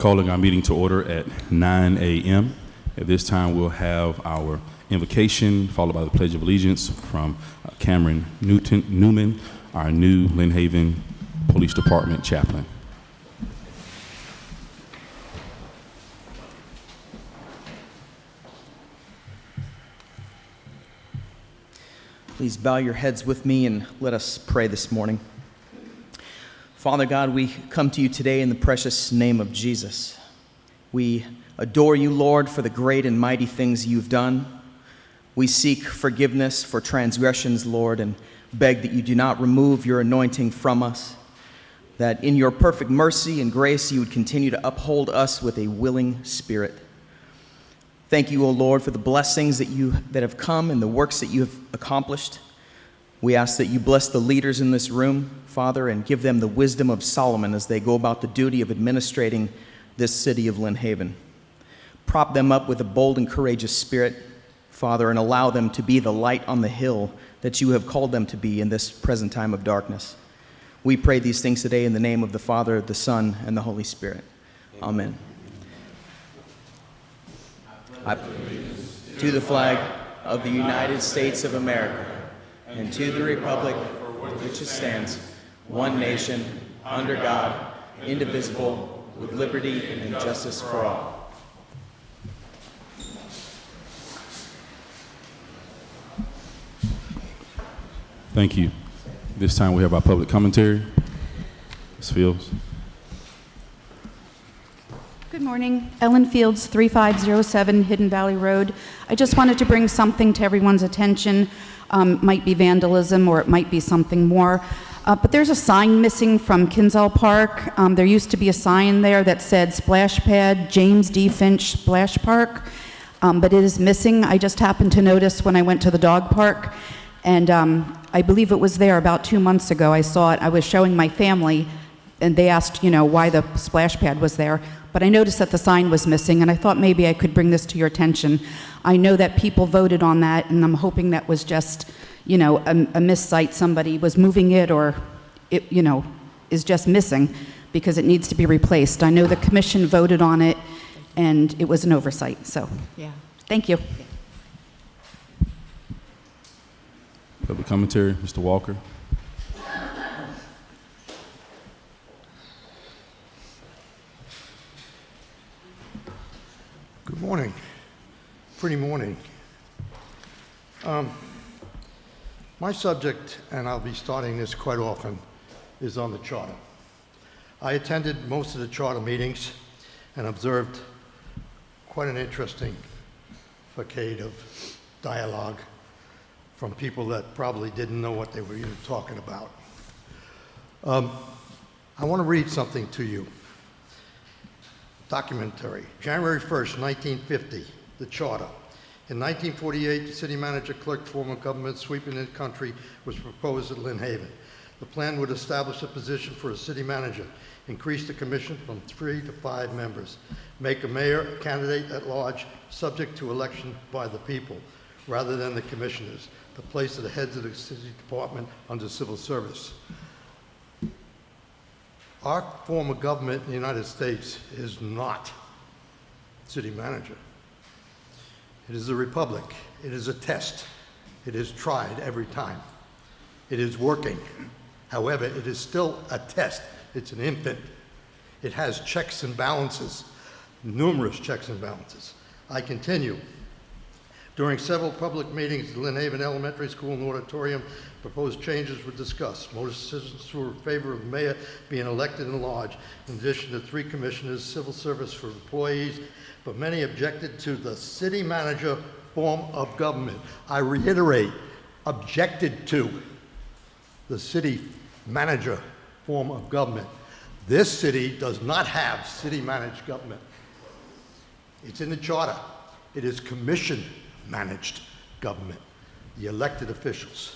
Calling our meeting to order at 9 a.m. At this time, we'll have our invocation, followed by the Pledge of Allegiance from Cameron Newman, our new Lynn Haven Police Department chaplain. Please bow your heads with me and let us pray this morning. Father God, we come to you today in the precious name of Jesus. We adore you, Lord, for the great and mighty things you've done. We seek forgiveness for transgressions, Lord, and beg that you do not remove your anointing from us, that in your perfect mercy and grace you would continue to uphold us with a willing spirit. Thank you, O Lord, for the blessings that have come and the works that you have accomplished. We ask that you bless the leaders in this room, Father, and give them the wisdom of Solomon as they go about the duty of administrating this city of Lynn Haven. Prop them up with a bold and courageous spirit, Father, and allow them to be the light on the hill that you have called them to be in this present time of darkness. We pray these things today in the name of the Father, the Son, and the Holy Spirit. Amen. I pledge allegiance to the flag of the United States of America and to the republic for which it stands, one nation, under God, indivisible, with liberty and justice for all. Thank you. This time we have our public commentary. Ms. Fields. Good morning. Ellen Fields, 3507 Hidden Valley Road. I just wanted to bring something to everyone's attention. Might be vandalism or it might be something more. But there's a sign missing from Kinsell Park. There used to be a sign there that said Splash Pad, James D. Finch Splash Park, but it is missing. I just happened to notice when I went to the dog park, and I believe it was there about 2 months ago. I saw it. I was showing my family, and they asked, why the splash pad was there. But I noticed that the sign was missing, and I thought maybe I could bring this to your attention. I know that people voted on that, and I'm hoping that was just, a miscite. Somebody was moving it, or it, is just missing because it needs to be replaced. I know the commission voted on it, and it was an oversight. So, yeah. Thank you. Public commentary, Mr. Walker. Good morning. Pretty morning. My subject, and I'll be starting this quite often, is on the charter. I attended most of the charter meetings and observed quite an interesting facade of dialogue from people that probably didn't know what they were even talking about. I want to read something to you. Documentary. January 1st, 1950, the charter. In 1948, the city manager clerk form of government sweeping the country was proposed at Lynn Haven. The plan would establish a position for a city manager, increase the commission from 3 to 5 members, make a mayor a candidate at large subject to election by the people, rather than the commissioners, the place of the heads of the city department under civil service. Our form of government in the United States is not city manager. It is a republic. It is a test. It is tried every time. It is working. However, it is still a test. It's an infant. It has checks and balances, numerous checks and balances. I continue. During several public meetings at Lynn Haven Elementary School and auditorium, proposed changes were discussed. Most citizens were in favor of the mayor being elected in large, in addition to 3 commissioners, civil service for employees, but many objected to the city manager form of government. I reiterate, objected to the city manager form of government. This city does not have city managed government. It's in the charter. It is commission managed government, the elected officials,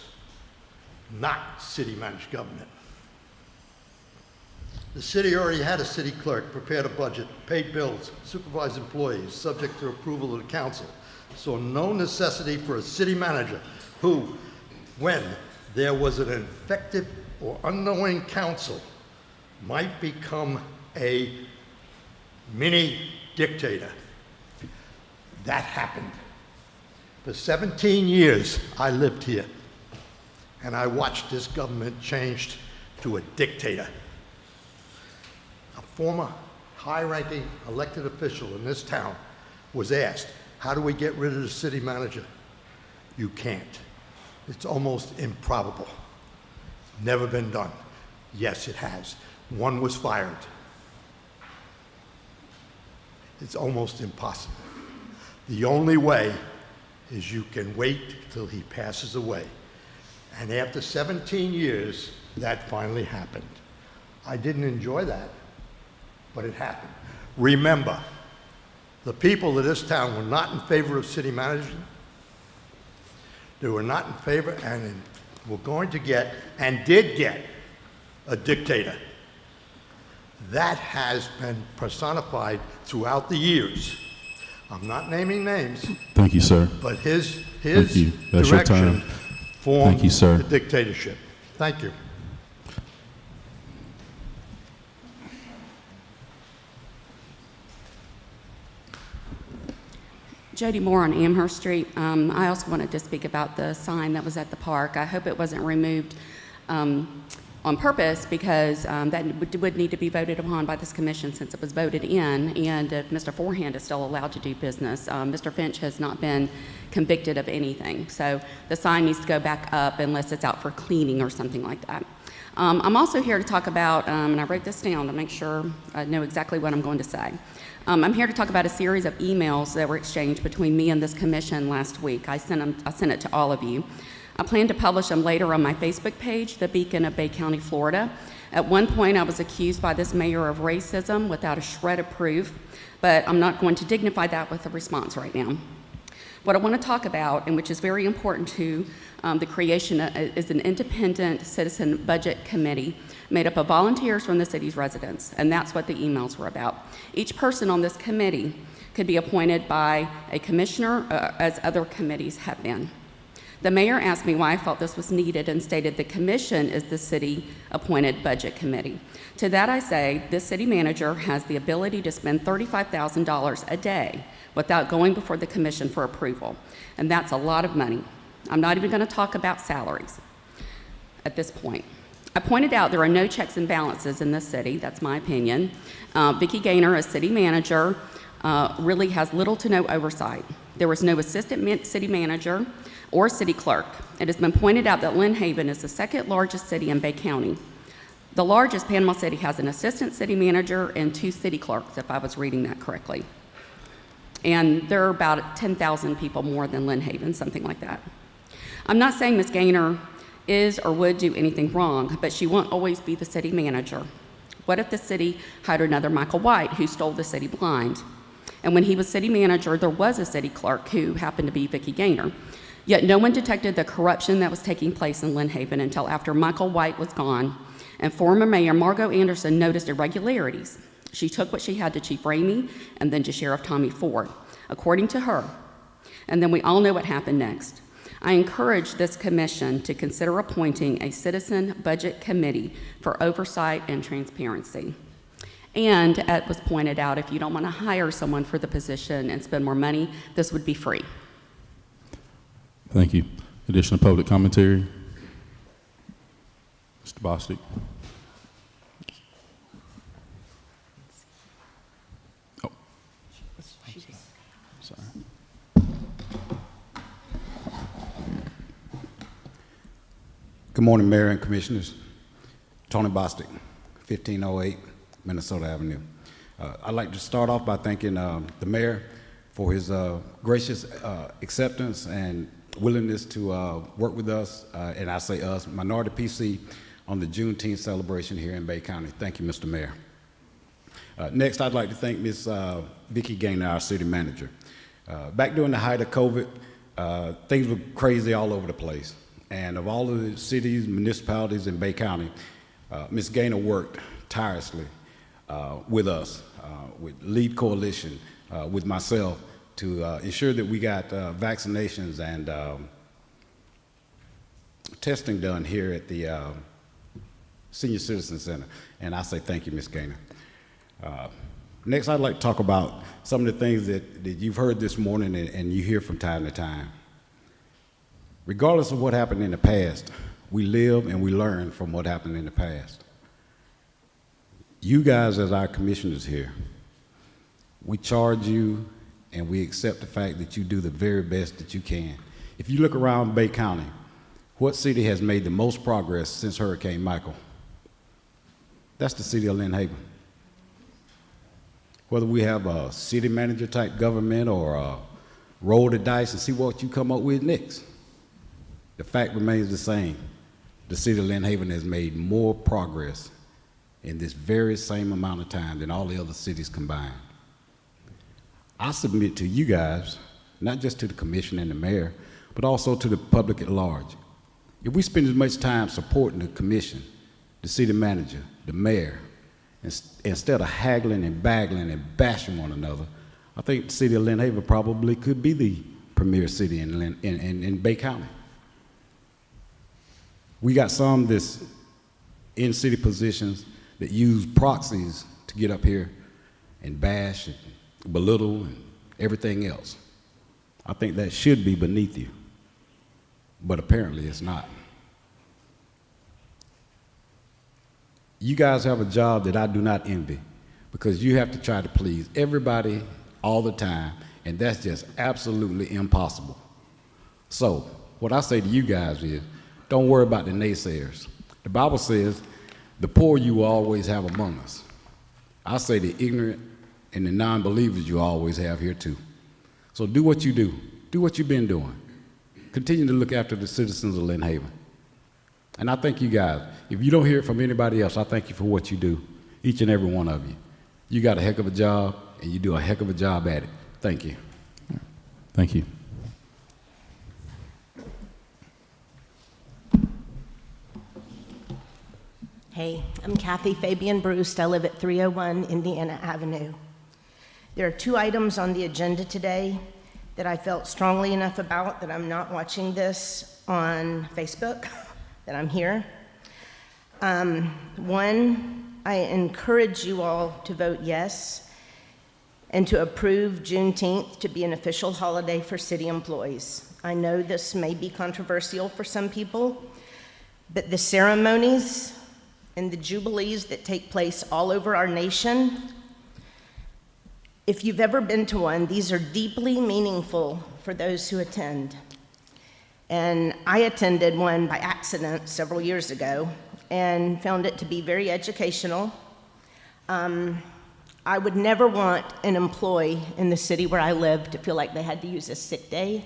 not city managed government. The city already had a city clerk, prepared a budget, paid bills, supervised employees, subject to approval of the council. So no necessity for a city manager who, when there was an effective or unknowing council, might become a mini dictator. That happened. For 17 years, I lived here, and I watched this government change to a dictator. A former high-ranking elected official in this town was asked, how do we get rid of the city manager? You can't. It's almost improbable. Never been done. Yes, it has. One was fired. It's almost impossible. The only way is you can wait till he passes away. And after 17 years, that finally happened. I didn't enjoy that, but it happened. Remember, the people of this town were not in favor of city management. They were not in favor, and were going to get, and did get, a dictator. That has been personified throughout the years. I'm not naming names, Thank you, sir. but his Thank you. That's your direction time. formed Thank you, sir. the dictatorship. Thank you. Jody Moore on Amherst Street. I also wanted to speak about the sign that was at the park. I hope it wasn't removed on purpose, because that would need to be voted upon by this commission since it was voted in, and if Mr. Forehand is still allowed to do business. Mr. Finch has not been convicted of anything, so the sign needs to go back up unless it's out for cleaning or something like that. I'm also here to talk about, and I wrote this down to make sure I know exactly what I'm going to say. I'm here to talk about a series of emails that were exchanged between me and this commission last week. I sent it to all of you. I plan to publish them later on my Facebook page, The Beacon of Bay County, Florida. At one point, I was accused by this mayor of racism without a shred of proof, but I'm not going to dignify that with a response right now. What I want to talk about, and which is very important to the creation, is an independent citizen budget committee made up of volunteers from the city's residents, and that's what the emails were about. Each person on this committee could be appointed by a commissioner, as other committees have been. The mayor asked me why I felt this was needed and stated the commission is the city-appointed budget committee. To that I say, this city manager has the ability to spend $35,000 a day without going before the commission for approval, and that's a lot of money. I'm not even going to talk about salaries at this point. I pointed out there are no checks and balances in this city. That's my opinion. Vicki Gaynor, as city manager, really has little to no oversight. There was no assistant city manager or city clerk. It has been pointed out that Lynn Haven is the second largest city in Bay County. The largest, Panama City, has an assistant city manager and 2 city clerks, if I was reading that correctly. And there are about 10,000 people more than Lynn Haven, something like that. I'm not saying Ms. Gaynor is or would do anything wrong, but she won't always be the city manager. What if the city hired another Michael White who stole the city blind? And when he was city manager, there was a city clerk who happened to be Vicki Gaynor. Yet no one detected the corruption that was taking place in Lynn Haven until after Michael White was gone, and former Mayor Margot Anderson noticed irregularities. She took what she had to Chief Ramey and then to Sheriff Tommy Ford, according to her. And then we all know what happened next. I encourage this commission to consider appointing a citizen budget committee for oversight and transparency. And it was pointed out, if you don't want to hire someone for the position and spend more money, this would be free. Thank you. Additional public commentary? Mr. Bostic. Oh. Sorry. Good morning, Mayor and Commissioners. Tony Bostic, 1508 Minnesota Avenue. I'd like to start off by thanking the Mayor for his gracious acceptance and willingness to work with us, and I say us, Minority PC, on the Juneteenth celebration here in Bay County. Thank you, Mr. Mayor. Next, I'd like to thank Ms. Vicki Gaynor, our city manager. Back during the height of COVID, things were crazy all over the place. And of all of the cities, municipalities in Bay County, Ms. Gaynor worked tirelessly with us, with Lead Coalition, with myself, to ensure that we got vaccinations and testing done here at the Senior Citizen Center. And I say thank you, Ms. Gaynor. Next, I'd like to talk about some of the things that you've heard this morning and you hear from time to time. Regardless of what happened in the past, we live and we learn from what happened in the past. You guys, as our commissioners here, we charge you and we accept the fact that you do the very best that you can. If you look around Bay County, what city has made the most progress since Hurricane Michael? That's the city of Lynn Haven. Whether we have a city manager type government or roll the dice and see what you come up with next, the fact remains the same. The city of Lynn Haven has made more progress in this very same amount of time than all the other cities combined. I submit to you guys, not just to the commission and the mayor, but also to the public at large. If we spend as much time supporting the commission, the city manager, the mayor, instead of haggling and baggling and bashing one another, I think the city of Lynn Haven probably could be the premier city in Bay County. We got some that's in city positions that use proxies to get up here and bash and belittle and everything else. I think that should be beneath you, but apparently it's not. You guys have a job that I do not envy because you have to try to please everybody all the time, and that's just absolutely impossible. So what I say to you guys is, don't worry about the naysayers. The Bible says, the poor you will always have among us. I say the ignorant and the non-believers you always have here too. So do what you do. Do what you've been doing. Continue to look after the citizens of Lynn Haven. And I thank you guys. If you don't hear it from anybody else, I thank you for what you do, each and every one of you. You got a heck of a job, and you do a heck of a job at it. Thank you. Thank you. Hey, I'm Kathy Fabian Bruce. I live at 301 Indiana Avenue. There are 2 items on the agenda today that I felt strongly enough about that I'm not watching this on Facebook, that I'm here. One, I encourage you all to vote yes and to approve Juneteenth to be an official holiday for city employees. I know this may be controversial for some people, but the ceremonies and the jubilees that take place all over our nation, if you've ever been to one, these are deeply meaningful for those who attend. And I attended one by accident several years ago and found it to be very educational. I would never want an employee in the city where I live to feel like they had to use a sick day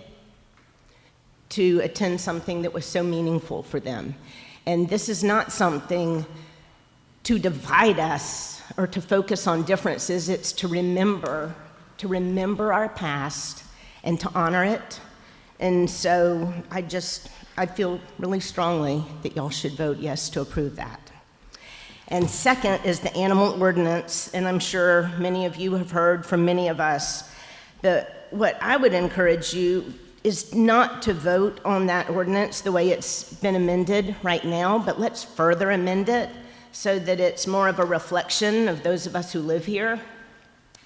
to attend something that was so meaningful for them. And this is not something to divide us or to focus on differences. It's to remember our past and to honor it. And so I feel really strongly that y'all should vote yes to approve that. And second is the animal ordinance, and I'm sure many of you have heard from many of us. What I would encourage you is not to vote on that ordinance the way it's been amended right now, but let's further amend it so that it's more of a reflection of those of us who live here.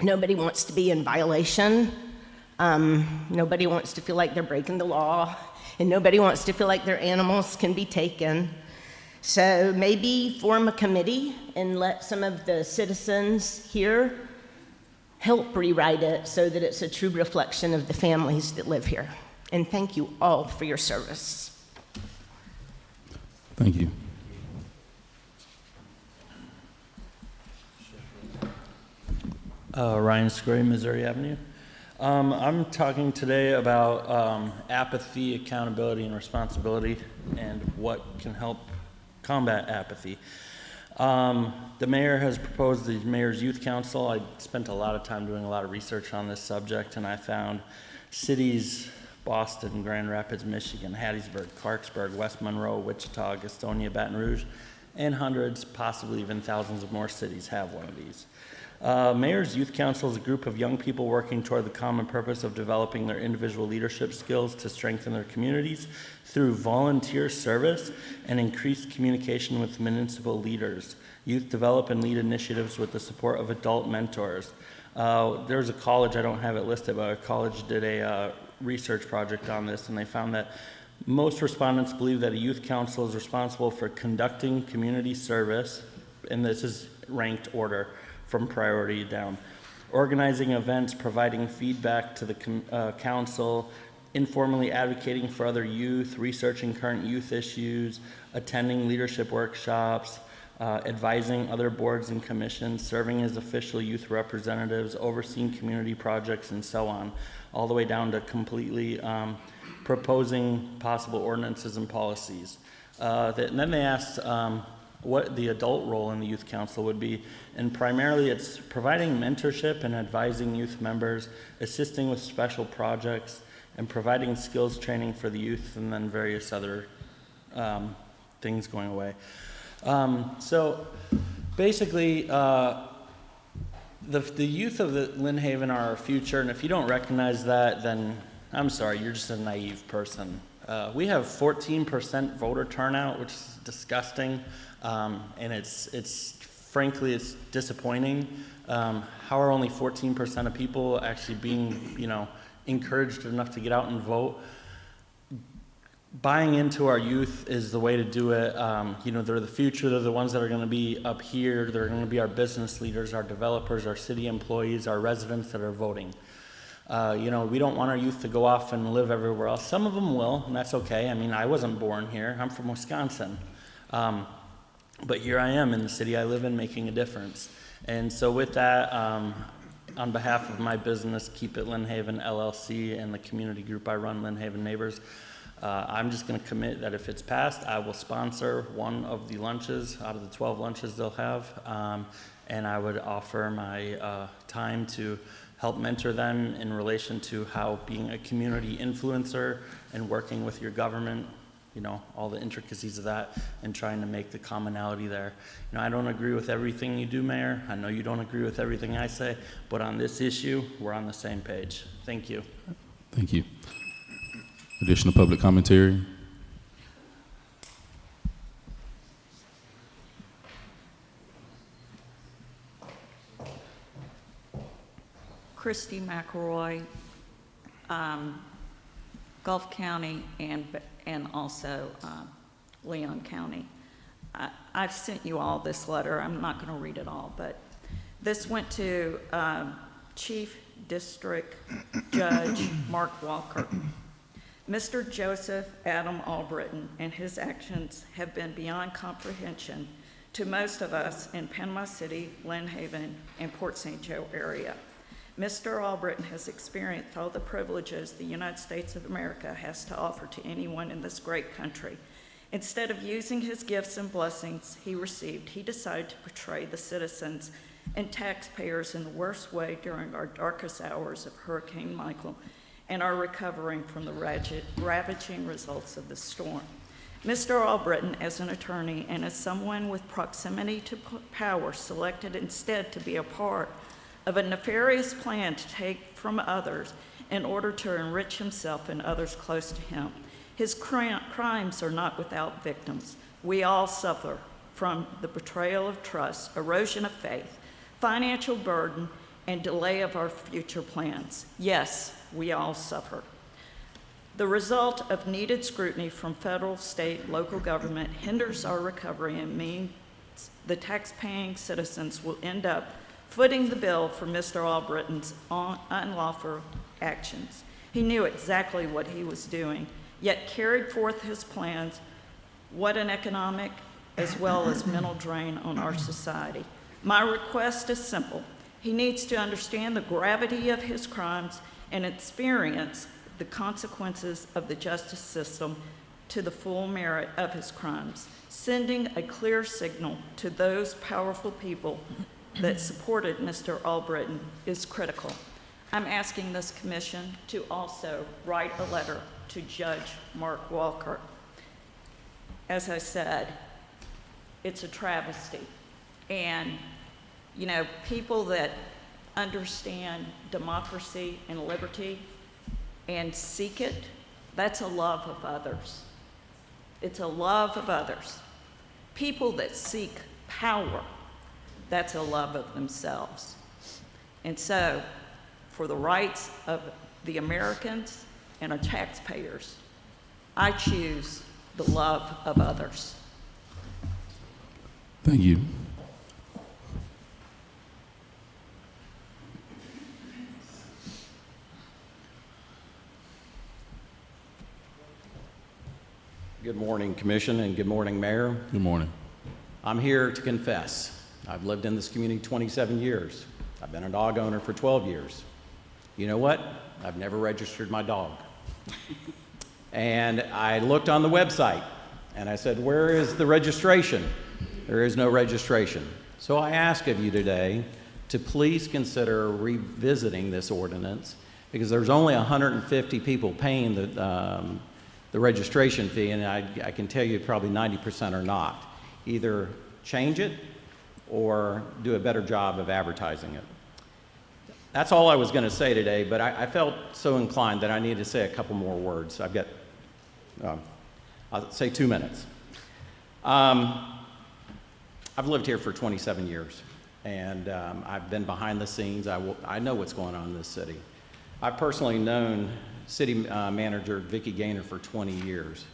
Nobody wants to be in violation. Nobody wants to feel like they're breaking the law, and nobody wants to feel like their animals can be taken. So maybe form a committee and let some of the citizens here help rewrite it so that it's a true reflection of the families that live here. And thank you all for your service. Thank you. Ryan Scray, Missouri Avenue. I'm talking today about apathy, accountability, and responsibility, and what can help combat apathy. The mayor has proposed the Mayor's Youth Council. I spent a lot of time doing a lot of research on this subject, and I found cities, Boston, Grand Rapids, Michigan, Hattiesburg, Clarksburg, West Monroe, Wichita, Gastonia, Baton Rouge, and hundreds, possibly even thousands of more cities have one of these. Mayor's Youth Council is a group of young people working toward the common purpose of developing their individual leadership skills to strengthen their communities through volunteer service and increased communication with municipal leaders. Youth develop and lead initiatives with the support of adult mentors. There's a college, I don't have it listed, but a college did a research project on this, and they found that most respondents believe that a youth council is responsible for conducting community service, and this is ranked order from priority down, organizing events, providing feedback to the council, informally advocating for other youth, researching current youth issues, attending leadership workshops, advising other boards and commissions, serving as official youth representatives, overseeing community projects, and so on, all the way down to completely proposing possible ordinances and policies. And then they asked what the adult role in the youth council would be, and primarily it's providing mentorship and advising youth members, assisting with special projects, and providing skills training for the youth, and then various other things going away. So basically, the youth of Lynn Haven are our future, and if you don't recognize that, then I'm sorry, you're just a naive person. We have 14% voter turnout, which is disgusting, and it's frankly, it's disappointing. How are only 14% of people actually being, encouraged enough to get out and vote? Buying into our youth is the way to do it. They're the future. They're the ones that are going to be up here. They're going to be our business leaders, our developers, our city employees, our residents that are voting. We don't want our youth to go off and live everywhere else. Some of them will, and that's okay. I mean, I wasn't born here. I'm from Wisconsin. But here I am in the city I live in, making a difference. And so with that, on behalf of my business, Keep It Lynn Haven LLC, and the community group I run, Lynn Haven Neighbors, I'm just going to commit that if it's passed, I will sponsor one of the lunches out of the 12 lunches they'll have, and I would offer my time to help mentor them in relation to how being a community influencer and working with your government, all the intricacies of that, and trying to make the commonality there. I don't agree with everything you do, Mayor. I know you don't agree with everything I say, but on this issue, we're on the same page. Thank you. Thank you. Additional public commentary? Christy McElroy, Gulf County, and also Leon County. I've sent you all this letter. I'm not going to read it all, but this went to Chief District Judge Mark Walker. Mr. Joseph Adam Albritton and his actions have been beyond comprehension to most of us in Panama City, Lynn Haven, and Port St. Joe area. Mr. Albritton has experienced all the privileges the United States of America has to offer to anyone in this great country. Instead of using his gifts and blessings he received, he decided to portray the citizens and taxpayers in the worst way during our darkest hours of Hurricane Michael and are recovering from the ravaging results of the storm. Mr. Albritton, as an attorney and as someone with proximity to power, selected instead to be a part of a nefarious plan to take from others in order to enrich himself and others close to him. His crimes are not without victims. We all suffer from the betrayal of trust, erosion of faith, financial burden, and delay of our future plans. Yes, we all suffer. The result of needed scrutiny from federal, state, local government hinders our recovery and means the tax-paying citizens will end up footing the bill for Mr. Albritton's unlawful actions. He knew exactly what he was doing, yet carried forth his plans. What an economic as well as mental drain on our society. My request is simple. He needs to understand the gravity of his crimes and experience the consequences of the justice system to the full merit of his crimes, sending a clear signal to those powerful people that supported Mr. Albritton is critical. I'm asking this commission to also write a letter to Judge Mark Walker. As I said, it's a travesty, and You know, people that understand democracy and liberty and seek it, that's a love of others. It's a love of others. People that seek power, that's a love of themselves. And so, for the rights of the Americans and our taxpayers, I choose the love of others. Thank you. Good morning, Commission, and good morning, Mayor. Good morning. I'm here to confess. I've lived in this community 27 years. I've been a dog owner for 12 years. You know what? I've never registered my dog. And I looked on the website, and I said, where is the registration? There is no registration. So I ask of you today to please consider revisiting this ordinance, because there's only 150 people paying the registration fee, and I can tell you probably 90% are not. Either change it or do a better job of advertising it. That's all I was going to say today, but I felt so inclined that I needed to say a couple more words. I've got, I'll say 2 minutes. I've lived here for 27 years, and I've been behind the scenes. I know what's going on in this city. I've personally known City Manager Vicki Gaynor for 20 years.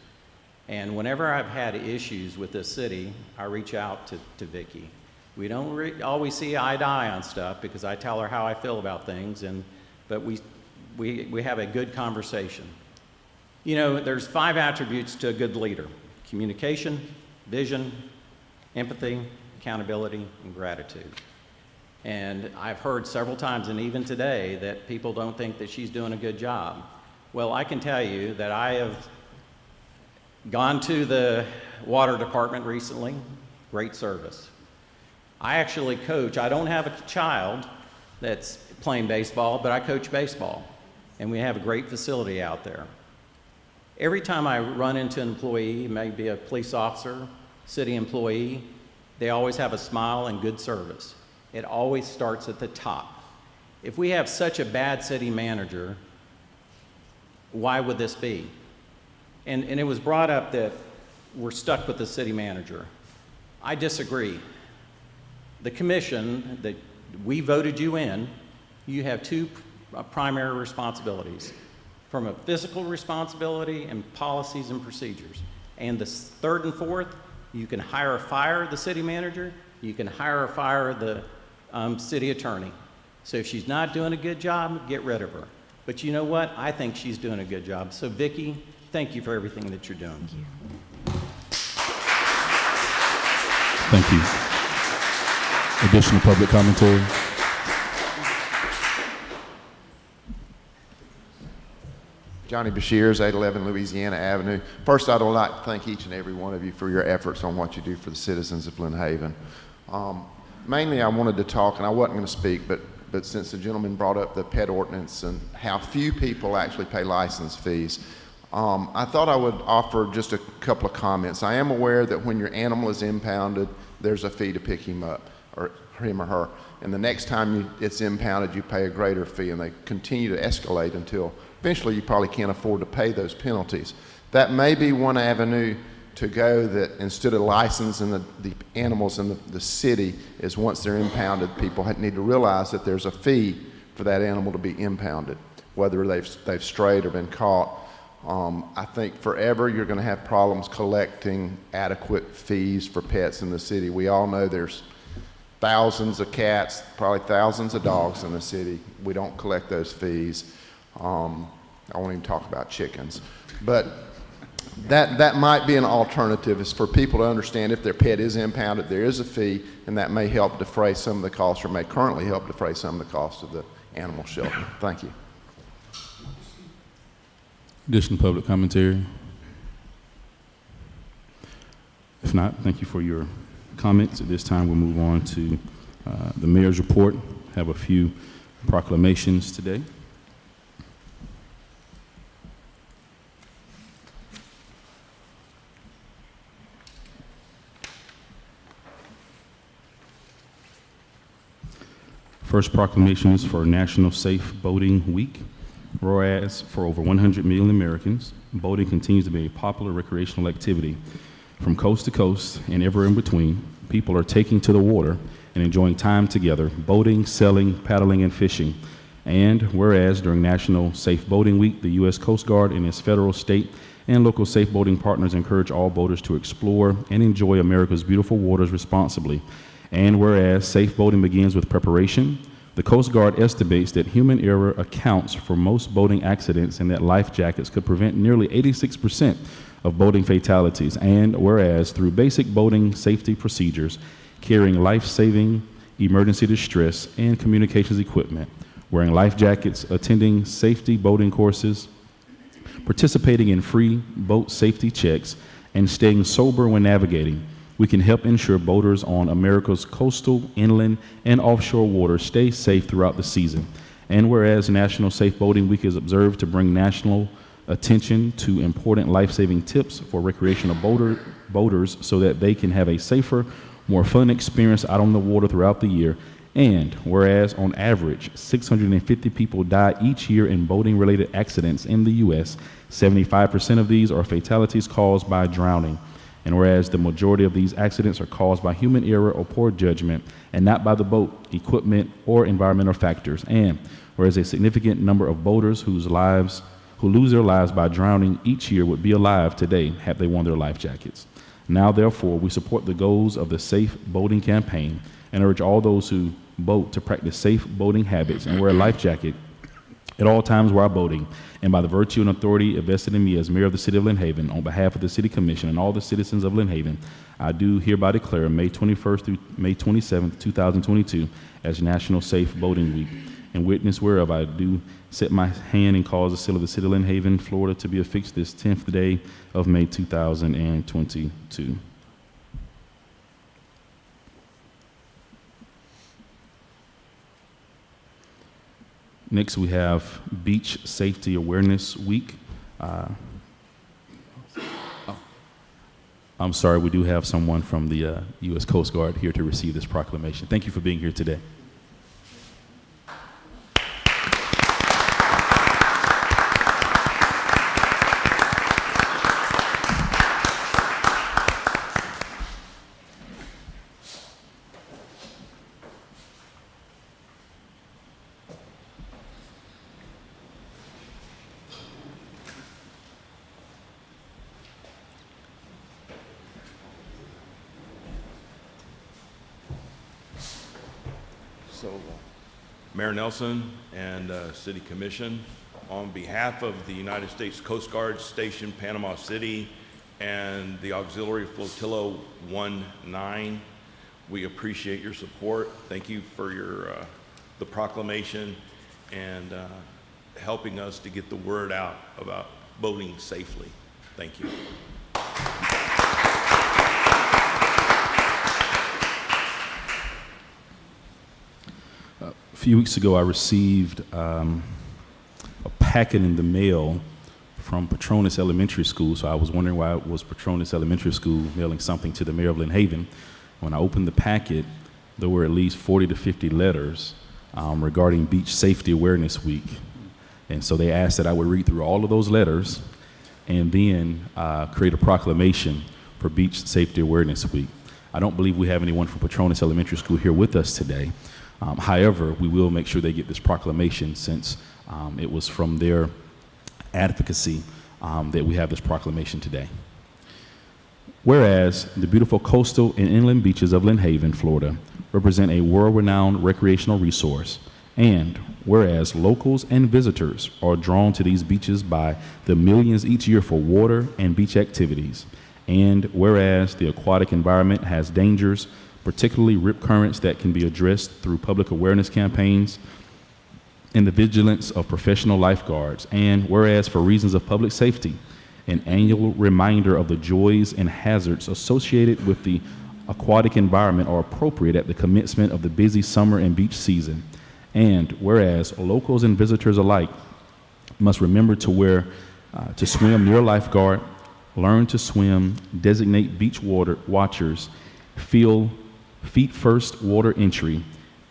And whenever I've had issues with this city, I reach out to Vicki. We don't always see eye to eye on stuff because I tell her how I feel about things, but we have a good conversation. You know, there's 5 attributes to a good leader: communication, vision, empathy, accountability, and gratitude. And I've heard several times, and even today, that people don't think that she's doing a good job. Well, I can tell you that I have gone to the water department recently. Great service. I actually coach. I don't have a child that's playing baseball, but I coach baseball, and we have a great facility out there. Every time I run into an employee, maybe a police officer, city employee, they always have a smile and good service. It always starts at the top. If we have such a bad city manager, why would this be? And it was brought up that we're stuck with the city manager. I disagree. The commission that we voted you in, you have 2 primary responsibilities: from a physical responsibility and policies and procedures. And the 3rd and 4th, you can hire or fire the city manager, you can hire or fire the city attorney. So if she's not doing a good job, get rid of her. But you know what? I think she's doing a good job. So Vicki, thank you for everything that you're doing. Thank you. Additional public commentary. Johnny Bashirs, 811 Louisiana Avenue. First, I'd like to thank each and every one of you for your efforts on what you do for the citizens of Lynn Haven. Mainly, I wanted to talk, and I wasn't going to speak, but since the gentleman brought up the pet ordinance and how few people actually pay license fees, I thought I would offer just a couple of comments. I am aware that when your animal is impounded, there's a fee to pick him up, or him or her. And the next time it's impounded, you pay a greater fee, and they continue to escalate until eventually you probably can't afford to pay those penalties. That may be one avenue to go, that instead of licensing the animals in the city, is once they're impounded, people need to realize that there's a fee for that animal to be impounded, whether they've strayed or been caught. I think forever you're going to have problems collecting adequate fees for pets in the city. We all know there's thousands of cats, probably thousands of dogs in the city. We don't collect those fees. I won't even talk about chickens. But that might be an alternative, is for people to understand if their pet is impounded, there is a fee, and that may help defray some of the costs, or may currently help defray some of the costs of the animal shelter. Thank you. Additional public commentary. If not, thank you for your comments. At this time, we'll move on to the mayor's report. Have a few proclamations today. First proclamation is for National Safe Boating Week. Whereas for over 100 million Americans, boating continues to be a popular recreational activity. From coast to coast and everywhere in between, people are taking to the water and enjoying time together, boating, sailing, paddling, and fishing. And whereas during National Safe Boating Week, the U.S. Coast Guard and its federal, state, and local safe boating partners encourage all boaters to explore and enjoy America's beautiful waters responsibly. And whereas safe boating begins with preparation, the Coast Guard estimates that human error accounts for most boating accidents and that life jackets could prevent nearly 86% of boating fatalities. And whereas through basic boating safety procedures, carrying life-saving, emergency distress, and communications equipment, wearing life jackets, attending safety boating courses, participating in free boat safety checks, and staying sober when navigating, we can help ensure boaters on America's coastal, inland, and offshore waters stay safe throughout the season. And whereas National Safe Boating Week is observed to bring national attention to important life-saving tips for recreational boaters so that they can have a safer, more fun experience out on the water throughout the year. And whereas on average, 650 people die each year in boating-related accidents in the U.S., 75% of these are fatalities caused by drowning. And whereas the majority of these accidents are caused by human error or poor judgment and not by the boat, equipment, or environmental factors. And whereas a significant number of boaters who lose their lives by drowning each year would be alive today had they worn their life jackets. Now, therefore, we support the goals of the Safe Boating Campaign and urge all those who boat to practice safe boating habits and wear a life jacket at all times while boating. And by the virtue and authority invested in me as mayor of the city of Lynn Haven, on behalf of the city commission and all the citizens of Lynn Haven, I do hereby declare May 21st through May 27th, 2022 as National Safe Boating Week. And witness whereof I do set my hand and cause the seal of the city of Lynn Haven, Florida, to be affixed this 10th day of May 2022. Next, we have Beach Safety Awareness Week. I'm sorry, we do have someone from the U.S. Coast Guard here to receive this proclamation. Thank you for being here today. So, Mayor Nelson and City Commission, on behalf of the United States Coast Guard Station Panama City and the Auxiliary Flotilla 19, we appreciate your support. Thank you for the proclamation and helping us to get the word out about boating safely. Thank you. A few weeks ago, I received a packet in the mail from Petronas Elementary School. So I was wondering why it was Petronas Elementary School mailing something to the mayor of Lynn Haven. When I opened the packet, there were at least 40 to 50 letters regarding Beach Safety Awareness Week. And so they asked that I would read through all of those letters and then create a proclamation for Beach Safety Awareness Week. I don't believe we have anyone from Petronas Elementary School here with us today. However, we will make sure they get this proclamation since it was from their advocacy that we have this proclamation today. Whereas the beautiful coastal and inland beaches of Lynn Haven, Florida, represent a world-renowned recreational resource, and whereas locals and visitors are drawn to these beaches by the millions each year for water and beach activities, and whereas the aquatic environment has dangers, particularly rip currents, that can be addressed through public awareness campaigns and the vigilance of professional lifeguards, and whereas for reasons of public safety, an annual reminder of the joys and hazards associated with the aquatic environment are appropriate at the commencement of the busy summer and beach season, and whereas locals and visitors alike must remember to swim near a lifeguard, learn to swim, designate beach watchers, feel feet first water entry,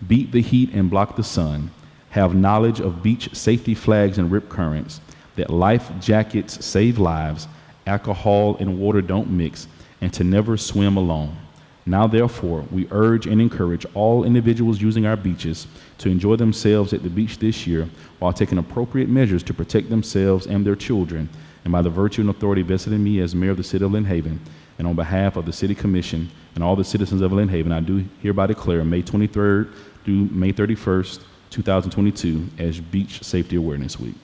beat the heat and block the sun, have knowledge of beach safety flags and rip currents, that life jackets save lives, alcohol and water don't mix, and to never swim alone. Now, therefore, we urge and encourage all individuals using our beaches to enjoy themselves at the beach this year while taking appropriate measures to protect themselves and their children. And by the virtue and authority vested in me as mayor of the city of Lynn Haven, and on behalf of the city commission and all the citizens of Lynn Haven, I do hereby declare May 23rd through May 31st, 2022 as Beach Safety Awareness Week.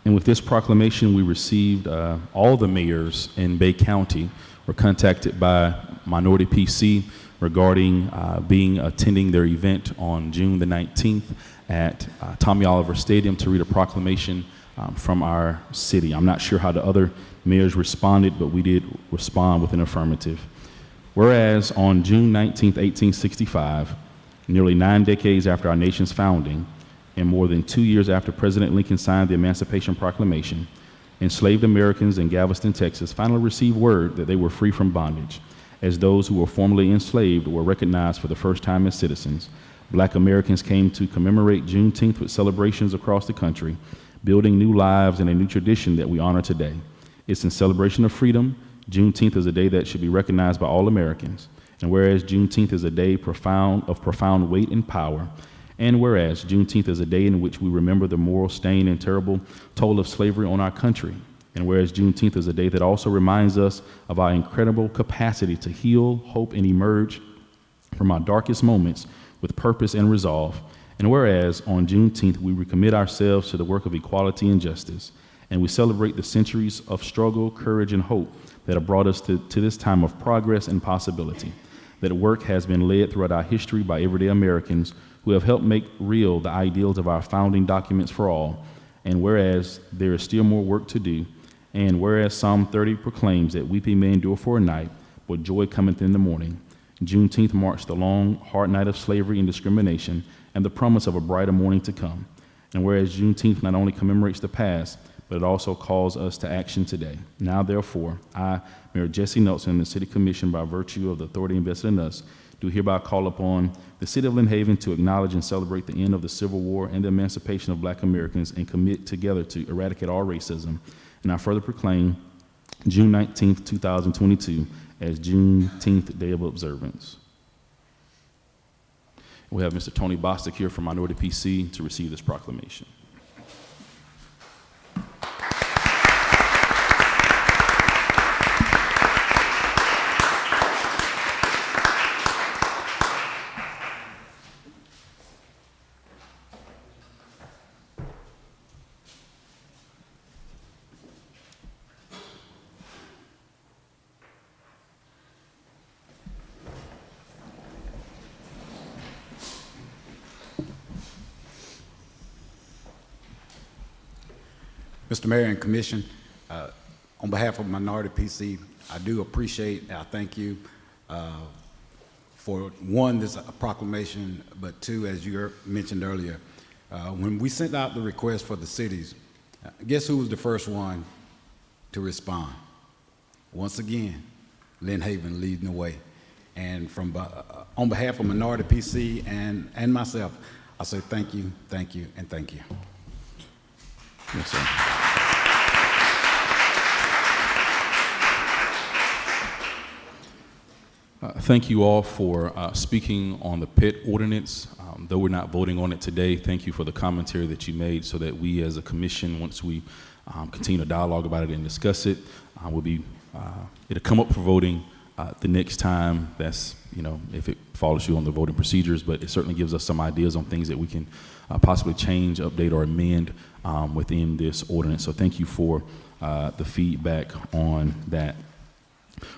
And with this proclamation, we received all the mayors in Bay County were contacted by Minority PC regarding attending their event on June the 19th at Tommy Oliver Stadium to read a proclamation from our city. I'm not sure how the other mayors responded, but we did respond with an affirmative. Whereas on June 19th, 1865, nearly 9 decades after our nation's founding, and more than 2 years after President Lincoln signed the Emancipation Proclamation, enslaved Americans in Galveston, Texas, finally received word that they were free from bondage. As those who were formerly enslaved were recognized for the first time as citizens, Black Americans came to commemorate Juneteenth with celebrations across the country, building new lives and a new tradition that we honor today. It's in celebration of freedom. Juneteenth is a day that should be recognized by all Americans. And whereas Juneteenth is a day of profound weight and power, and whereas Juneteenth is a day in which we remember the moral stain and terrible toll of slavery on our country, and whereas Juneteenth is a day that also reminds us of our incredible capacity to heal, hope, and emerge from our darkest moments with purpose and resolve, and whereas on Juneteenth we recommit ourselves to the work of equality and justice, and we celebrate the centuries of struggle, courage, and hope that have brought us to this time of progress and possibility, that work has been led throughout our history by everyday Americans who have helped make real the ideals of our founding documents for all. And whereas there is still more work to do, and whereas Psalm 30 proclaims that weeping may endure for a night, but joy cometh in the morning, Juneteenth marks the long, hard night of slavery and discrimination and the promise of a brighter morning to come. And whereas Juneteenth not only commemorates the past, but it also calls us to action today. Now, therefore, I, Mayor Jesse Nelson, and the City Commission, by virtue of the authority invested in us, do hereby call upon the City of Lynn Haven to acknowledge and celebrate the end of the Civil War and the emancipation of Black Americans and commit together to eradicate all racism. And I further proclaim June 19th, 2022 as Juneteenth Day of Observance. We have Mr. Tony Bostic here from Minority PC to receive this proclamation. Mr. Mayor and Commission, on behalf of Minority PC, I do appreciate, I thank you for one, this proclamation, but two, as you mentioned earlier, when we sent out the request for the cities, guess who was the first one to respond? Once again, Lynn Haven leading the way. And from on behalf of Minority PC and myself, I say thank you, and thank you. Yes, sir. Thank you all for speaking on the PET ordinance. Though we're not voting on it today, thank you for the commentary that you made so that we as a commission, once we continue to dialogue about it and discuss it, it'll come up for voting the next time. That's, if it follows you on the voting procedures, but it certainly gives us some ideas on things that we can possibly change, update, or amend within this ordinance. So thank you for the feedback on that.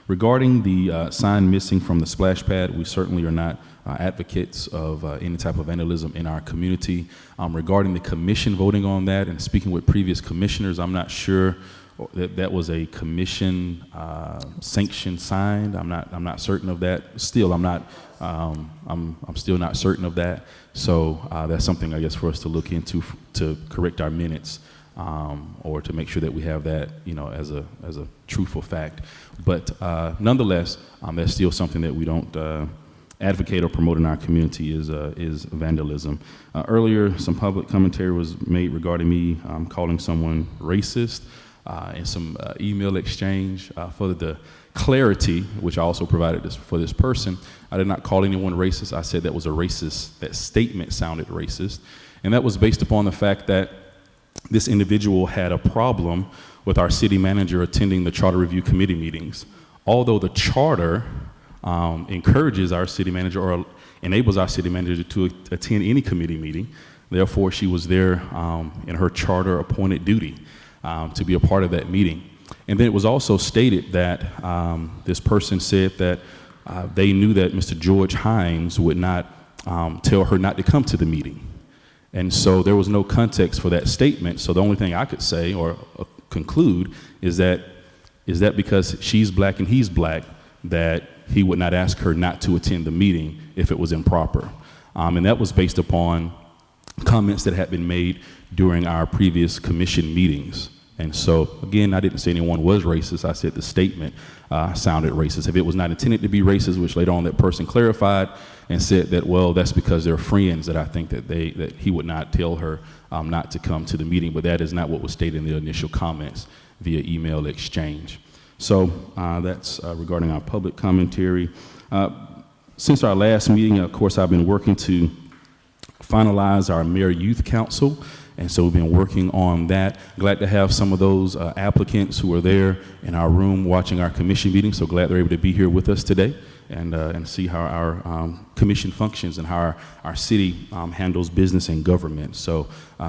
Regarding the sign missing from the splash pad, we certainly are not advocates of any type of vandalism in our community. Regarding the commission voting on that and speaking with previous commissioners, I'm not sure that was a commission sanctioned sign. I'm not certain of that. Still, I'm still not certain of that. So that's something, I guess, for us to look into to correct our minutes, or to make sure that we have that, as a truthful fact. But nonetheless, that's still something that we don't advocate or promote in our community is vandalism. Earlier, some public commentary was made regarding me calling someone racist, and some email exchange. For the clarity, which I also provided for this person, I did not call anyone racist. I said that was a racist, that statement sounded racist. And that was based upon the fact that this individual had a problem with our city manager attending the Charter Review Committee meetings. Although the charter encourages our city manager or enables our city manager to attend any committee meeting, therefore she was there in her charter appointed duty to be a part of that meeting. And then it was also stated that this person said that they knew that Mr. George Hines would not tell her not to come to the meeting. And so there was no context for that statement. So the only thing I could say or conclude is that because she's black and he's black, that he would not ask her not to attend the meeting if it was improper. And that was based upon comments that had been made during our previous commission meetings. And so, again, I didn't say anyone was racist. I said the statement sounded racist. If it was not intended to be racist, which later on that person clarified and said that, well, that's because they're friends, that I think that he would not tell her not to come to the meeting. But that is not what was stated in the initial comments via email exchange. So that's regarding our public commentary. Since our last meeting, of course, I've been working to finalize our Mayor Youth Council. And so we've been working on that. Glad to have some of those applicants who are there in our room watching our commission meeting. So glad they're able to be here with us today and see how our commission functions and how our city handles business and government. So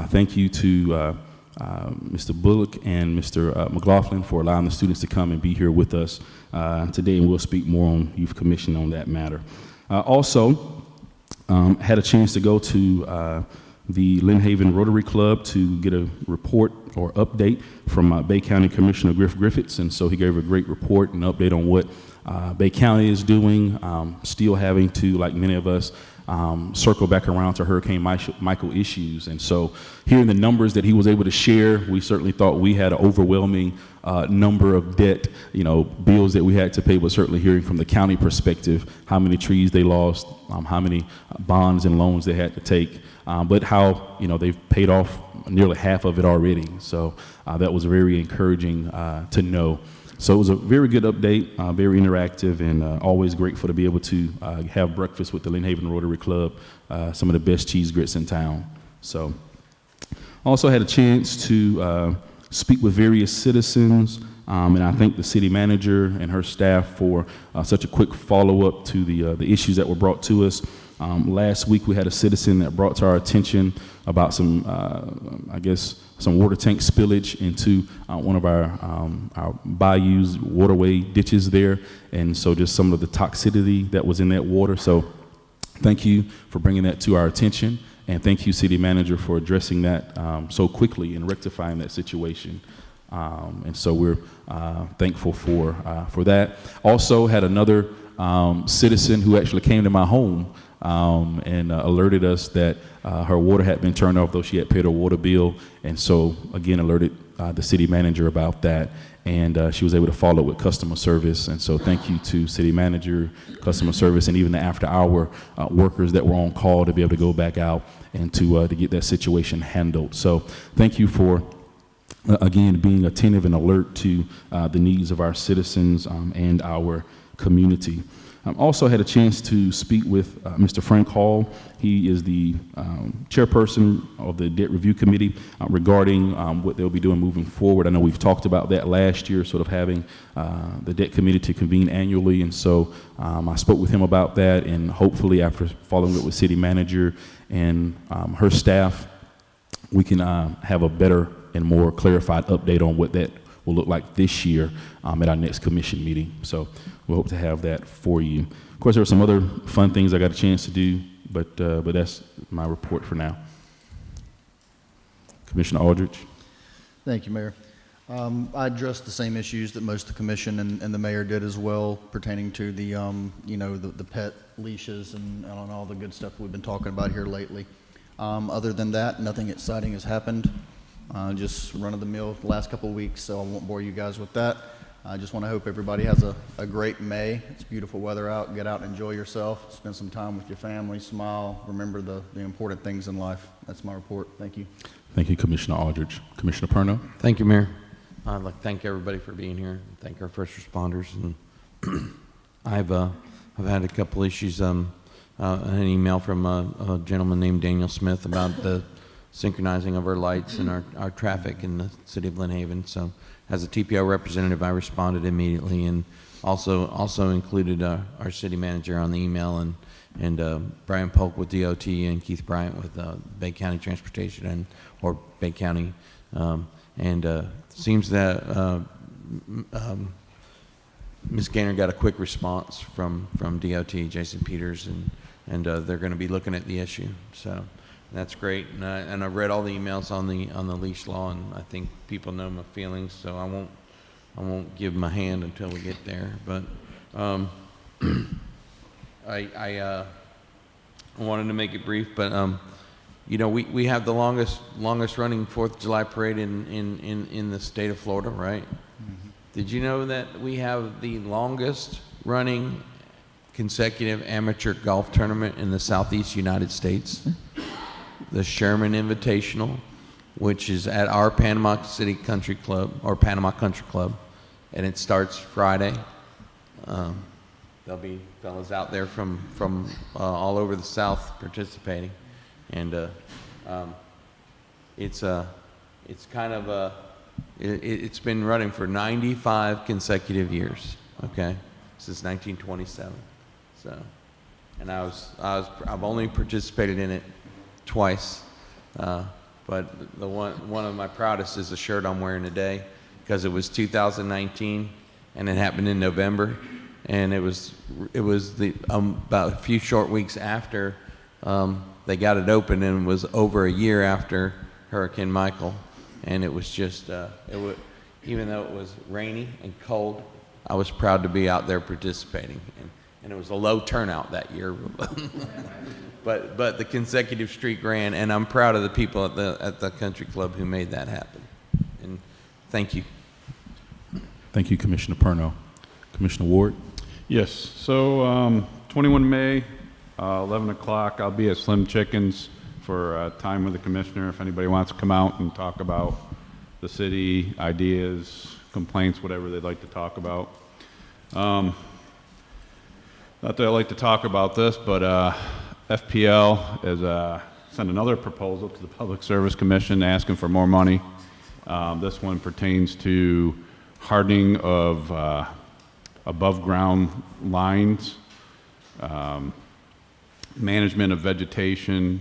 thank you to Mr. Bullock and Mr. McLaughlin for allowing the students to come and be here with us today. And we'll speak more on Youth Commission on that matter. Also, had a chance to go to the Lynn Haven Rotary Club to get a report or update from Bay County Commissioner Griff Griffiths. And so he gave a great report and update on what Bay County is doing, still having to, like many of us, circle back around to Hurricane Michael issues. And so hearing the numbers that he was able to share, we certainly thought we had an overwhelming number of debt, bills that we had to pay, but certainly hearing from the county perspective, how many trees they lost, how many bonds and loans they had to take, but how, they've paid off nearly half of it already. So that was very encouraging to know. So it was a very good update, very interactive, and always grateful to be able to have breakfast with the Lynn Haven Rotary Club, some of the best cheese grits in town. So also had a chance to speak with various citizens, and I thank the city manager and her staff for such a quick follow-up to the issues that were brought to us. Last week we had a citizen that brought to our attention about some, some water tank spillage into one of our bayous, waterway ditches there, and so just some of the toxicity that was in that water. So thank you for bringing that to our attention, and thank you, City Manager, for addressing that so quickly and rectifying that situation. And so we're thankful for that. Also had another citizen who actually came to my home and alerted us that her water had been turned off, though she had paid her water bill. And so, again, alerted the city manager about that. And she was able to follow up with customer service. And so thank you to city manager, customer service, and even the after-hour workers that were on call to be able to go back out and to get that situation handled. So thank you for, again, being attentive and alert to the needs of our citizens and our community. Also had a chance to speak with Mr. Frank Hall. He is the chairperson of the Debt Review Committee regarding what they'll be doing moving forward. I know we've talked about that last year, sort of having the Debt Committee to convene annually, and so I spoke with him about that, and hopefully after following up with City Manager and her staff, we can have a better and more clarified update on what that will look like this year at our next commission meeting. So we hope to have that for you. Of course, there were some other fun things I got a chance to do, but that's my report for now. Commissioner Aldridge. Thank you, Mayor. I addressed the same issues that most of the commission and the mayor did as well, pertaining to the, the pet leashes and all the good stuff we've been talking about here lately. Other than that, nothing exciting has happened. Just run-of-the-mill the last couple of weeks, so I won't bore you guys with that. I just want to hope everybody has a great May. It's beautiful weather out. Get out and enjoy yourself. Spend some time with your family. Smile. Remember the important things in life. That's my report. Thank you. Thank you, Commissioner Aldridge. Commissioner Perno? Thank you, Mayor. I'd like to thank everybody for being here. Thank our first responders. And I've had a couple issues. An email from a gentleman named Daniel Smith about the synchronizing of our lights and our traffic in the city of Lynn Haven. So, as a TPO representative, I responded immediately, and also included our city manager on the email, and Brian Polk with DOT and Keith Bryant with Bay County Transportation or Bay County. Seems that Ms. Gaynor got a quick response from DOT, Jason Peters, and they're going to be looking at the issue. So that's great. And I read all the emails on the leash law, and I think people know my feelings, so I won't give them a hand until we get there. But I wanted to make it brief, but we have the longest running 4th of July parade in the state of Florida, right? Mm-hmm. Did you know that we have the longest running consecutive amateur golf tournament in the Southeast United States? The Sherman Invitational, which is at our Panama City Country Club, or Panama Country Club, and it starts Friday. There'll be fellas out there from all over the South participating. And it's kind of it's been running for 95 consecutive years, okay, since 1927. So, and I've only participated in it twice, but the one of my proudest is the shirt I'm wearing today, because it was 2019 and it happened in November, and it was the about a few short weeks after. They got it open, and it was over a year after Hurricane Michael, and it was just even though it was rainy and cold, I was proud to be out there participating, and it was a low turnout that year, but the consecutive streak ran, and I'm proud of the people at the country club who made that happen. And thank you. Thank you, Commissioner Perno. Commissioner Ward? Yes. So 21 May. 11 o'clock, I'll be at Slim Chickens for time with the commissioner if anybody wants to come out and talk about the city, ideas, complaints, whatever they'd like to talk about. Not that I like to talk about this, but FPL has sent another proposal to the Public Service Commission asking for more money. This one pertains to hardening of above ground lines, management of vegetation,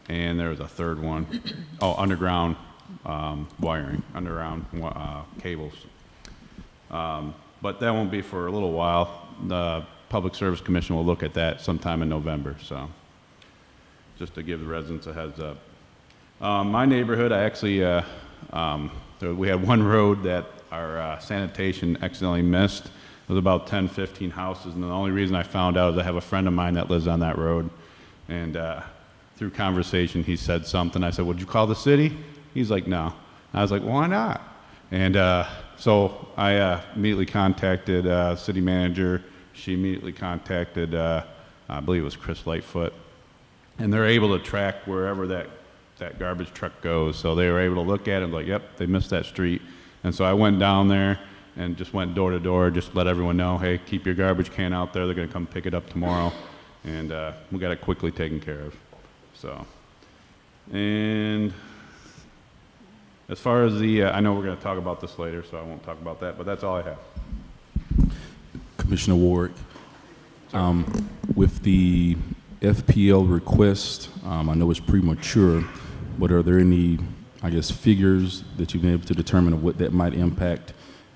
and there was a third one. Oh, underground wiring, underground cables. But that won't be for a little while. The Public Service Commission will look at that sometime in November, so just to give the residents a heads up. My neighborhood, I actually, we had one road that our sanitation accidentally missed. It was about 10, 15 houses, and the only reason I found out is I have a friend of mine that lives on that road, and through conversation he said something. I said, would you call the city? He's like, no. I was like, why not? And so I immediately contacted city manager. She immediately contacted, I believe it was Chris Lightfoot, and they're able to track wherever that garbage truck goes. So they were able to look at it and like, yep, they missed that street. And so I went down there and just went door to door, just let everyone know, hey, keep your garbage can out there. They're going to come pick it up tomorrow. And we got it quickly taken care of. So, and as far as the, I know we're going to talk about this later, so I won't talk about that, but that's all I have. Commissioner Ward, with the FPL request, I know it's premature, but are there any, I guess, figures that you've been able to determine of what that might impact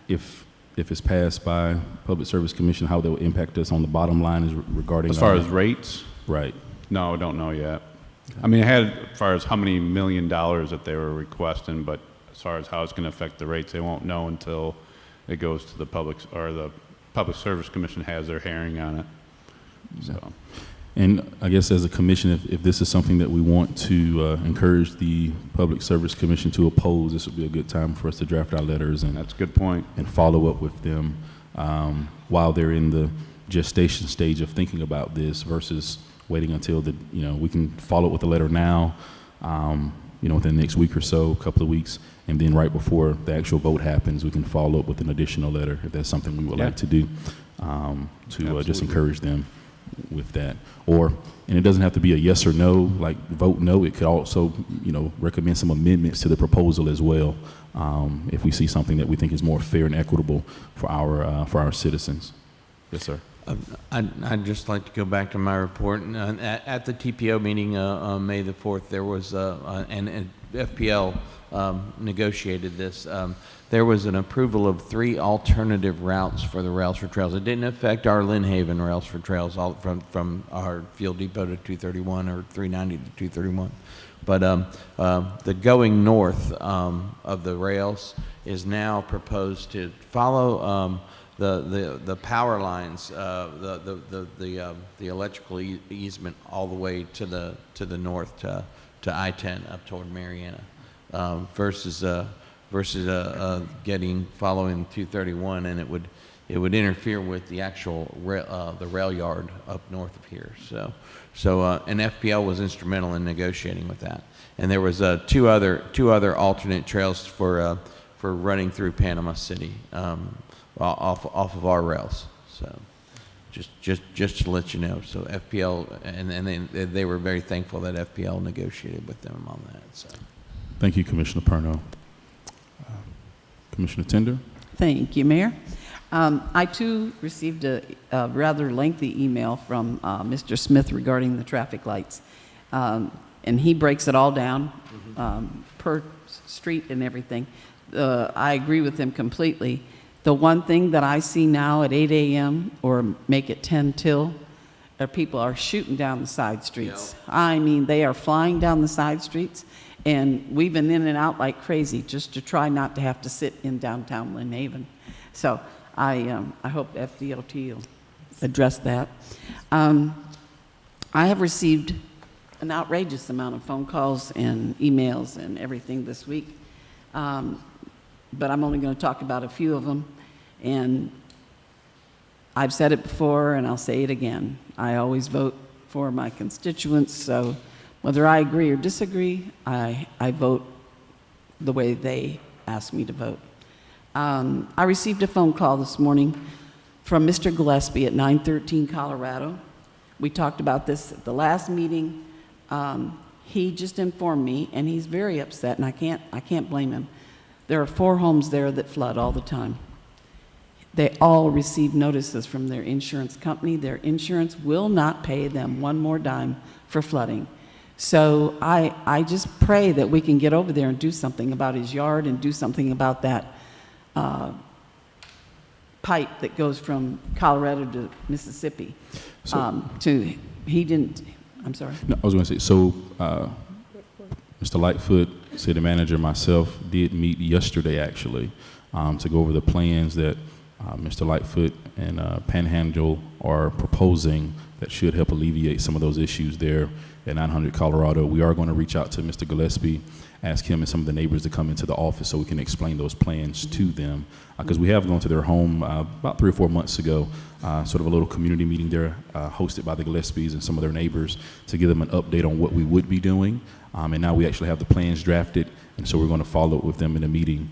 if it's passed by Public Service Commission, how that will impact us on the bottom line is regarding... As far as rates? Right. No, I don't know yet. I mean, I had as far as how many $1 million that they were requesting, but as far as how it's going to affect the rates, they won't know until it goes to the Public Service Commission has their hearing on it. So. And I guess as a commission, if this is something that we want to encourage the Public Service Commission to oppose, this would be a good time for us to draft our letters and that's a good point. And follow up with them while they're in the gestation stage of thinking about this versus waiting until we can follow up with the letter now, within the next week or so, a couple of weeks, and then right before the actual vote happens, we can follow up with an additional letter if that's something we would like to do to just encourage them with that. And it doesn't have to be a yes or no, like vote no. It could also, recommend some amendments to the proposal as well, if we see something that we think is more fair and equitable for our citizens. Yes, sir. I'd just like to go back to my report. At the TPO meeting on May the 4th, there was, and FPL negotiated this, there was an approval of 3 alternative routes for the Rails for Trails. It didn't affect our Lynn Haven Rails for Trails from our Field Depot to 231 or 390 to 231. But the going north of the rails is now proposed to follow the power lines, the electrical easement all the way to the north to I-10 up toward Mariana, versus following 231, and it would interfere with the actual the rail yard up north of here. And FPL was instrumental in negotiating with that. And there was two other alternate trails for running through Panama City. Off of our rails, so just to let you know. So FPL and they were very thankful that FPL negotiated with them on that. So, thank you, Commissioner Perno. Commissioner Tender. Thank you, Mayor. I too received a rather lengthy email from Mr. Smith regarding the traffic lights, and he breaks it all down per street and everything. I agree with him completely. The one thing that I see now at 8 a.m. or make it 10 till, people are shooting down the side streets. Yep. I mean, they are flying down the side streets, and we've been in and out like crazy just to try not to have to sit in downtown Lynn Haven. So I hope FDOT will address that. I have received an outrageous amount of phone calls and emails and everything this week. But I'm only going to talk about a few of them. And I've said it before, and I'll say it again. I always vote for my constituents, so whether I agree or disagree, I vote the way they ask me to vote. I received a phone call this morning from Mr. Gillespie at 913 Colorado. We talked about this at the last meeting. He just informed me, and he's very upset, and I can't blame him. There are 4 homes there that flood all the time. They all receive notices from their insurance company. Their insurance will not pay them one more dime for flooding. So I just pray that we can get over there and do something about his yard and do something about that pipe that goes from Colorado to Mississippi. I'm sorry. No, I was going to say, so Mr. Lightfoot, city manager, myself, did meet yesterday actually to go over the plans that Mr. Lightfoot and Panhandle are proposing that should help alleviate some of those issues there at 900 Colorado. We are going to reach out to Mr. Gillespie, ask him and some of the neighbors to come into the office so we can explain those plans to them. Because we have gone to their home about 3 or 4 months ago, sort of a little community meeting there hosted by the Gillespies and some of their neighbors to give them an update on what we would be doing. And now we actually have the plans drafted, and so we're going to follow up with them in a meeting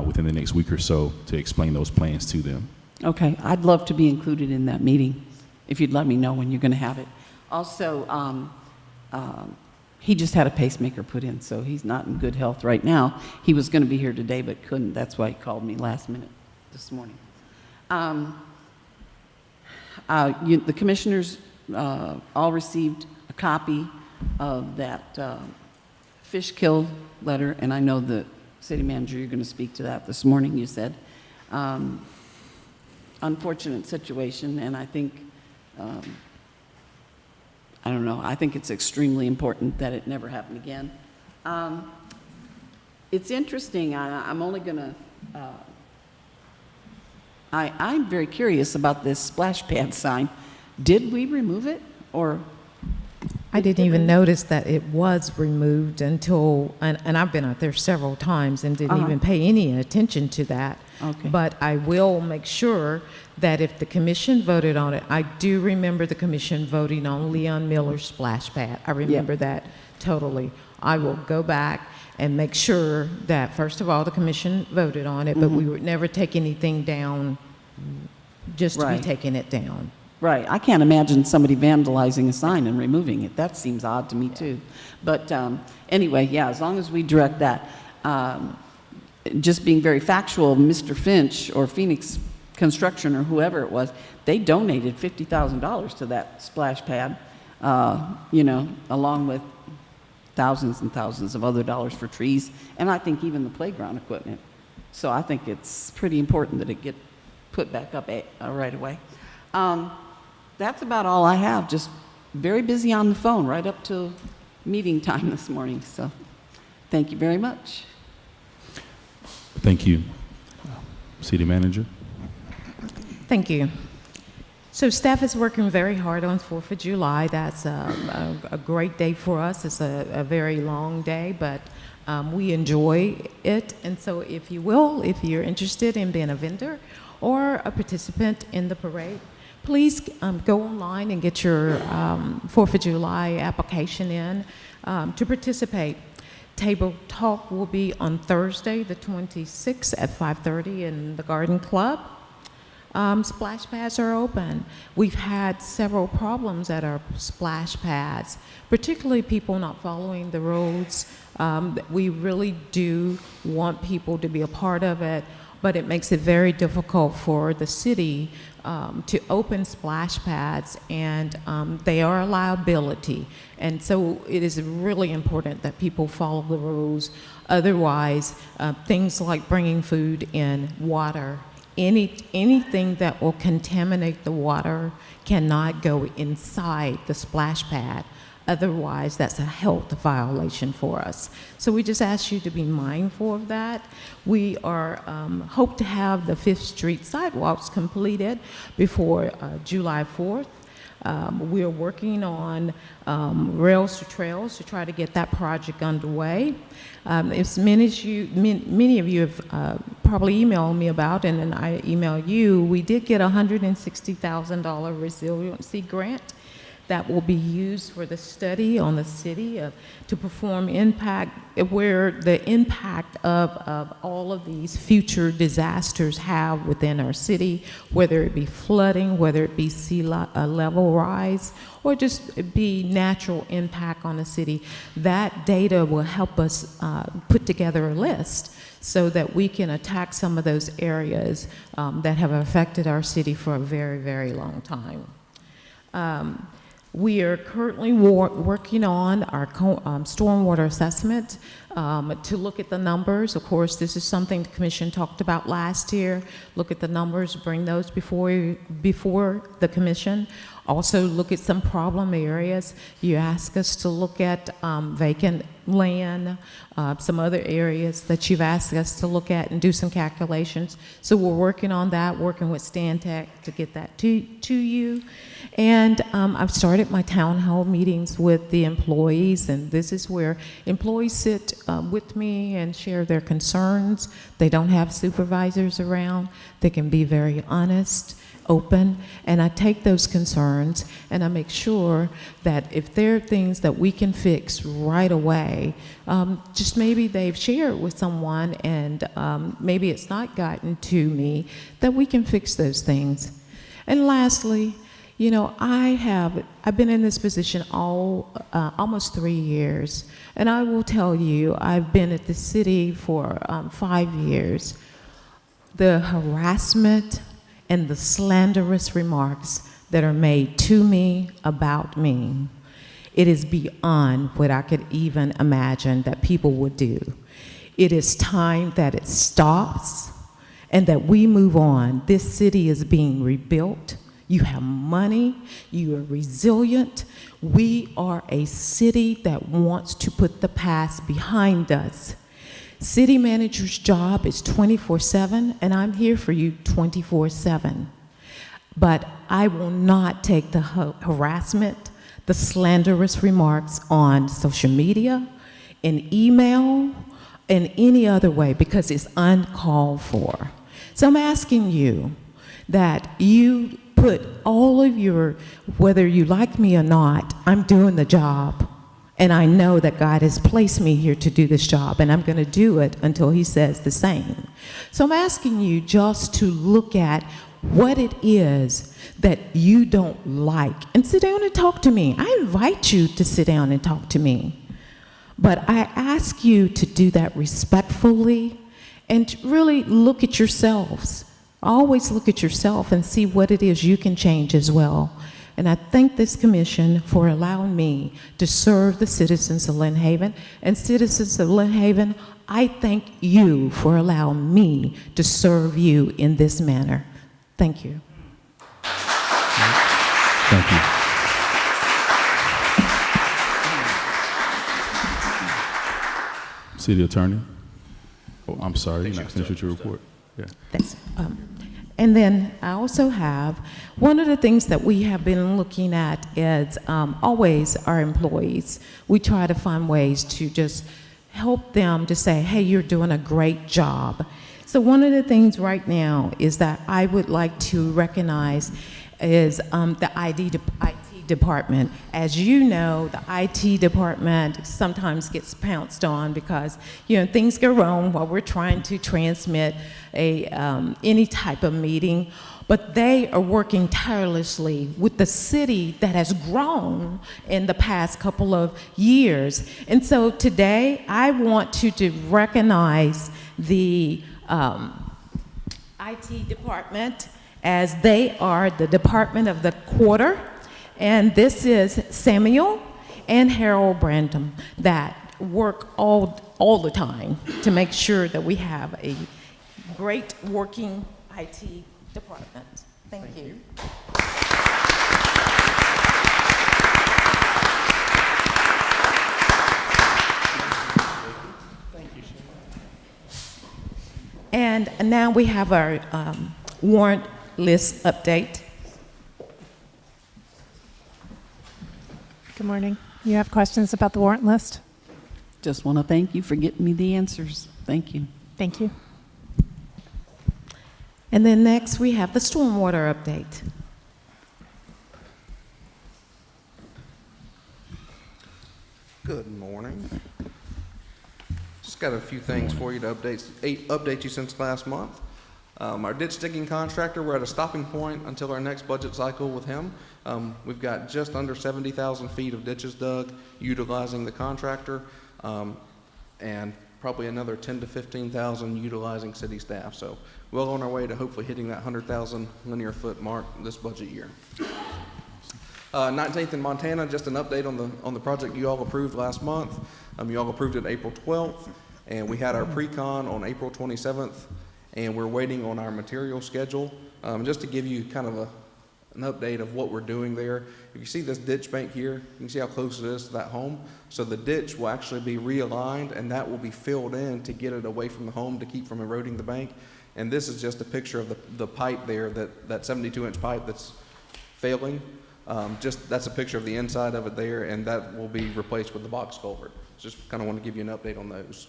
within the next week or so to explain those plans to them. Okay, I'd love to be included in that meeting if you'd let me know when you're going to have it. Also, he just had a pacemaker put in, so he's not in good health right now. He was going to be here today but couldn't. That's why he called me last minute this morning. The commissioners all received a copy of that fish kill letter, and I know the city manager, you're going to speak to that this morning, you said. Unfortunate situation, and I think, I don't know, I think it's extremely important that it never happen again. It's interesting. I'm only going to, I'm very curious about this splash pad sign. Did we remove it, or? I didn't even notice that it was removed until, and I've been out there several times and didn't even pay any attention to that. Okay. But I will make sure that if the commission voted on it, I do remember the commission voting on Leon Miller's splash pad. I remember that totally. I will go back and make sure that, first of all, the commission voted on it, but we would never take anything down just to be taking it down. Right. I can't imagine somebody vandalizing a sign and removing it. That seems odd to me, too. But anyway, yeah, as long as we direct that. Just being very factual, Mr. Finch or Phoenix Construction or whoever it was, they donated $50,000 to that splash pad, you know, along with thousands and thousands of other dollars for trees, and I think even the playground equipment. So I think it's pretty important that it get put back up right away. That's about all I have. Just very busy on the phone right up till meeting time this morning. So thank you very much. Thank you. City Manager. Thank you. So staff is working very hard on 4th of July. That's a great day for us. It's a very long day, but we enjoy it. And so if you will, if you're interested in being a vendor or a participant in the parade, please go online and get your 4th of July application in to participate. Table Talk will be on Thursday, the 26th at 5:30 in the Garden Club. Splash pads are open. We've had several problems at our splash pads, particularly people not following the roads. We really do want people to be a part of it, but it makes it very difficult for the city to open splash pads, and they are a liability. And so it is really important that people follow the rules. Otherwise, things like bringing food in, water, anything that will contaminate the water cannot go inside the splash pad. Otherwise, that's a health violation for us. So we just ask you to be mindful of that. We are hope to have the 5th Street sidewalks completed before July 4th. We are working on Rails to Trails to try to get that project underway. As many of you have probably emailed me about, and then I emailed you, we did get a $160,000 resiliency grant that will be used for the study on the city to perform impact, where the impact of all of these future disasters have within our city, whether it be flooding, whether it be sea level rise, or just be natural impact on the city. That data will help us put together a list so that we can attack some of those areas that have affected our city for a very, very long time. We are currently working on our stormwater assessment to look at the numbers. Of course, this is something the commission talked about last year. Look at the numbers, bring those before the commission. Also look at some problem areas. You ask us to look at vacant land, some other areas that you've asked us to look at and do some calculations. So we're working on that, working with Stantec to get that to you. And I've started my town hall meetings with the employees, and this is where employees sit with me and share their concerns. They don't have supervisors around. They can be very honest, open, and I take those concerns and I make sure that if there are things that we can fix right away, just maybe they've shared with someone and maybe it's not gotten to me, that we can fix those things. And lastly, you know, I've been in this position almost 3 years, and I will tell you, I've been at the city for 5 years. The harassment and the slanderous remarks that are made to me about me, it is beyond what I could even imagine that people would do. It is time that it stops and that we move on. This city is being rebuilt. You have money, you are resilient. We are a city that wants to put the past behind us. City manager's job is 24/7, and I'm here for you 24/7. But I will not take the harassment, the slanderous remarks on social media, in email, in any other way, because it's uncalled for. So I'm asking you that you put all of your, whether you like me or not, I'm doing the job. And I know that God has placed me here to do this job, and I'm going to do it until He says the same. So I'm asking you just to look at what it is that you don't like and sit down and talk to me. I invite you to sit down and talk to me. But I ask you to do that respectfully and to really look at yourselves. Always look at yourself and see what it is you can change as well. And I thank this commission for allowing me to serve the citizens of Lynn Haven. And citizens of Lynn Haven, I thank you for allowing me to serve you in this manner. Thank you. Thank you. City Attorney? Oh, I'm sorry, you're not finished with your report. Yeah. Thanks. And then I also have, one of the things that we have been looking at is always our employees. We try to find ways to just help them to say, hey, you're doing a great job. So one of the things right now is that I would like to recognize is the IT department. As you know, the IT department sometimes gets pounced on because, things go wrong while we're trying to transmit any type of meeting. But they are working tirelessly with the city that has grown in the past couple of years. And so today, I want to recognize the IT department, as they are the department of the quarter. And this is Samuel and Harold Brandon that work all the time to make sure that we have a great working IT department. Thank you. And now we have our warrant list update. Good morning. You have questions about the warrant list? Just want to thank you for getting me the answers. Thank you. Thank you. And then next we have the stormwater update. Good morning. Just got a few things for you to update you since last month. Our ditch digging contractor, we're at a stopping point until our next budget cycle with him. We've got just under 70,000 feet of ditches dug utilizing the contractor, and probably another 10 to 15,000 utilizing city staff. So well on our way to hopefully hitting that 100,000 linear foot mark this budget year. 19th in Montana, just an update on the project you all approved last month. You all approved it April 12th, and we had our pre-con on April 27th, and we're waiting on our material schedule. Just to give you kind of an update of what we're doing there. If you see this ditch bank here, you can see how close it is to that home. So the ditch will actually be realigned, and that will be filled in to get it away from the home to keep from eroding the bank. And this is just a picture of the pipe there, that 72-inch pipe that's failing. That's a picture of the inside of it there, and that will be replaced with the box culvert. Just kind of want to give you an update on those.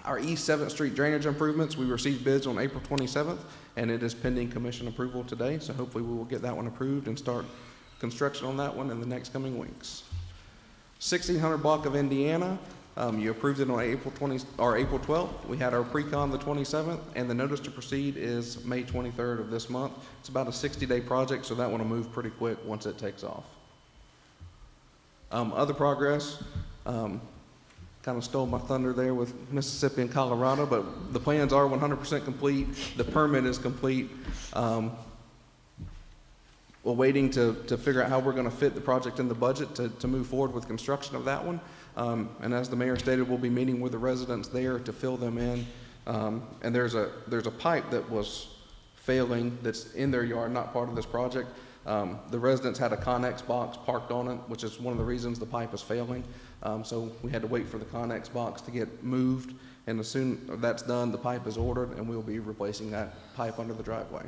Our East 7th Street drainage improvements, we received bids on April 27th, and it is pending commission approval today, so hopefully we will get that one approved and start construction on that one in the next coming weeks. 1600 block of Indiana, you approved it on April 12th. We had our pre-con the 27th, and the notice to proceed is May 23rd of this month. It's about a 60-day project, so that one will move pretty quick once it takes off. Other progress, kind of stole my thunder there with Mississippi and Colorado, but the plans are 100% complete. The permit is complete. We're waiting to figure out how we're going to fit the project in the budget to move forward with construction of that one. And as the mayor stated, we'll be meeting with the residents there to fill them in. And there's a pipe that was failing that's in their yard, not part of this project. The residents had a Connex box parked on it, which is one of the reasons the pipe is failing. So we had to wait for the Connex box to get moved, and as soon as that's done, the pipe is ordered, and we'll be replacing that pipe under the driveway.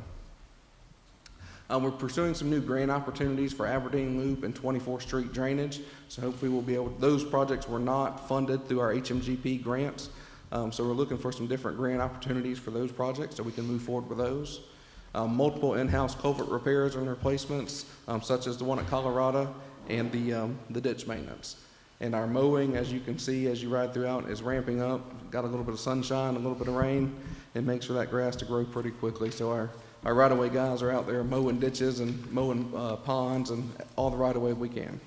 We're pursuing some new grant opportunities for Aberdeen Loop and 24th Street drainage, so hopefully we'll be able, those projects were not funded through our HMGP grants, so we're looking for some different grant opportunities for those projects so we can move forward with those. Multiple in-house culvert repairs and replacements, such as the one at Colorado and the ditch maintenance. And our mowing, as you can see as you ride throughout, is ramping up. Got a little bit of sunshine, a little bit of rain. It makes for that grass to grow pretty quickly. So our right-of-way guys are out there mowing ditches and mowing ponds and all the right-of-way we can.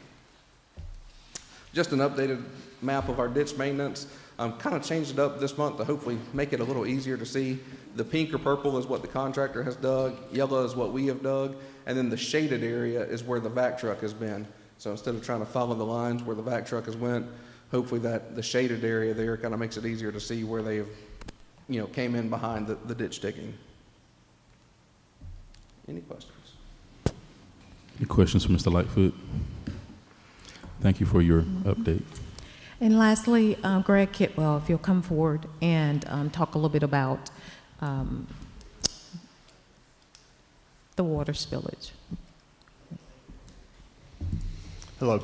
Just an updated map of our ditch maintenance. Kind of changed it up this month to hopefully make it a little easier to see. The pink or purple is what the contractor has dug, yellow is what we have dug, and then the shaded area is where the vac truck has been. So instead of trying to follow the lines where the vac truck has went, hopefully that the shaded area there kind of makes it easier to see where they've, came in behind the ditch digging. Any questions? Any questions for Mr. Lightfoot? Thank you for your update. And lastly, Greg Kitwell, if you'll come forward and talk a little bit about the water spillage. Hello.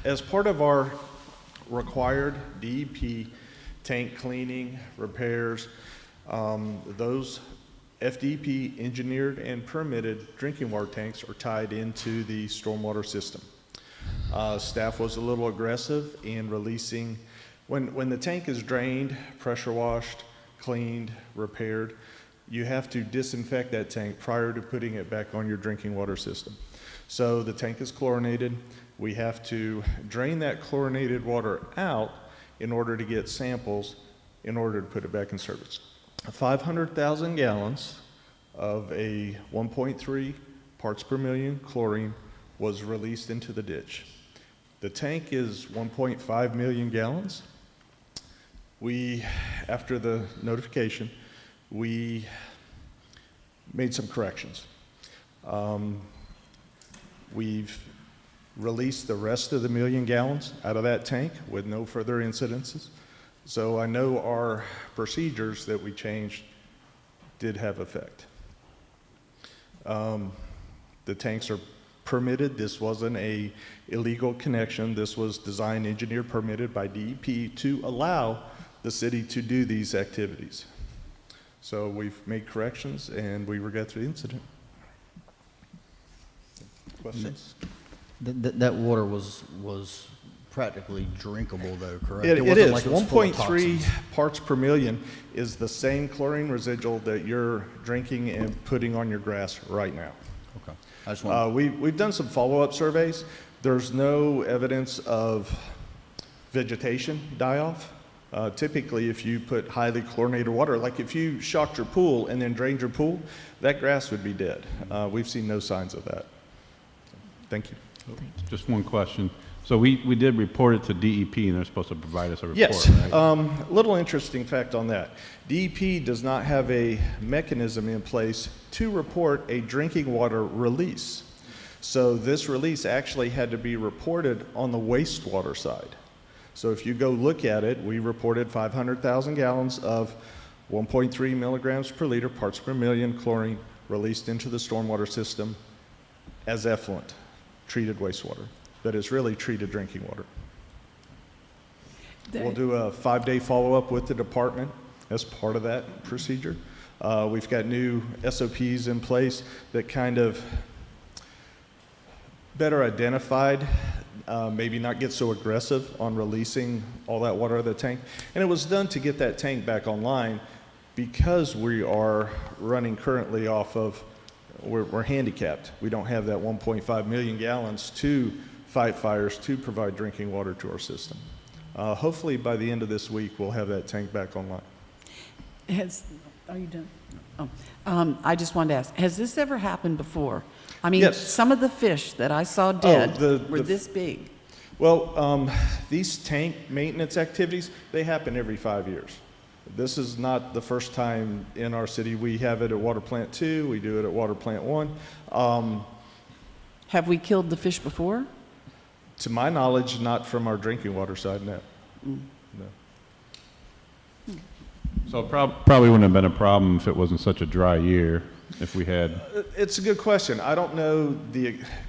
As part of our required DEP tank cleaning, repairs, those FDP engineered and permitted drinking water tanks are tied into the stormwater system. Staff was a little aggressive in releasing, when the tank is drained, pressure washed, cleaned, repaired, you have to disinfect that tank prior to putting it back on your drinking water system. So the tank is chlorinated. We have to drain that chlorinated water out in order to get samples in order to put it back in service. 500,000 gallons of a 1.3 parts per million chlorine was released into the ditch. The tank is 1.5 million gallons. After the notification, we made some corrections. We've released the rest of the 1 million gallons out of that tank with no further incidences. So I know our procedures that we changed did have effect. The tanks are permitted. This wasn't an illegal connection. This was designed, engineered, permitted by DEP to allow the city to do these activities. So we've made corrections and we regret the incident. Questions? That water was practically drinkable, though, correct? It wasn't is. like it was full of 1.3 toxins. parts per million is the same chlorine residual that you're drinking and putting on your grass right now. Okay. I just want We've done some follow-up surveys. There's no evidence of vegetation die-off. Typically, if you put highly chlorinated water, like if you shocked your pool and then drained your pool, that grass would be dead. We've seen no signs of that. Thank you. Just one question. So we did report it to DEP, and they're supposed to provide us a report, Yes. right? Little interesting fact on that. DEP does not have a mechanism in place to report a drinking water release. So this release actually had to be reported on the wastewater side. So if you go look at it, we reported 500,000 gallons of 1.3 milligrams per liter, parts per million chlorine released into the stormwater system as effluent, treated wastewater. But it's really treated drinking water. We'll do a 5-day follow-up with the department as part of that procedure. We've got new SOPs in place that kind of better identified, maybe not get so aggressive on releasing all that water out of the tank. And it was done to get that tank back online because we are running currently off of, we're handicapped. We don't have that 1.5 million gallons to fight fires to provide drinking water to our system. Hopefully by the end of this week, we'll have that tank back online. Are you done? Oh, I just wanted to ask, has this ever happened before? I mean, Yes. some of the fish that I saw dead were this big. Well, these tank maintenance activities, they happen every 5 years. This is not the first time in our city. We have it at Water Plant 2, we do it at Water Plant 1. Have we killed the fish before? To my knowledge, not from our drinking water side, no. Mm. No. So it probably wouldn't have been a problem if it wasn't such a dry year, if we had. It's a good question. I don't know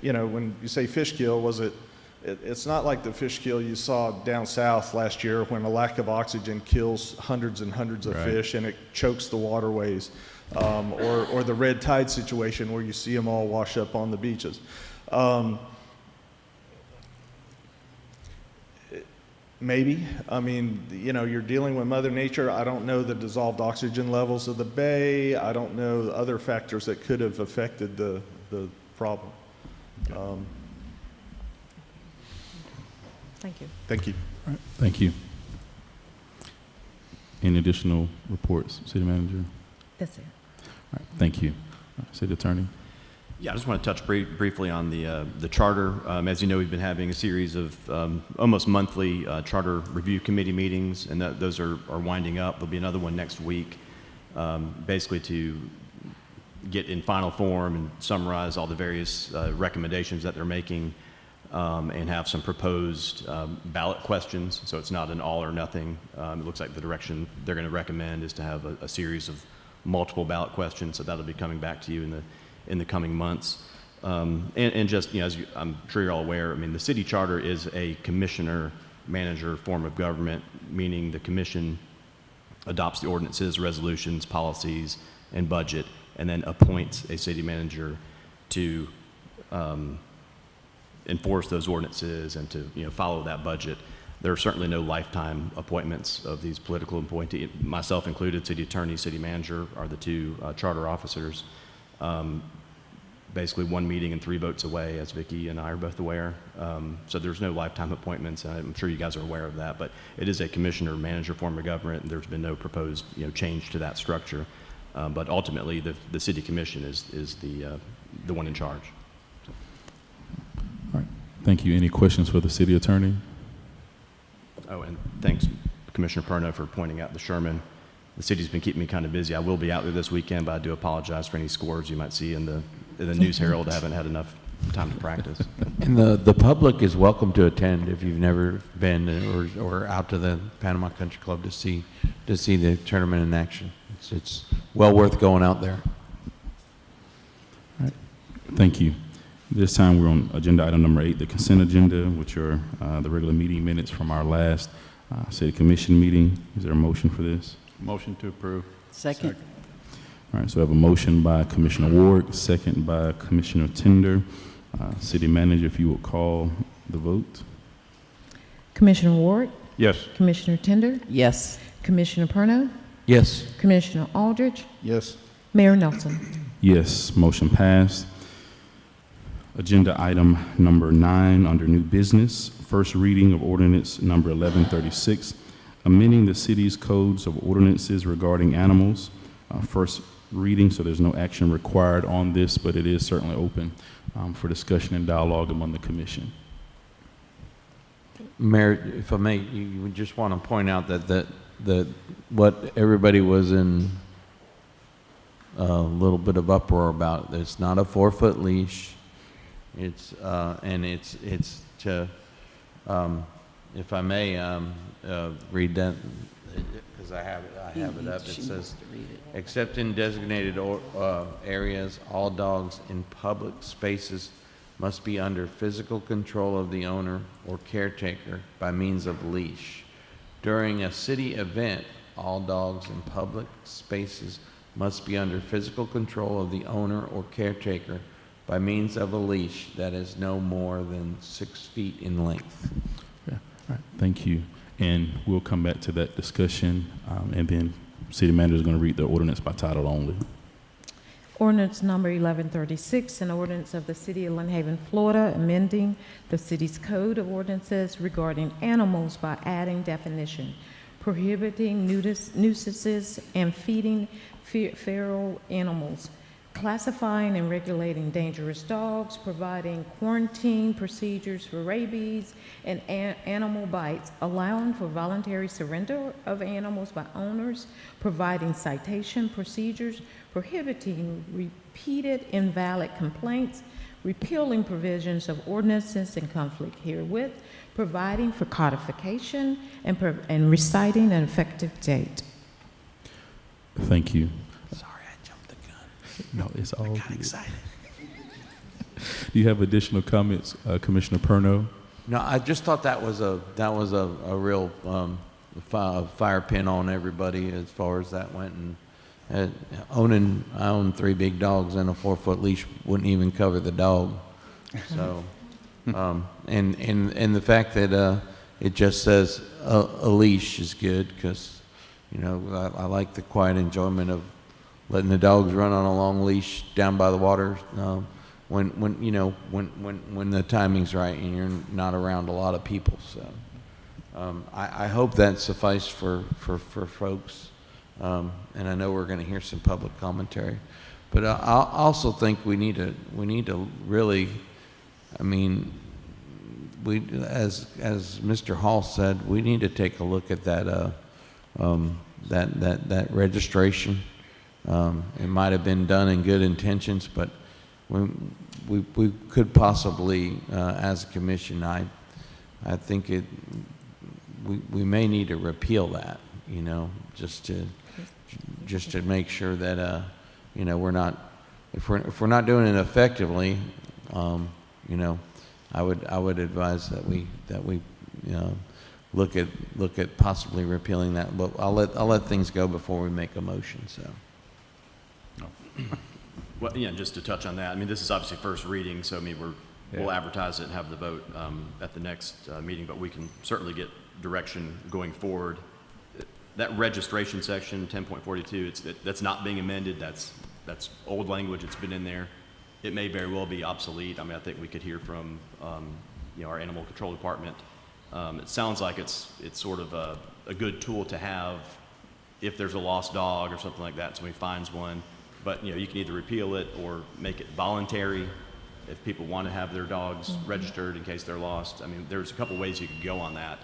when you say fish kill, it's not like the fish kill you saw down south last year when a lack of oxygen kills hundreds and hundreds of fish and it chokes the waterways, or the red tide situation where you see them all wash up on the beaches. Maybe. I mean, you're dealing with Mother Nature. I don't know the dissolved oxygen levels of the bay. I don't know the other factors that could have affected the problem. Thank you. Thank you. All right, thank you. Any additional reports, City Manager? That's it. All right, thank you. City Attorney? Yeah, I just want to touch briefly on the charter. As you know, we've been having a series of almost monthly charter review committee meetings, and those are winding up. There'll be another one next week, basically to get in final form and summarize all the various recommendations that they're making, and have some proposed ballot questions. So it's not an all or nothing. It looks like the direction they're going to recommend is to have a series of multiple ballot questions. So that'll be coming back to you in the coming months. And just, as I'm sure you're all aware, I mean, the city charter is a commissioner-manager form of government, meaning the commission adopts the ordinances, resolutions, policies, and budget, and then appoints a city manager to enforce those ordinances and to follow that budget. There are certainly no lifetime appointments of these political appointees, myself included. City attorney, city manager are the two charter officers. Basically 1 meeting and 3 votes away, as Vicki and I are both aware. So there's no lifetime appointments, and I'm sure you guys are aware of that, but it is a commissioner-manager form of government, and there's been no proposed change to that structure. But ultimately, the city commission is the one in charge. All right, thank you. Any questions for the city attorney? Oh, and thanks, Commissioner Perno, for pointing out the Sherman. The city's been keeping me kind of busy. I will be out there this weekend, but I do apologize for any scores you might see in the News Herald. I haven't had enough time to practice. And the public is welcome to attend if you've never been or out to the Panama Country Club to see the tournament in action. It's well worth going out there. All right, thank you. This time we're on agenda item number 8, the consent agenda, which are the regular meeting minutes from our last city commission meeting. Is there a motion for this? Motion to approve. Second. All right, so I have a motion by Commissioner Ward, second by Commissioner Tender. City Manager, if you will call the vote. Commissioner Ward? Yes. Commissioner Tender? Yes. Commissioner Perno? Yes. Commissioner Aldridge? Yes. Mayor Nelson? Yes, motion passed. Agenda item number 9 under new business, first reading of ordinance number 1136, amending the city's codes of ordinances regarding animals. First reading, so there's no action required on this, but it is certainly open for discussion and dialogue among the commission. Mayor, if I may, you would just want to point out that what everybody was in a little bit of uproar about. It's not a 4-foot leash. It's and it's to, if I may read that, because I have it up. It says, except in designated areas, all dogs in public spaces must be under physical control of the owner or caretaker by means of leash. During a city event, all dogs in public spaces must be under physical control of the owner or caretaker by means of a leash that is no more than 6 feet in length. Yeah. All right, thank you. And we'll come back to that discussion, and then City Manager is going to read the ordinance by title only. Ordinance number 1136, an ordinance of the City of Lynn Haven, Florida, amending the city's code of ordinances regarding animals by adding definition, prohibiting nuisances and feeding feral animals, classifying and regulating dangerous dogs, providing quarantine procedures for rabies and animal bites, allowing for voluntary surrender of animals by owners, providing citation procedures, prohibiting repeated invalid complaints, repealing provisions of ordinances in conflict herewith, providing for codification, and reciting an effective date. Thank you. Sorry, I jumped the gun. No, it's all I got good. excited. Do you have additional comments, Commissioner Perno? No, I just thought that was a real fire pin on everybody as far as that went. And I own 3 big dogs, and a 4-foot leash wouldn't even cover the dog. So, and the fact that it just says a leash is good, because I like the quiet enjoyment of letting the dogs run on a long leash down by the water. When the timing's right and you're not around a lot of people. So I hope that sufficed for folks. And I know we're going to hear some public commentary, but I also think we need to really, as Mr. Hall said, we need to take a look at that that registration. It might have been done in good intentions, but we could possibly, as a commission, I think we may need to repeal that, just to make sure that we're not, if we're not doing it effectively, I would advise that we look at possibly repealing that. But I'll let things go before we make a motion. So. Well, yeah, just to touch on that, this is obviously first reading, so we'll advertise it and have the vote at the next meeting, but we can certainly get direction going forward. That registration section, 10.42, that's not being amended. That's old language. It's been in there. It may very well be obsolete. I think we could hear from our animal control department. It sounds like it's sort of a good tool to have if there's a lost dog or something like that. Somebody finds one. But you can either repeal it or make it voluntary if people want to have their dogs registered in case they're lost. There's a couple ways you could go on that,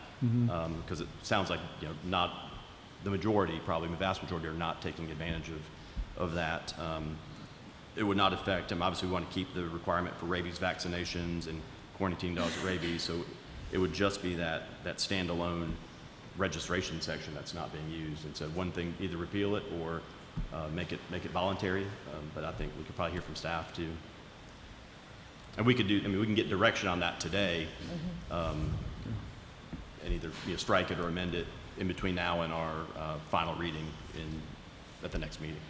because it sounds like not the majority, probably the vast majority, are not taking advantage of that. It would not affect. Obviously, we want to keep the requirement for rabies vaccinations and quarantine dogs with rabies. So it would just be that standalone registration section that's not being used. And so one thing, either repeal it or make it voluntary, but I think we could probably hear from staff too. And we could we can get direction on that today, and either strike it or amend it in between now and our final reading at the next meeting.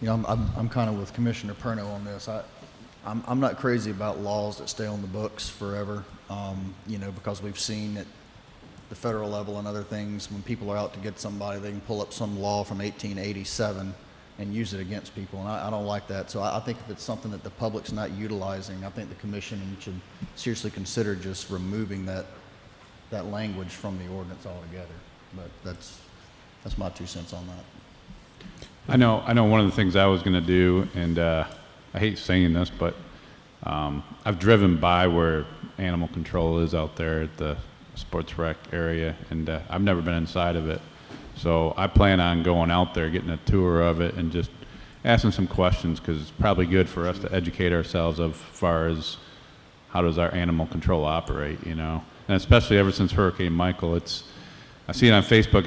I'm kind of with Commissioner Perno on this. I'm not crazy about laws that stay on the books forever, because we've seen at the federal level and other things, when people are out to get somebody, they can pull up some law from 1887 and use it against people, and I don't like that. So I think if it's something that the public's not utilizing, I think the commission should seriously consider just removing that language from the ordinance altogether. But that's my 2 cents on that. I know one of the things I was going to do, and I hate saying this, but I've driven by where animal control is out there at the sports rec area, and I've never been inside of it. So I plan on going out there, getting a tour of it, and just asking some questions, because it's probably good for us to educate ourselves as far as how does our animal control operate, and especially ever since Hurricane Michael, I see it on Facebook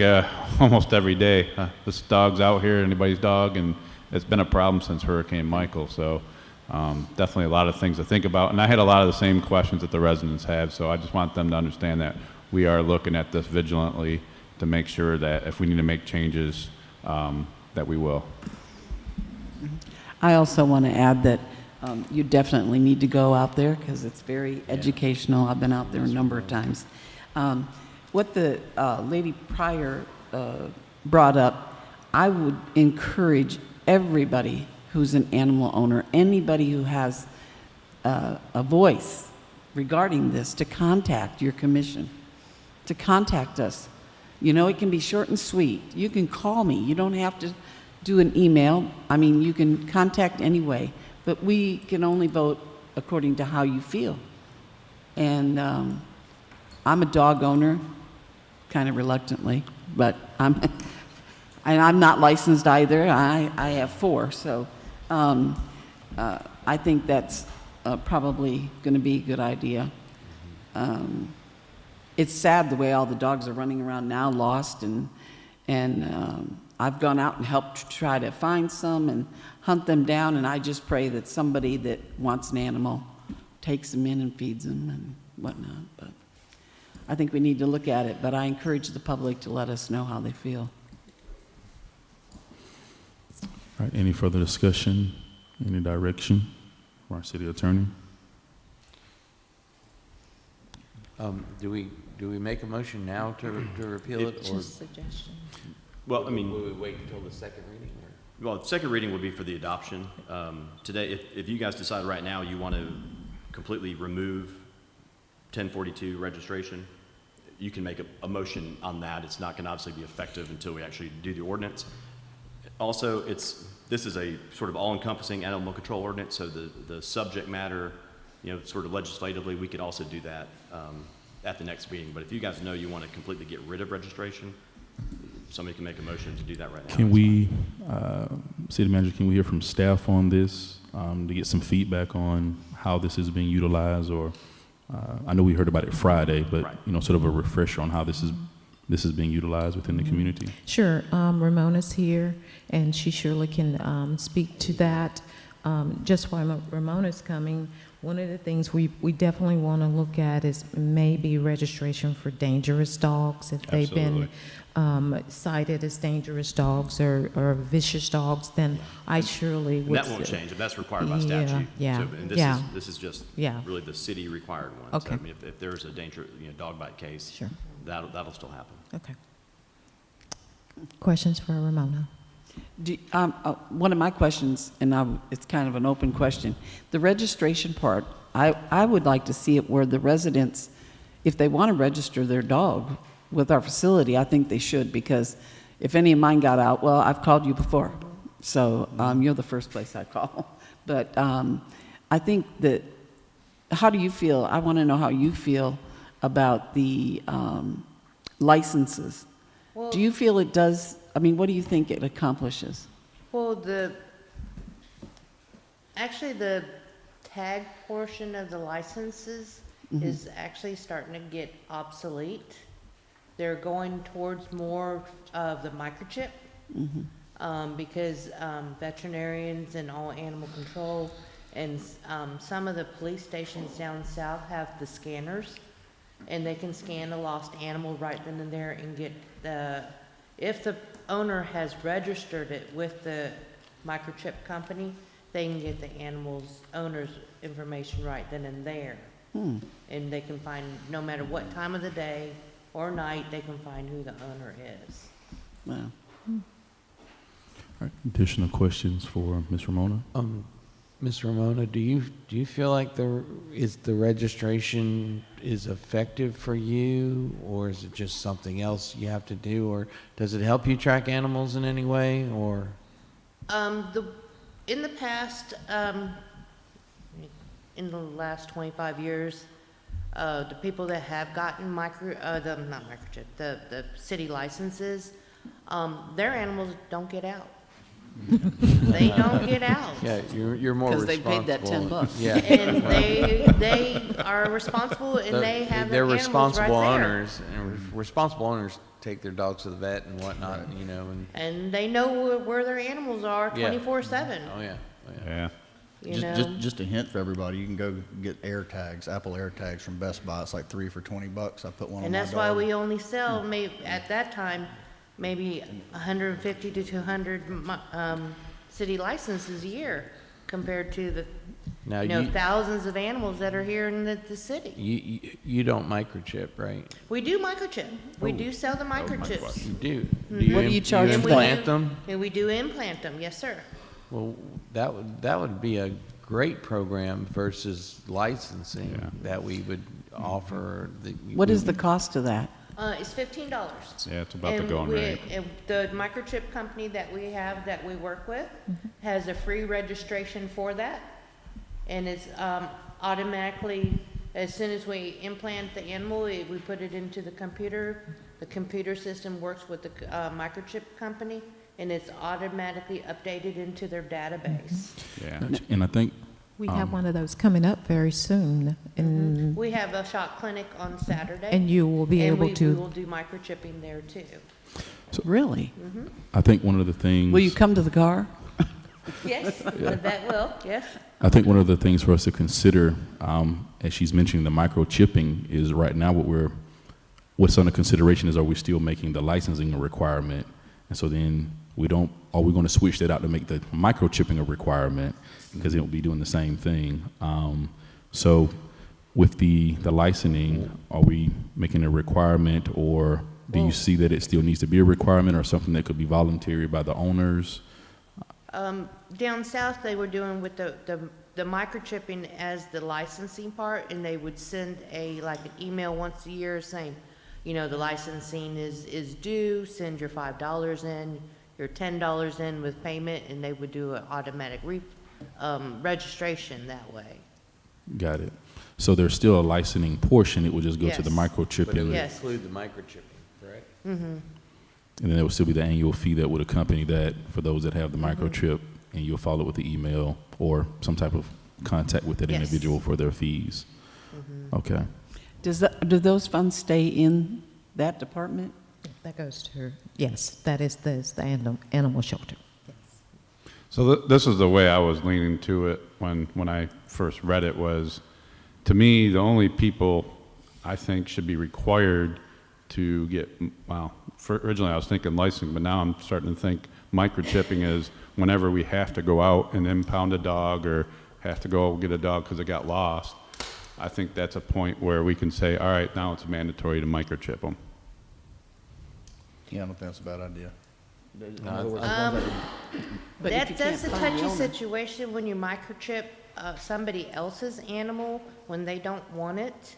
almost every day. This dog's out here, anybody's dog, and it's been a problem since Hurricane Michael. So definitely a lot of things to think about. And I had a lot of the same questions that the residents have, so I just want them to understand that we are looking at this vigilantly to make sure that if we need to make changes, that we will. I also want to add that you definitely need to go out there, because it's very educational. I've been out there a number of times. What the lady prior brought up, I would encourage everybody who's an animal owner, anybody who has a voice regarding this, to contact your commission, to contact us. It can be short and sweet. You can call me. You don't have to do an email. I mean, you can contact anyway, but we can only vote according to how you feel. And I'm a dog owner, kind of reluctantly, but and I'm not licensed either. I have 4, so I think that's probably going to be a good idea. It's sad the way all the dogs are running around now, lost, and I've gone out and helped try to find some and hunt them down, and I just pray that somebody that wants an animal takes them in and feeds them and whatnot. But I think we need to look at it, but I encourage the public to let us know how they feel. All right, any further discussion, any direction from our city attorney? Do we make a motion now to repeal it, or? Just suggestion. Well, I mean, Will we wait until the second reading, or? well, the second reading would be for the adoption. Today, if you guys decide right now you want to completely remove 1042 registration, you can make a motion on that. It's not going to obviously be effective until we actually do the ordinance. Also, this is a sort of all-encompassing animal control ordinance, so the subject matter, sort of legislatively, we could also do that at the next meeting. But if you guys know you want to completely get rid of registration, somebody can make a motion to do that right now. Can we, City Manager, can we hear from staff on this to get some feedback on how this is being utilized? Or I know we heard about it Friday, but right. Sort of a refresher on how this is being utilized within the community. Sure. Ramona's here, and she surely can speak to that. Just while Ramona's coming, one of the things we definitely want to look at is maybe registration for dangerous dogs. If they've been cited as dangerous dogs or vicious dogs, then I surely would. And that won't change. If that's required by statute. Yeah. So, and this is just really the city required one. Okay. So, I mean, if there's a dog bite case, sure, that'll still happen. Okay. Questions for Ramona? One of my questions, and it's kind of an open question, the registration part, I would like to see it where the residents, if they want to register their dog with our facility, I think they should, because if any of mine got out, well, I've called you before, so you're the first place I call. But I think that, how do you feel? I want to know how you feel about the licenses. Well, do you feel it does? I mean, what do you think it accomplishes? Well, actually the tag portion of the licenses is actually starting to get obsolete. They're going towards more of the microchip because veterinarians and all animal control and some of the police stations down south have the scanners, and they can scan a lost animal right then and there and get if the owner has registered it with the microchip company, they can get the animal's owner's information right then and there. And they can find, no matter what time of the day or night, they can find who the owner is. Wow. All right, additional questions for Ms. Ramona? Ms. Ramona, do you feel like the registration is effective for you, or is it just something else you have to do, or does it help you track animals in any way, or? In the past, in the last 25 years, the people that have gotten the city licenses, their animals don't get out. They don't get out. Yeah, you're more responsible. Because they paid that $10. Yeah. And they are responsible, and they have they're the animals right responsible there. owners, and responsible owners take their dogs to the vet and whatnot, And they know where their animals are 24/7. Oh yeah. Yeah. Just a hint for everybody, you can go get Air Tags, Apple Air Tags from Best Buy. It's like 3 for $20. I put one on And my that's dog. why we only sell, at that time, maybe 150 to 200 city licenses a year, compared to the thousands of animals that are here in the city. You don't microchip, right? We do microchip. We do sell the microchips. You do. What do you charge you for implant them? And we do implant them, yes, sir. Well, that would be a great program versus licensing that we would offer. What is the cost of that? It's $15. Yeah, it's about the going rate. And the microchip company that we have, that we work with, has a free registration for that. And it's automatically, as soon as we implant the animal, we put it into the computer. The computer system works with the microchip company, and it's automatically updated into their database. Yeah. And I think We have one of those coming up very soon, and We have a shot clinic on Saturday. And you will be able to- we will do microchipping there too. Really? I think one of the things. Will you come to the car? Yes, that will, yes. I think one of the things for us to consider, as she's mentioning the microchipping, is right now what's under consideration is, are we still making the licensing a requirement? And so then are we going to switch that out to make the microchipping a requirement? Because it will be doing the same thing. So with the licensing, are we making a requirement, or do you see that it still needs to be a requirement, or something that could be voluntary by the owners? Down south, they were doing with the microchipping as the licensing part, and they would send like an email once a year saying, you know, the licensing is due, send your $5 in, your $10 in with payment, and they would do an automatic registration that way. Got it. So there's still a licensing portion, it would just go to the Yes. microchipping. But it would Yes. include the microchipping, correct? Mm-hmm. And then there would still be the annual fee that would accompany that for those that have the microchip, and you'll follow with the email or some type of contact with that Yes. individual for their fees. Okay. Do those funds stay in that department? that goes to her. Yes, that is the animal shelter. So this is the way I was leaning to it when I first read it was, to me, the only people I think should be required to get, well, originally I was thinking licensing, but now I'm starting to think microchipping is whenever we have to go out and impound a dog or have to go get a dog because it got lost. I think that's a point where we can say, all right, now it's mandatory to microchip them. Yeah, I don't think that's a bad idea. But if you That's can't a find the touchy owner- situation when you microchip somebody else's animal when they don't want it,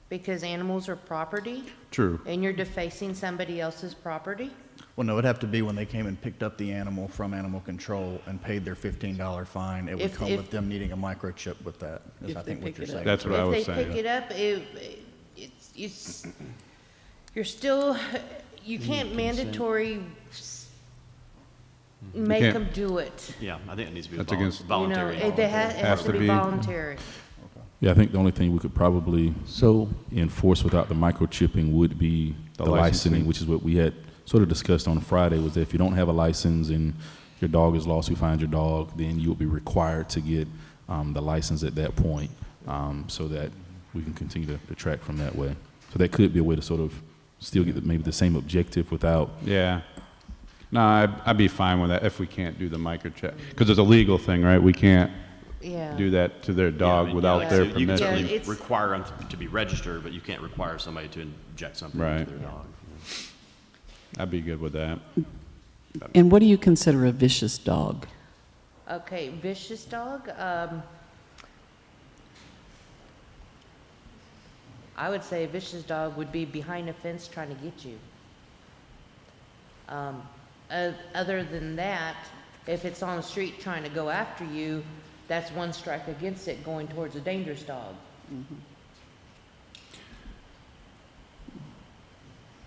because animals are property. True. And you're defacing somebody else's property. Well, no, it'd have to be when they came and picked up the animal from animal control and paid their $15 fine. It would If- come if- with them needing a microchip with that, is If I they think what pick you're it up. saying. That's what I was If they saying. pick it up, you're still, you can't mandatory make can't- them do it. Yeah, I think it needs to be That's against- You know, voluntary. it has to be voluntary. Yeah, I think the only thing we could probably enforce without the microchipping would be the licensing. licensing, which is what we had sort of discussed on Friday, was that if you don't have a license and your dog is lost, we find your dog, then you'll be required to get the license at that point, so that we can continue to track from that way. So that could be a way to sort of still get maybe the same objective without. Yeah. No, I'd be fine with that if we can't do the microchip. Because it's a legal thing, right? We can't Yeah. do that to their dog without like I their said, you can permission. certainly it's- require them to be registered, but you can't require somebody to inject something Right. into their dog. I'd be good with that. And what do you consider a vicious dog? Okay, vicious dog, I would say a vicious dog would be behind a fence trying to get you. Other than that, if it's on the street trying to go after you, that's one strike against it, going towards a dangerous dog.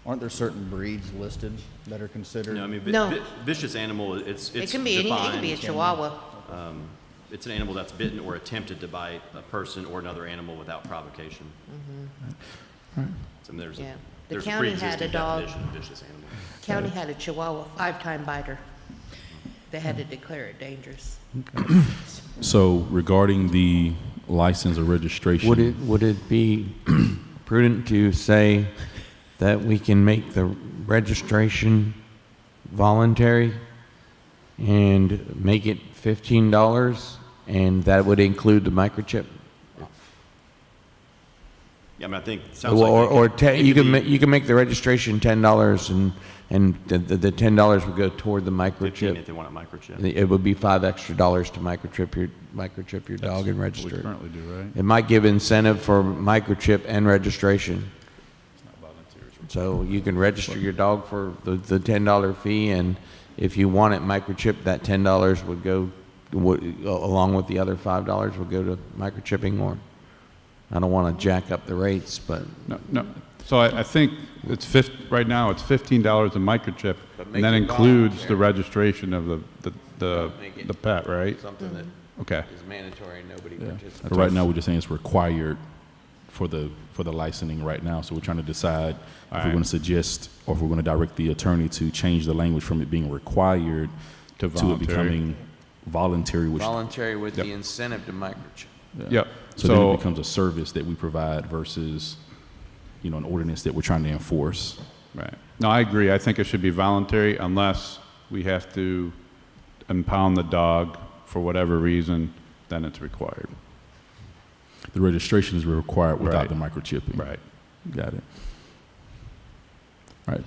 Aren't there certain breeds listed that are considered? No, I mean, No. vicious animal, it's It can be any, it can be a defined. chihuahua. It's an animal that's bitten or attempted to bite a person or another animal without provocation. So, I mean, Yeah. The there's a county had a pre-existing dog. definition of vicious animal. County had a chihuahua, 5-time biter. They had to declare it dangerous. So regarding the license or registration. Would it be prudent to say that we can make the registration voluntary and make it $15, and that would include the microchip? Yeah, I mean, I think, it sounds like. You can make the registration $10, and the $10 would go toward the 15 microchip. if they want a microchip. It would be $5 extra to microchip your dog and what register we it. currently do, right? It might give incentive for microchip and registration. So you can register your dog for the $10 fee, and if you want it microchipped, that $10 would go, along with the other $5 would go to microchipping, or I don't want to jack up the rates, but. No. So I think it's right now it's $15 a microchip, But and make that it includes the voluntary. registration of Make it the pet, right? Something that Okay. is mandatory and nobody Yeah. participates. But right now, we're just saying it's required for the licensing right now. So we're trying to decide if we're right. going to suggest or if we're going to direct the attorney to change the language from it being required To it voluntary. becoming voluntary. Which, Voluntary with Yep. the incentive to microchip. yeah. Yep. So then it becomes a service that we provide versus, an ordinance that we're trying to enforce. Right. No, I agree. I think it should be voluntary unless we have to impound the dog for whatever reason, then it's required. The registration is required without Right. the microchipping. Right. Got it. All right.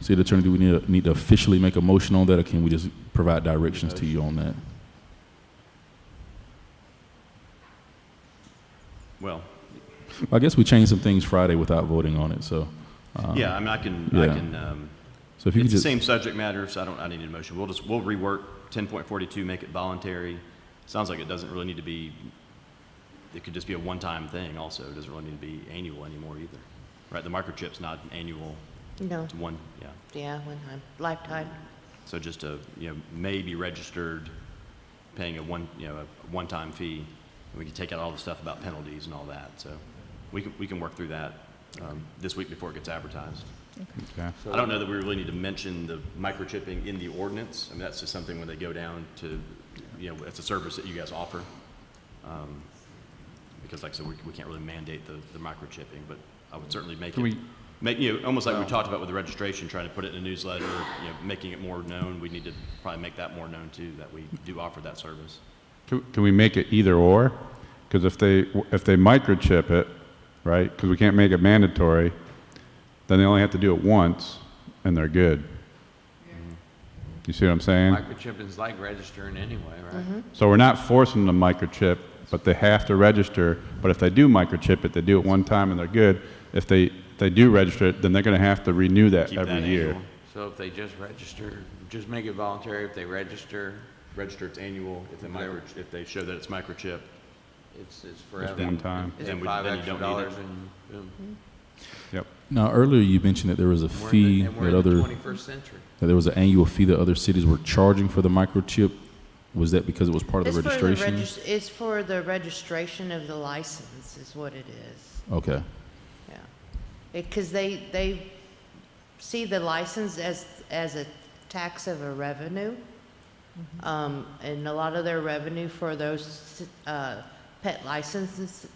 City Attorney, do we need to officially make a motion on that, or can we just provide directions to you on that? Well, I guess we changed some things Friday without voting on it, so. yeah, I mean, I can, So if you it's could the just. same subject matter, so I don't need a motion. We'll rework 10.42, make it voluntary. Sounds like it doesn't really need to be, it could just be a one-time thing also. It doesn't really need to be annual anymore either. Right, the microchip's not annual. No. It's one, yeah. Yeah, one time, lifetime. So just may be registered, paying a one-time fee. And we can take out all the stuff about penalties and all that. So we can work through that this week before it gets advertised. Okay. I don't know that we really need to mention the microchipping in the ordinance. I mean, that's just something when they go down to, it's a service that you guys offer. Because like I said, we can't really mandate the microchipping, but I would certainly make almost like we talked about with the registration, trying to put it in a newsletter, making it more known. We need to probably make that more known too, that we do offer that service. Can we make it either or? Because if they microchip it, right, because we can't make it mandatory, then they only have to do it once, and they're good. You see what I'm saying? Microchipping is like registering anyway, right? So we're not forcing them to microchip, but they have to register. But if they do microchip it, they do it one time and they're good. If they do register it, then they're going to have to renew that Keep every that year. annual. So if they just register, just make it voluntary if they register. Register it's annual. If they show that it's microchip, It's forever. Just one time. Is Then it we- $5 then you extra don't need it. dollars and boom. Yep. Now, earlier you mentioned that there was a fee And we're that in the other, 21st century. that there was an annual fee that other cities were charging for the microchip. Was that because it was part of the registration? It's for the registration of the license is what it is. Okay. Yeah. Because they see the license as a tax of a revenue. And a lot of their revenue for those pet licenses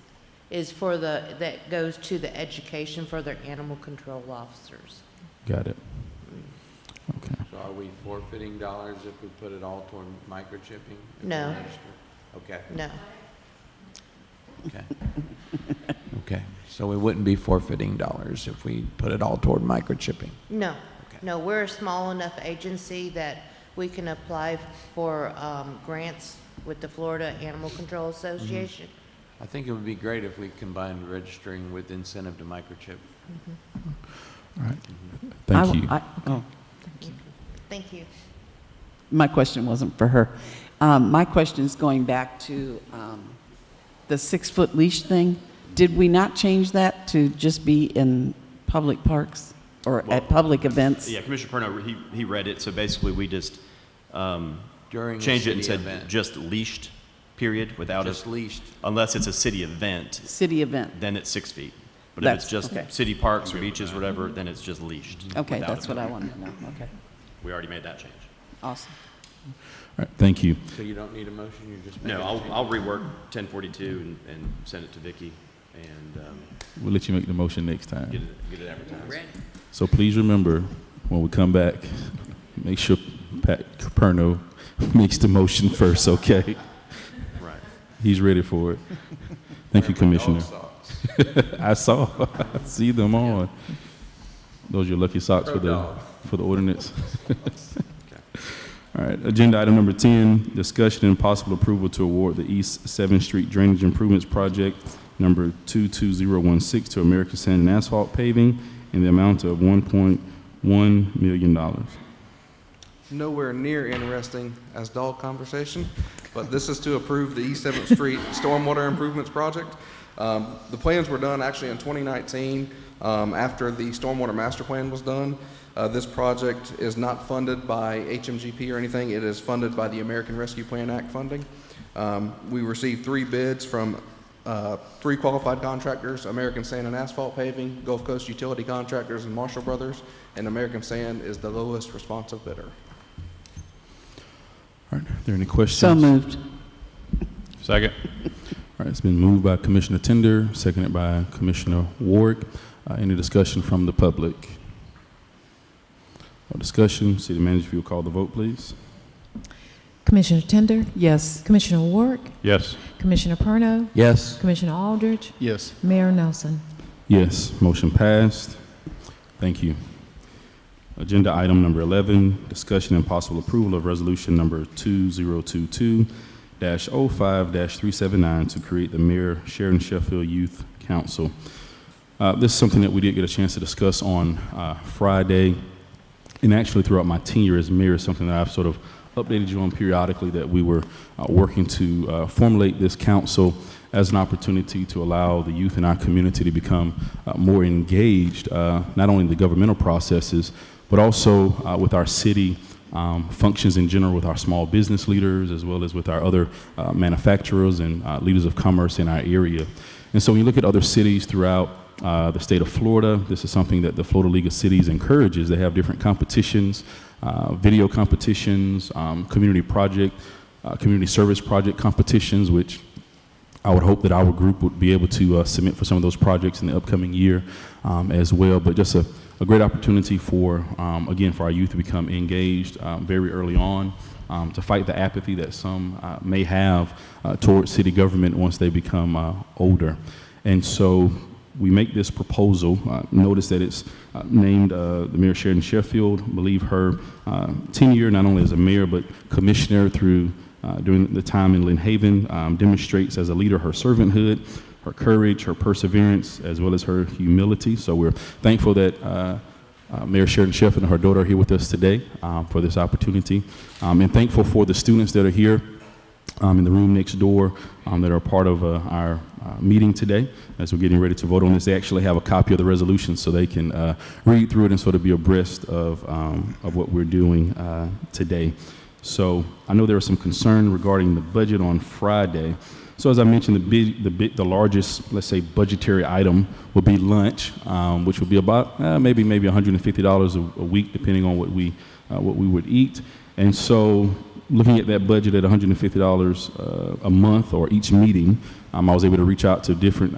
is that goes to the education for their animal control officers. Got it. Okay. So are we forfeiting dollars if we put it all toward microchipping? if we No. register? Okay. No. Okay. Okay. So we wouldn't be forfeiting dollars if we put it all toward microchipping. No. No, we're a small enough agency that we can apply for grants with the Florida Animal Control Association. I think it would be great if we combined registering with incentive to microchip. All right. Thank you. Thank you. My question wasn't for her. My question is going back to the 6-foot leash thing. Did we not change that to just be in public parks or at public events? Yeah, Commissioner Perno, he read it, so basically we just During a changed it and city said event. just leashed, period, without Just a, leashed. unless it's a city event, City event. then it's 6 feet. But if That's- it's just okay. city parks or beaches or whatever, then it's just leashed. Okay, without a that's what I permit. wanted to know. Okay, We already made that change. awesome. All right. Thank you. So you don't need a motion, you just make No, a change? I'll rework 1042 and send it to Vicki and We'll let you make the motion next time. get it advertised. So please remember, when we come back, make sure Pat Caperno makes the motion first, okay? Right. He's ready for it. Thank you, Commissioner. I saw, I see them on. Those are your lucky socks for the ordinance. All right, agenda item number 10, discussion and possible approval to award the East 7th Street Drainage Improvements Project number 22016 to American Sand and Asphalt Paving in the amount of $1.1 million. Nowhere near interesting as dog conversation, but this is to approve the East 7th Street Stormwater Improvements Project. The plans were done actually in 2019 after the Stormwater Master Plan was done. This project is not funded by HMGP or anything. It is funded by the American Rescue Plan Act funding. We received 3 bids from 3 qualified contractors: American Sand and Asphalt Paving, Gulf Coast Utility Contractors, and Marshall Brothers, and American Sand is the lowest responsive bidder. All right, are there any questions? So moved. Second. All right, it's been moved by Commissioner Tender, seconded by Commissioner Warwick. Any discussion from the public? No discussion. City Manager, if you will call the vote, please. Commissioner Tender? Yes. Commissioner Warwick? Yes. Commissioner Perno? Yes. Commissioner Aldridge? Yes. Mayor Nelson? Yes, motion passed. Thank you. Agenda item number 11, discussion and possible approval of resolution number 2022-05-379 to create the Mayor Sheridan Sheffield Youth Council. This is something that we did get a chance to discuss on Friday, and actually throughout my tenure as mayor, is something that I've sort of updated you on periodically, that we were working to formulate this council as an opportunity to allow the youth in our community to become more engaged, not only in the governmental processes, but also with our city functions in general, with our small business leaders, as well as with our other manufacturers and leaders of commerce in our area. And so when you look at other cities throughout the state of Florida, this is something that the Florida League of Cities encourages. They have different competitions, video competitions, community service project competitions, which I would hope that our group would be able to submit for some of those projects in the upcoming year as well. But just a great opportunity for, again, for our youth to become engaged very early on, to fight the apathy that some may have towards city government once they become older. And so we make this proposal. Notice that it's named the Mayor Sheridan Sheffield. I believe her tenure, not only as a mayor, but commissioner through during the time in Lynn Haven, demonstrates as a leader her servanthood, her courage, her perseverance, as well as her humility. So we're thankful that Mayor Sheridan Sheffield and her daughter are here with us today for this opportunity, and thankful for the students that are here in the room next door that are part of our meeting today as we're getting ready to vote on this. They actually have a copy of the resolution, so they can read through it and sort of be abreast of what we're doing today. So I know there was some concern regarding the budget on Friday. So as I mentioned, the largest, let's say, budgetary item will be lunch, which will be about maybe $150 a week, depending on what we would eat. And so looking at that budget at $150 a month or each meeting, I was able to reach out to different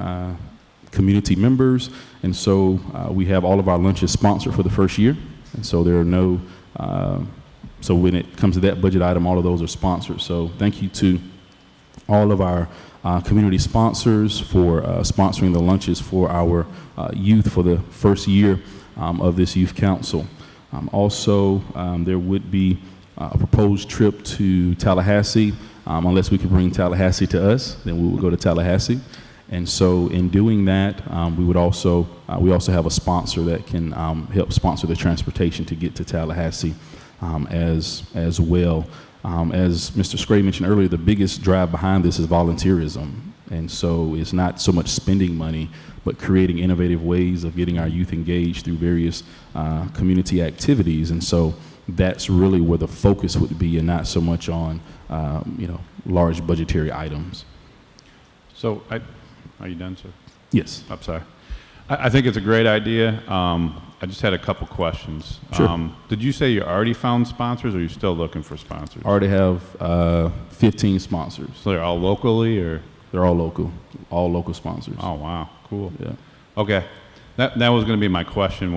community members. And so we have all of our lunches sponsored for the first year. And so there are no, so when it comes to that budget item, all of those are sponsored. So thank you to all of our community sponsors for sponsoring the lunches for our youth for the first year of this youth council. Also, there would be a proposed trip to Tallahassee. Unless we can bring Tallahassee to us, then we will go to Tallahassee. And so in doing that, we also have a sponsor that can help sponsor the transportation to get to Tallahassee as well. As Mr. Scray mentioned earlier, the biggest drive behind this is volunteerism. And so it's not so much spending money, but creating innovative ways of getting our youth engaged through various community activities. And so that's really where the focus would be, and not so much on, large budgetary items. So are you done, sir? Yes. I'm sorry. I think it's a great idea. I just had a couple questions. Sure. Did you say you already found sponsors, or are you still looking for sponsors? I already have 15 sponsors. So they're all locally, or? They're all local sponsors. Oh, wow, cool. Yeah. Okay, that was going to be my question.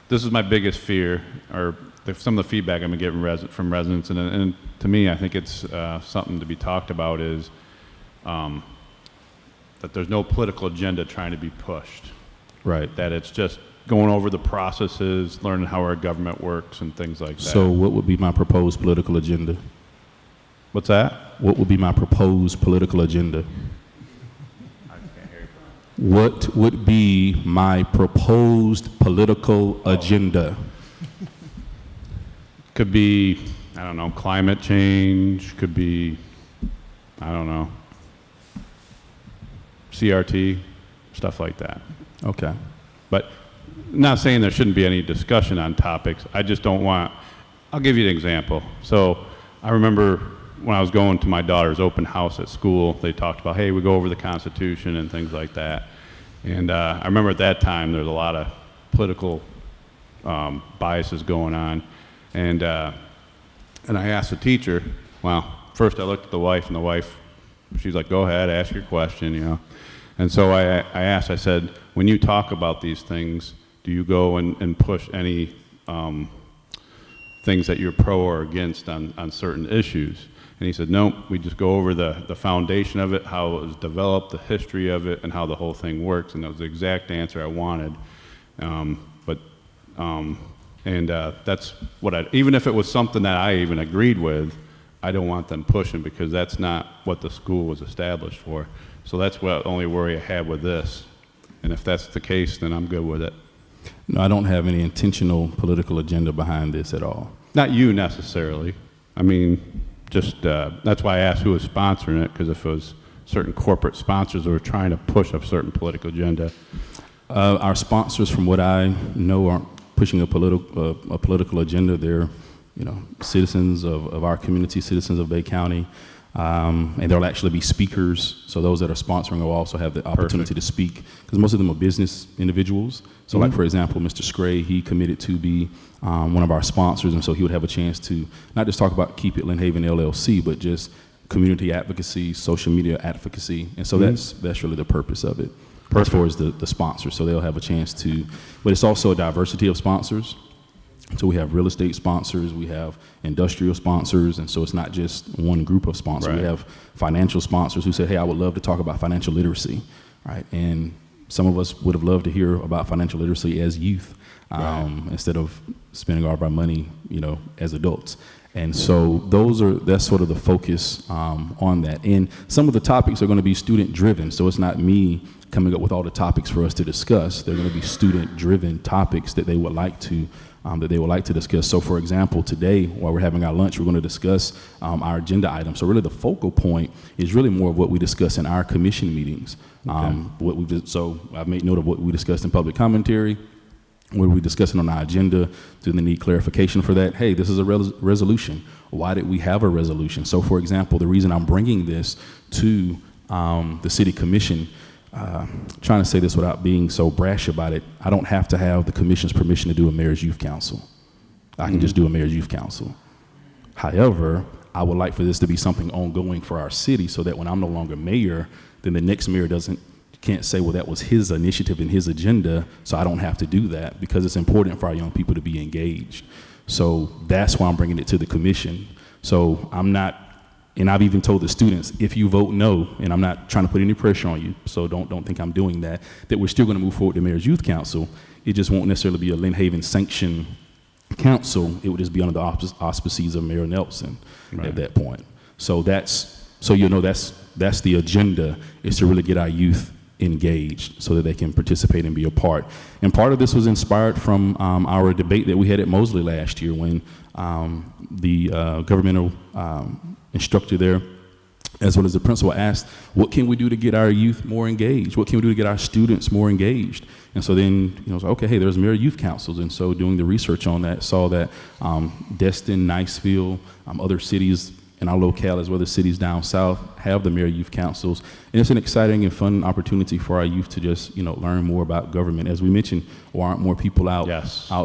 This is my biggest fear, or some of the feedback I've been getting from residents, and to me, I think it's something to be talked about, is that there's no political agenda trying to be pushed. Right. That it's just going over the processes, learning how our government works, and things like that. So what would be my proposed political agenda? What's that? What would be my proposed political agenda? I can't hear you. what would be my proposed political agenda? Could be, I don't know, climate change, could be, I don't know, CRT, stuff like that. Okay. But not saying there shouldn't be any discussion on topics. I just don't want, I'll give you an example. So I remember when I was going to my daughter's open house at school, they talked about, hey, we go over the Constitution and things like that. And I remember at that time there was a lot of political biases going on. And I asked the teacher, well, first I looked at the wife, and the wife, she's like, go ahead, ask your question, you know. And so I asked, I said, when you talk about these things, do you go and push any things that you're pro or against on certain issues? And he said, nope, we just go over the foundation of it, how it was developed, the history of it, and how the whole thing works. And that was the exact answer I wanted. That's what even if it was something that I even agreed with, I don't want them pushing, because that's not what the school was established for. So that's what the only worry I had with this. And if that's the case, then I'm good with it. No, I don't have any intentional political agenda behind this at all. Not you necessarily. I mean, just that's why I asked who was sponsoring it, because if it was certain corporate sponsors that were trying to push a certain political agenda. Our sponsors, from what I know, aren't pushing a political agenda. They're, citizens of our community, citizens of Bay County, and there'll actually be speakers. So those that are sponsoring will also have the opportunity to speak, because most of them are business individuals. So like, for example, Mr. Scray, he committed to be one of our sponsors, and so he would have a chance to not just talk about Keep It Lynn Haven LLC, but just community advocacy, social media advocacy. And so that's really the purpose of it. As far as the sponsors, so they'll have a chance to, but it's also a diversity of sponsors. So we have real estate sponsors, we have industrial sponsors, and so it's not just one group of sponsors. Right. We have financial sponsors who say, hey, I would love to talk about financial literacy, right? And some of us would have loved to hear about financial literacy as youth, instead of spending all of our money, as adults. And so that's sort of the focus on that. And some of the topics are going to be student driven, so it's not me coming up with all the topics for us to discuss. They're going to be student driven topics that they would like to discuss. So for example, today while we're having our lunch, we're going to discuss our agenda items. So really the focal point is really more of what we discuss in our commission meetings. So I've made note of what we discussed in public commentary. What are we discussing on our agenda? Do they need clarification for that? Hey, this is a resolution. Why did we have a resolution? So for example, the reason I'm bringing this to the city commission, trying to say this without being so brash about it, I don't have to have the commission's permission to do a mayor's youth council. I can just do a mayor's youth council. However, I would like for this to be something ongoing for our city, so that when I'm no longer mayor, then the next mayor can't say, well, that was his initiative and his agenda, so I don't have to do that, because it's important for our young people to be engaged. So that's why I'm bringing it to the commission. So and I've even told the students, if you vote no, and I'm not trying to put any pressure on you, so don't think I'm doing that we're still going to move forward to Mayor's Youth Council. It just won't necessarily be a Lynn Haven sanctioned council. It would just be under the auspices of Mayor Nelson at that point. So that's the agenda, is to really get our youth engaged so that they can participate and be a part. And part of this was inspired from our debate that we had at Mosley last year, when the governmental instructor there, as well as the principal, asked, what can we do to get our youth more engaged? What can we do to get our students more engaged? And so then, it's like, okay, hey, there's Mayor Youth Councils. And so doing the research on that, saw that Destin, Niceville, other cities in our locale, as well as cities down south, have the Mayor Youth Councils. And it's an exciting and fun opportunity for our youth to just, learn more about government. As we mentioned, why aren't more people out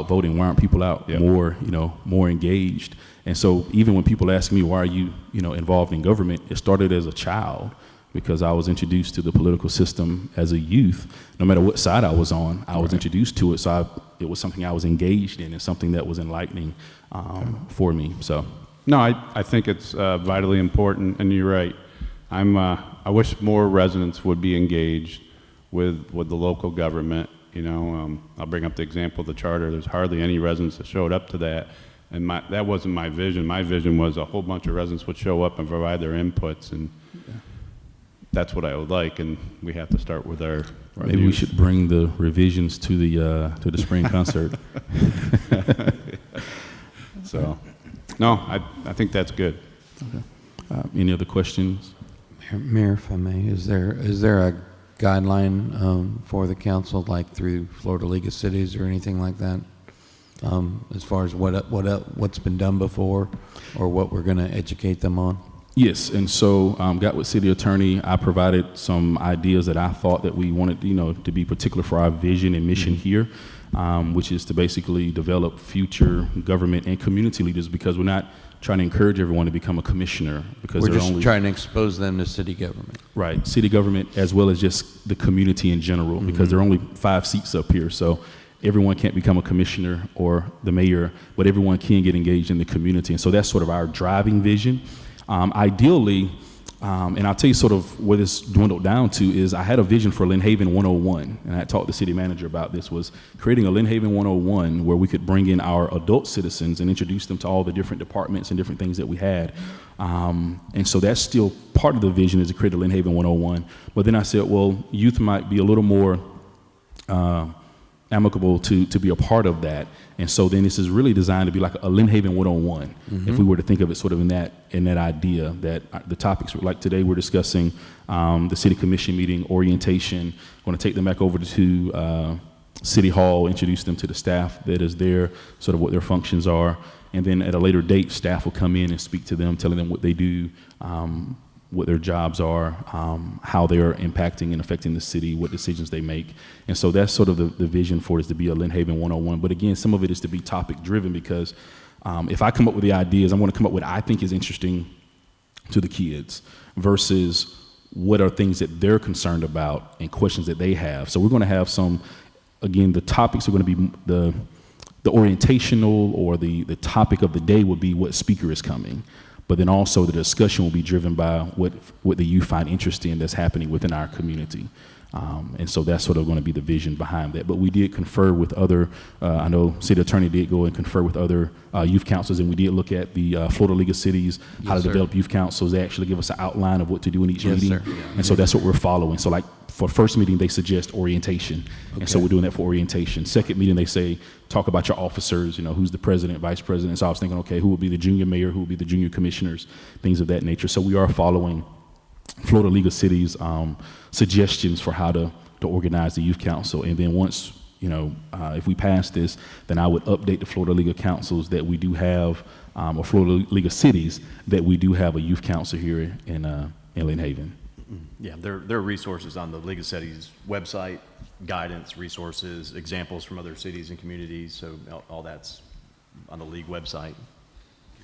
voting? Why aren't people out more engaged? And so even when people ask me, why are you, involved in government, it started as a child, because I was introduced to the political system as a youth. No matter what side I was on, I was introduced to it. So it was something I was engaged in, and something that was enlightening for me. So. No, I think it's vitally important, and you're right. I wish more residents would be engaged with the local government. I'll bring up the example of the charter. There's hardly any residents that showed up to that, and that wasn't my vision. My vision was a whole bunch of residents would show up and provide their inputs, and that's what I would like, and we have to start with our Maybe we news. should bring the revisions to the spring concert. So, no, I think that's good. Okay. Any other questions? Mayor, if I may, is there a guideline for the council, like through Florida League of Cities or anything like that, as far as what's been done before, or what we're going to educate them on? Yes, and so got with city attorney. I provided some ideas that I thought that we wanted, to be particular for our vision and mission here, which is to basically develop future government and community leaders, because we're not trying to encourage everyone to become a commissioner, because We're they're just only trying to expose them to city government. right, city government as well as just the community in general, because there are only 5 seats up here, so everyone can't become a commissioner or the mayor, but everyone can get engaged in the community, and so that's sort of our driving vision. Ideally, and I'll tell you sort of where this dwindled down to is I had a vision for Lynn Haven 101, and I talked to the city manager about this, was creating a Lynn Haven 101 where we could bring in our adult citizens and introduce them to all the different departments and different things that we had. And so that's still part of the vision, is to create a Lynn Haven 101. But then I said, well, youth might be a little more amicable to be a part of that. And so then this is really designed to be like a Lynn Haven 101, if we were to think of it sort of in that idea, that the topics, like today we're discussing the city commission meeting, orientation. Going to take them back over to City Hall, introduce them to the staff that is there, sort of what their functions are. And then at a later date, staff will come in and speak to them, telling them what they do, what their jobs are, how they're impacting and affecting the city, what decisions they make. And so that's sort of the vision for it, is to be a Lynn Haven 101. But again, some of it is to be topic driven, because if I come up with the ideas, I'm going to come up with what I think is interesting to the kids versus what are things that they're concerned about and questions that they have. So we're going to have some, again, the topics are going to be the orientational, or the topic of the day would be what speaker is coming. But then also the discussion will be driven by what the youth find interesting that's happening within our community. And so that's sort of going to be the vision behind that. But we did confer with other, I know city attorney did go and confer with other youth councils, and we did look at the Florida League of Cities, how to develop youth councils. They actually give us an outline of what to do in each meeting. Sir. Yeah. And so that's what we're following. So like for first meeting, they suggest orientation. And so we're doing that for orientation. Second meeting, they say, talk about your officers, who's the president, vice president. So I was thinking, okay, who will be the junior mayor, who will be the junior commissioners, things of that nature. So we are following Florida League of Cities suggestions for how to organize the youth council. And then once, if we pass this, then I would update the Florida League of Councils that we do have, or Florida League of Cities, that we do have a youth council here in Lynn Haven. Yeah, there are resources on the League of Cities website, guidance, resources, examples from other cities and communities, so all that's on the league website.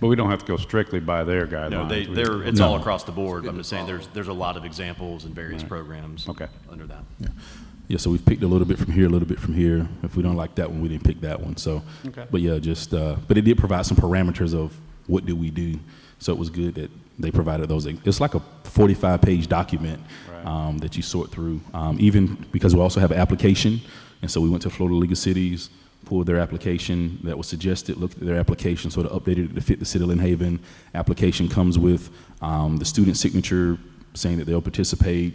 But we don't have to go strictly by their guidelines. No, it's all across the board. I'm just saying there's a lot of examples and various programs under that. Yeah, so we've picked a little bit from here, a little bit from here. If we don't like that one, we didn't pick that one. So, but yeah, but it did provide some parameters of what do we do. So it was good that they provided those. It's like a 45-page document that you sort through, even because we also have an application. And so we went to Florida League of Cities, pulled their application that was suggested, looked at their application, sort of updated it to fit the city of Lynn Haven. Application comes with the student signature saying that they'll participate,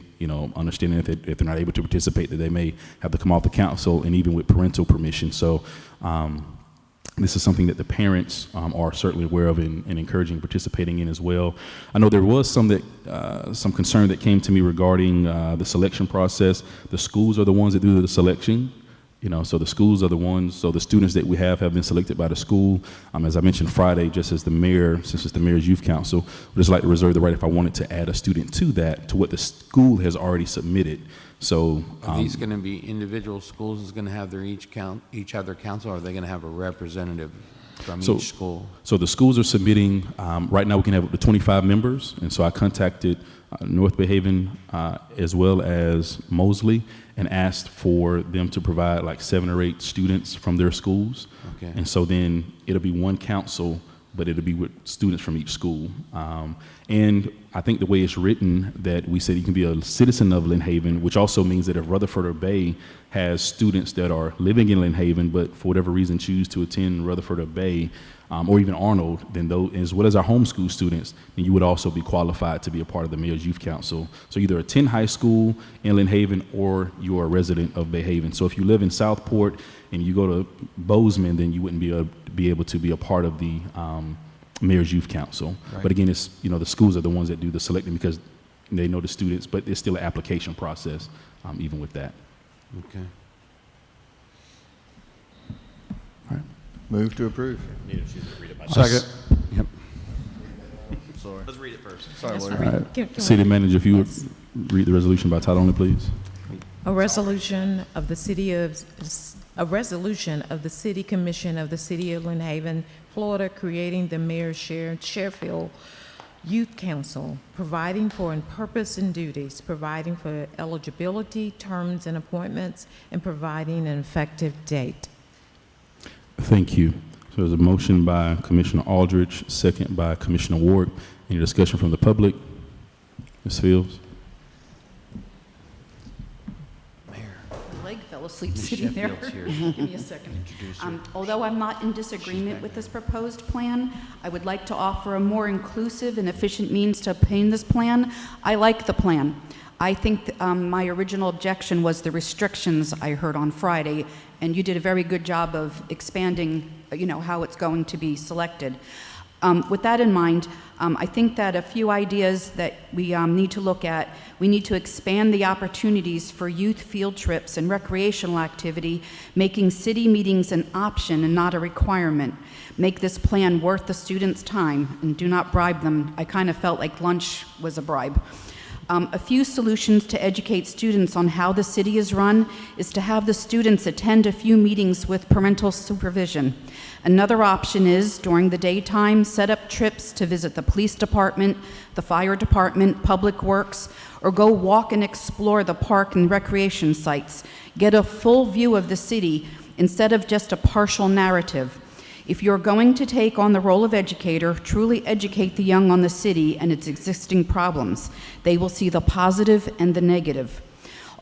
understanding if they're not able to participate, that they may have to come off the council, and even with parental permission. So this is something that the parents are certainly aware of and encouraging participating in as well. I know there was some concern that came to me regarding the selection process. The schools are the ones that do the selection. So the schools are the ones, so the students that we have been selected by the school. As I mentioned Friday, just as the mayor, since it's the mayor's youth council, we'd just like to reserve the right, if I wanted to add a student to that, to what the school has already submitted. So Are these going to be individual schools is going to have each have their council, or are they going to have a representative from each school? So the schools are submitting, right now we can have up to 25 members, and so I contacted North Bay Haven as well as Mosley, and asked for them to provide like 7 or 8 students from their schools. Okay. And so then it'll be one council, but it'll be with students from each school. And I think the way it's written, that we said you can be a citizen of Lynn Haven, which also means that if Rutherford or Bay has students that are living in Lynn Haven, but for whatever reason choose to attend Rutherford or Bay, or even Arnold, then those, as well as our homeschool students, then you would also be qualified to be a part of the Mayor's Youth Council. So either attend high school in Lynn Haven or you're a resident of Bay Haven. So if you live in Southport and you go to Bozeman, then you wouldn't be able to be a part of the Mayor's Youth Council. Right. But again, it's, the schools are the ones that do the selecting because they know the students, but there's still an application process even with that. Okay. Move to approve. Second. Yep. Sorry. Let's read it first. Sorry, Yes, Larry. read. Can we- City Manager, if you would read the resolution by title only, please. A resolution of the City Commission of the City of Lynn Haven, Florida, creating the Mayor Sheffield Youth Council, providing for and purpose and duties, providing for eligibility, terms and appointments, and providing an effective date. Thank you. So there's a motion by Commissioner Aldridge, second by Commissioner Ward. Any discussion from the public? Ms. Fields? My leg fell asleep Ms. sitting there. Sheffield's here. Give me a second. Introduce her. Although I'm not in disagreement with this proposed plan, I would like to offer a more inclusive and efficient means to obtain this plan. I like the plan. I think my original objection was the restrictions I heard on Friday, and you did a very good job of expanding, how it's going to be selected. With that in mind, I think that a few ideas that we need to look at, we need to expand the opportunities for youth field trips and recreational activity, making city meetings an option and not a requirement. Make this plan worth the students' time and do not bribe them. I kind of felt like lunch was a bribe. A few solutions to educate students on how the city is run is to have the students attend a few meetings with parental supervision. Another option is, during the daytime, set up trips to visit the police department, the fire department, public works, or go walk and explore the park and recreation sites. Get a full view of the city instead of just a partial narrative. If you're going to take on the role of educator, truly educate the young on the city and its existing problems. They will see the positive and the negative.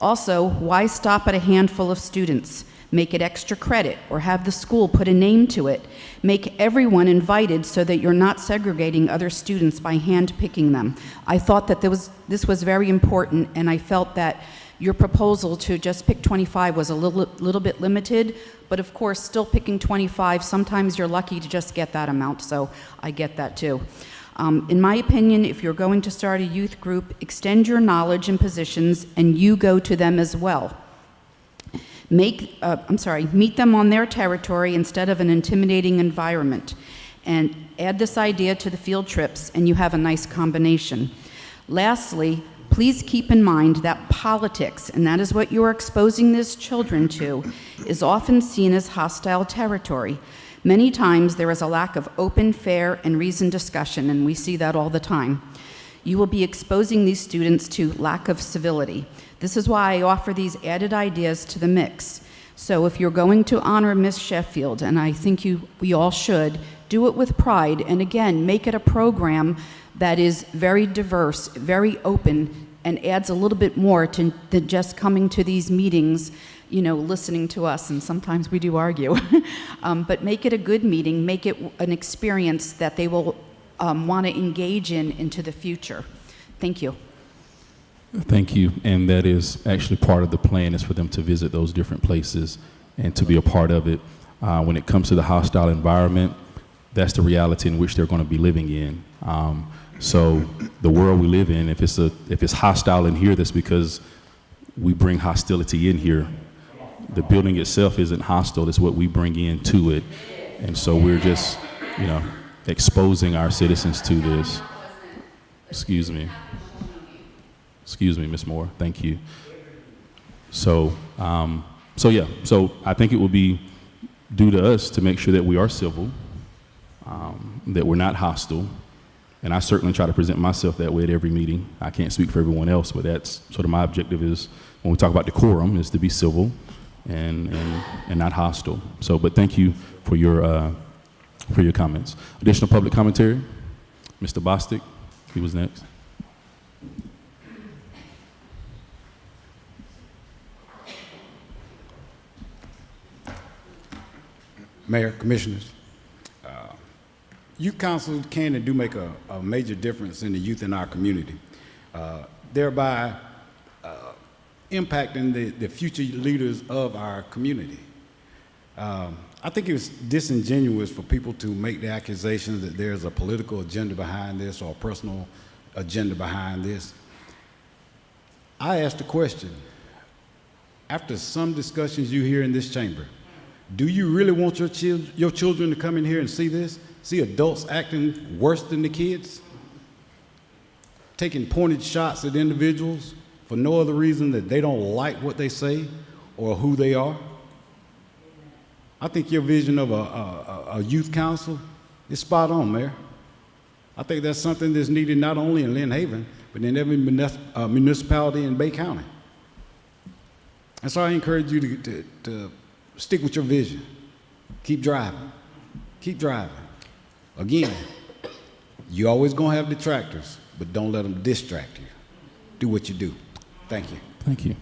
Also, why stop at a handful of students? Make it extra credit or have the school put a name to it. Make everyone invited so that you're not segregating other students by hand-picking them. I thought that this was very important, and I felt that your proposal to just pick 25 was a little bit limited, but of course, still picking 25, sometimes you're lucky to just get that amount, so I get that too. In my opinion, if you're going to start a youth group, extend your knowledge and positions, and you go to them as well. Meet them on their territory instead of an intimidating environment, and add this idea to the field trips, and you have a nice combination. Lastly, please keep in mind that politics, and that is what you are exposing these children to, is often seen as hostile territory. Many times there is a lack of open, fair, and reasoned discussion, and we see that all the time. You will be exposing these students to lack of civility. This is why I offer these added ideas to the mix. So if you're going to honor Miss Sheffield, and I think we all should, do it with pride, and again, make it a program that is very diverse, very open, and adds a little bit more than just coming to these meetings, listening to us, and sometimes we do argue. But make it a good meeting, make it an experience that they will want to engage in into the future. Thank you. Thank you. And that is actually part of the plan, is for them to visit those different places and to be a part of it. When it comes to the hostile environment, that's the reality in which they're going to be living in. So the world we live in, if it's hostile in here, that's because we bring hostility in here. The building itself isn't hostile, it's what we bring into it. And so we're just, exposing our citizens to this. Excuse me, Ms. Moore, thank you. So I think it will be due to us to make sure that we are civil, that we're not hostile. And I certainly try to present myself that way at every meeting. I can't speak for everyone else, but that's sort of my objective, is when we talk about decorum, is to be civil and not hostile. So, but thank you for your comments. Additional public commentary? Mr. Bostic, he was next. Mayor, Commissioners, youth councils can and do make a major difference in the youth in our community, thereby impacting the future leaders of our community. I think it was disingenuous for people to make the accusation that there's a political agenda behind this or a personal agenda behind this. I asked the question, after some discussions you hear in this chamber, do you really want your children to come in here and see this? See adults acting worse than the kids? Taking pointed shots at individuals for no other reason that they don't like what they say or who they are? I think your vision of a youth council is spot on, Mayor. I think that's something that's needed not only in Lynn Haven, but in every municipality in Bay County. And so I encourage you to stick with your vision. Keep driving. Keep driving. Again, you're always going to have detractors, but don't let them distract you. Do what you do. Thank you. Thank you.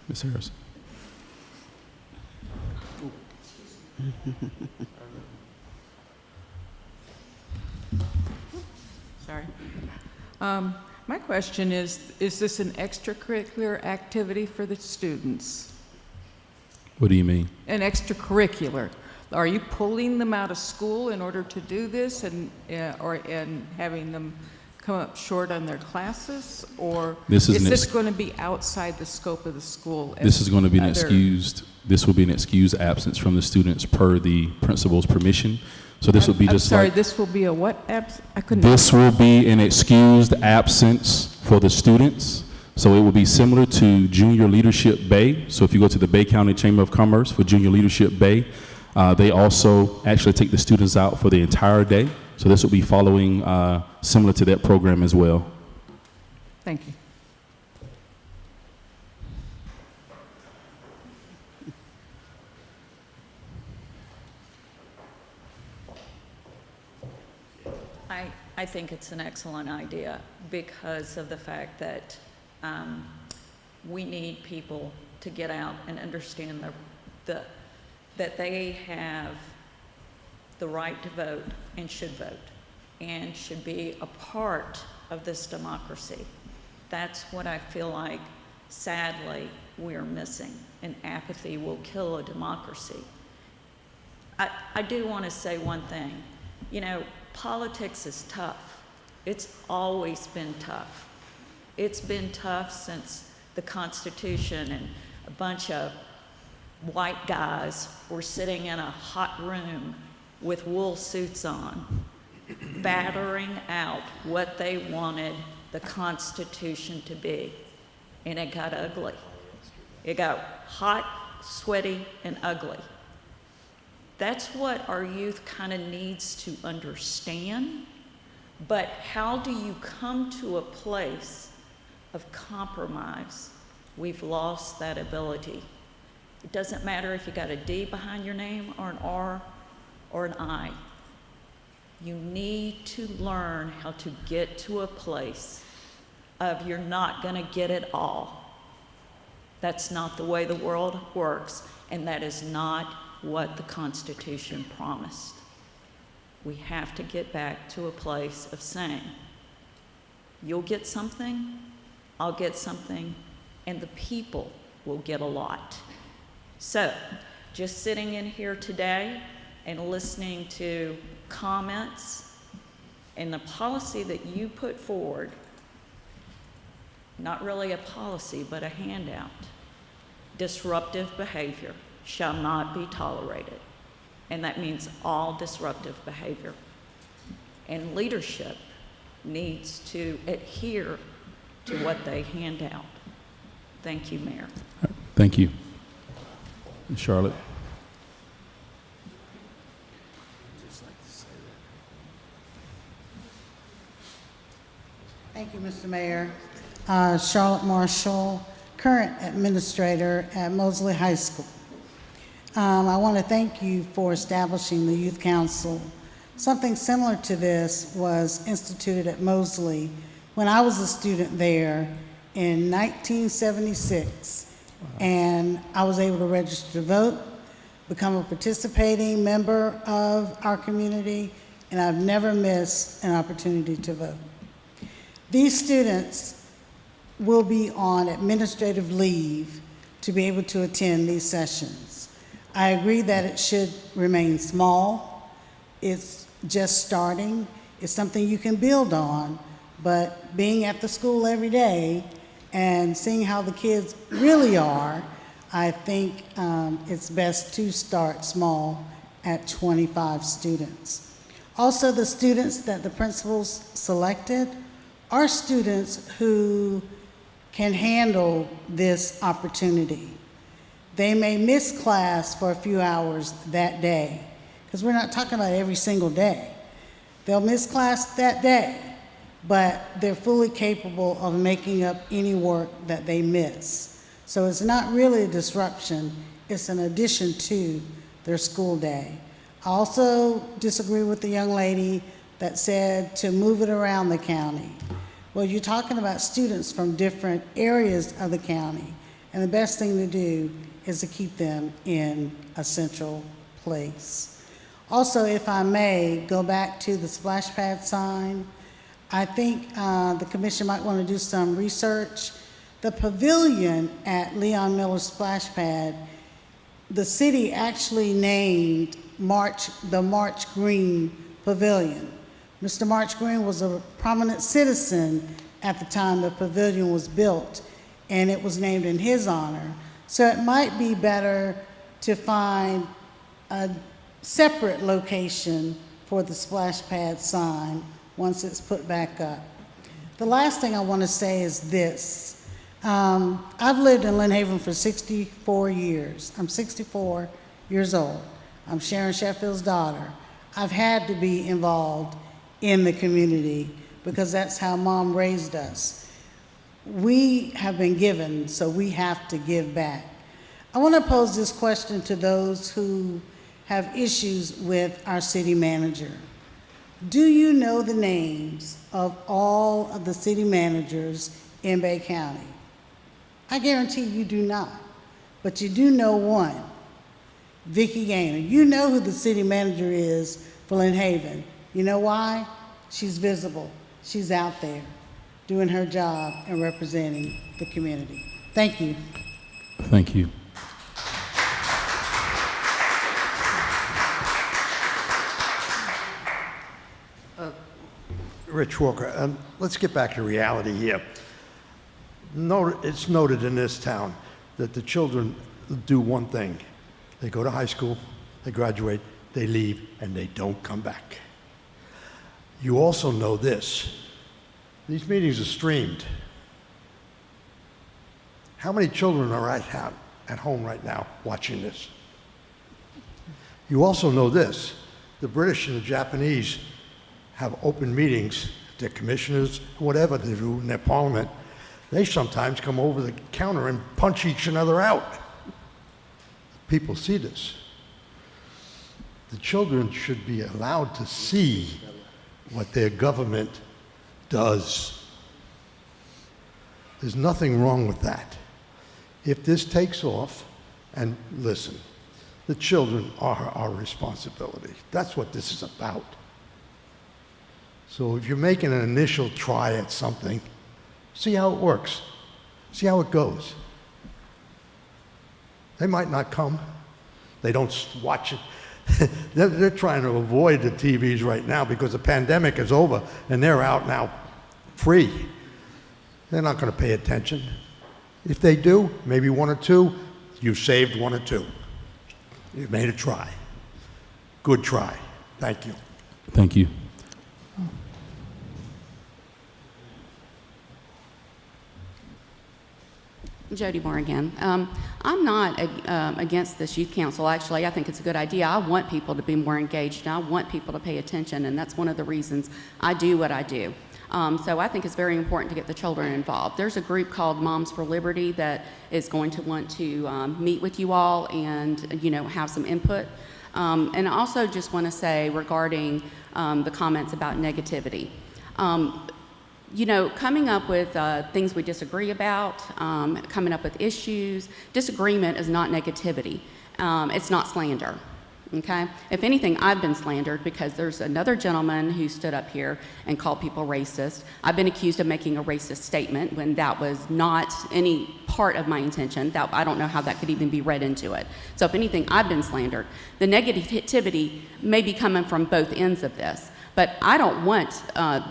Ms. Harris. Sorry. My question is this an extracurricular activity for the students? What do you mean? An extracurricular. Are you pulling them out of school in order to do this and having them come up short on their classes? Or is this going to be outside the scope of the school? This is going to be this will be an excused absence from the students per the principal's permission. So this will be just sorry, like... this will be a what absence? I couldn't... This will be an excused absence for the students. So it will be similar to Junior Leadership Bay. So if you go to the Bay County Chamber of Commerce for Junior Leadership Bay, they also actually take the students out for the entire day. So this will be following similar to that program as well. Thank you. I think it's an excellent idea because of the fact that we need people to get out and understand that they have the right to vote and should be a part of this democracy. That's what I feel like, sadly, we're missing, and apathy will kill a democracy. I do want to say one thing. You know, politics is tough. It's always been tough. It's been tough since the Constitution and a bunch of white guys were sitting in a hot room with wool suits on, battering out what they wanted the Constitution to be. And it got ugly. It got hot, sweaty, and ugly. That's what our youth kind of needs to understand. But how do you come to a place of compromise? We've lost that ability. It doesn't matter if you got a D behind your name or an R or an I. You need to learn how to get to a place of you're not going to get it all. That's not the way the world works, and that is not what the Constitution promised. We have to get back to a place of saying, you'll get something, I'll get something, and the people will get a lot. So, just sitting in here today and listening to comments and the policy that you put forward, not really a policy, but a handout, disruptive behavior shall not be tolerated. And that means all disruptive behavior. And leadership needs to adhere to what they hand out. Thank you, Mayor. Thank you. Charlotte. Thank you, Mr. Mayor. Charlotte Marshall, current administrator at Mosley High School. I want to thank you for establishing the Youth Council. Something similar to this was instituted at Mosley when I was a student there in 1976, and I was able to register to vote. become a participating member of our community, and I've never missed an opportunity to vote. These students will be on administrative leave to be able to attend these sessions. I agree that it should remain small. It's just starting. It's something you can build on, but being at the school every day and seeing how the kids really are, I think it's best to start small at 25 students. Also, the students that the principals selected are students who can handle this opportunity. They may miss class for a few hours that day, because we're not talking about every single day. They'll miss class that day, but they're fully capable of making up any work that they miss. So it's not really a disruption, it's an addition to their school day. I also disagree with the young lady that said to move it around the county. Well, you're talking about students from different areas of the county, and the best thing to do is to keep them in a central place. Also, if I may, go back to the splash pad sign. I think the commission might want to do some research. The pavilion at Leon Miller Splash Pad, the city actually named the March Green Pavilion. Mr. March Green was a prominent citizen at the time the pavilion was built, and it was named in his honor. So it might be better to find a separate location for the splash pad sign once it's put back up. The last thing I want to say is this. I've lived in Lynn Haven for 64 years. I'm 64 years old. I'm Sharon Sheffield's daughter. I've had to be involved in the community because that's how Mom raised us. We have been given, so we have to give back. I want to pose this question to those who have issues with our city manager. Do you know the names of all of the city managers in Bay County? I guarantee you do not, but you do know one, Vicki Gaynor. You know who the city manager is for Lynn Haven. You know why? She's visible. She's out there doing her job and representing the community. Thank you. Thank you. Rich Walker, let's get back to reality here. It's noted in this town that the children do one thing. They go to high school, they graduate, they leave, and they don't come back. You also know this. These meetings are streamed. How many children are at home right now watching this? You also know this. The British and the Japanese have open meetings, their commissioners, whatever they do in their parliament. They sometimes come over the counter and punch each other out. People see this. The children should be allowed to see what their government does. There's nothing wrong with that. If this takes off, and listen, the children are our responsibility. That's what this is about. So if you're making an initial try at something, see how it works. See how it goes. They might not come. They don't watch it. They're trying to avoid the TVs right now because the pandemic is over and they're out now free. They're not going to pay attention. If they do, maybe one or two, you've saved one or two. You've made a try. Good try. Thank you. Thank you. Jody Moore again. I'm not against this youth council. Actually, I think it's a good idea. I want people to be more engaged, and I want people to pay attention, and that's one of the reasons I do what I do. So I think it's very important to get the children involved. There's a group called Moms for Liberty that is going to want to meet with you all and have some input. And I also just want to say regarding the comments about negativity. Coming up with things we disagree about, coming up with issues, disagreement is not negativity. It's not slander. Okay? If anything, I've been slandered because there's another gentleman who stood up here and called people racist. I've been accused of making a racist statement when that was not any part of my intention. That, I don't know how that could even be read into it. So if anything, I've been slandered. The negativity may be coming from both ends of this. But I don't want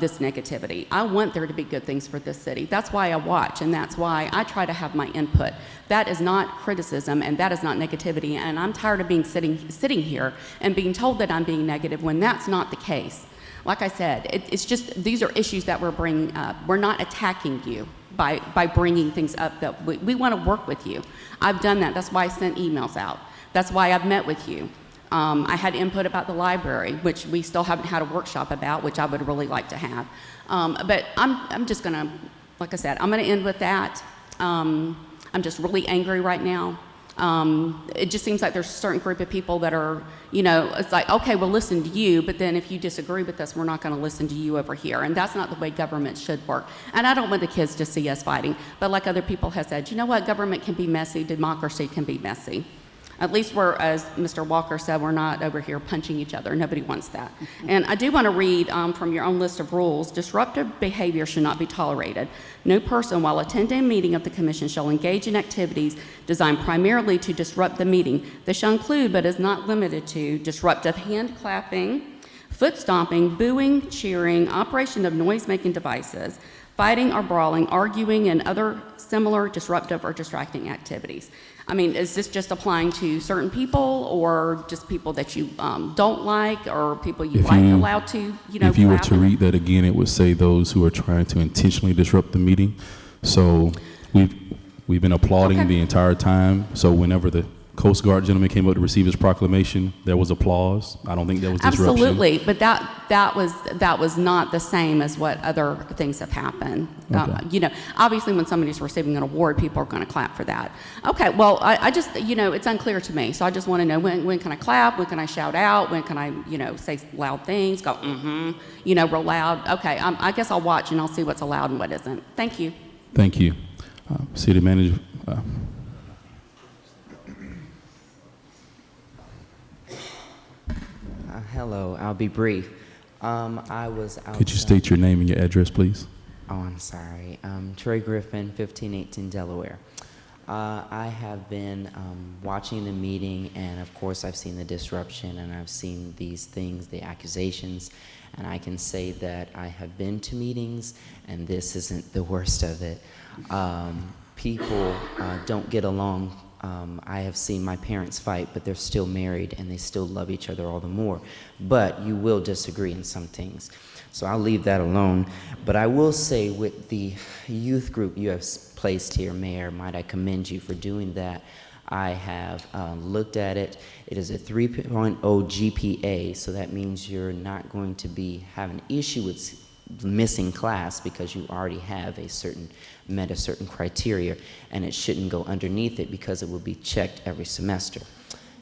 this negativity. I want there to be good things for this city. That's why I watch, and that's why I try to have my input. That is not criticism, and that is not negativity, and I'm tired of being sitting here and being told that I'm being negative when that's not the case. Like I said, it's just, these are issues that we're bringing up. We're not attacking you by bringing things up that we want to work with you. I've done that. That's why I sent emails out. That's why I've met with you. I had input about the library, which we still haven't had a workshop about, which I would really like to have. But I'm just going to, like I said, I'm going to end with that. I'm just really angry right now. It just seems like there's a certain group of people that are, you know, it's like, okay, we'll listen to you, but then if you disagree with us, we're not going to listen to you over here. And that's not the way government should work. And I don't want the kids to see us fighting. But like other people have said, you know what, government can be messy, democracy can be messy. At least we're, as Mr. Walker said, we're not over here punching each other. Nobody wants that. And I do want to read from your own list of rules. Disruptive behavior should not be tolerated. No person, while attending a meeting of the commission, shall engage in activities designed primarily to disrupt the meeting. This shall include, but is not limited to, disruptive hand clapping, foot stomping, booing, cheering, operation of noise-making devices, fighting or brawling, arguing, and other similar disruptive or distracting activities. I mean, is this just applying to certain people, or just people that you don't like, or people you like allowed to, you know? If you were to read that again, it would say those who are trying to intentionally disrupt the meeting. So we've been applauding the entire time. So whenever the Coast Guard gentleman came up to receive his proclamation, there was applause. I don't think there was disruption. Absolutely, but that was not the same as what other things have happened. Okay. You know, obviously when somebody's receiving an award, people are going to clap for that. Okay, well, I just, you know, it's unclear to me, so I just want to know when can I clap, when can I shout out, when can I, you know, say loud things, go you know, real loud. Okay, I guess I'll watch and I'll see what's allowed and what isn't. Thank you. Thank you. City Manager. Hello, I'll be brief. I was out. Could you state your name and your address, please? Oh, I'm sorry. Troy Griffin, 1518 Delaware. I have been watching the meeting, and of course I've seen the disruption, and I've seen these things, the accusations, and I can say that I have been to meetings, and this isn't the worst of it. People don't get along. I have seen my parents fight, but they're still married and they still love each other all the more. But you will disagree in some things. So I'll leave that alone. But I will say with the youth group you have placed here, Mayor, might I commend you for doing that. I have looked at it. It is a 3.0 GPA, so that means you're not going to be having an issue with missing class because you already have met a certain criteria, and it shouldn't go underneath it because it will be checked every semester.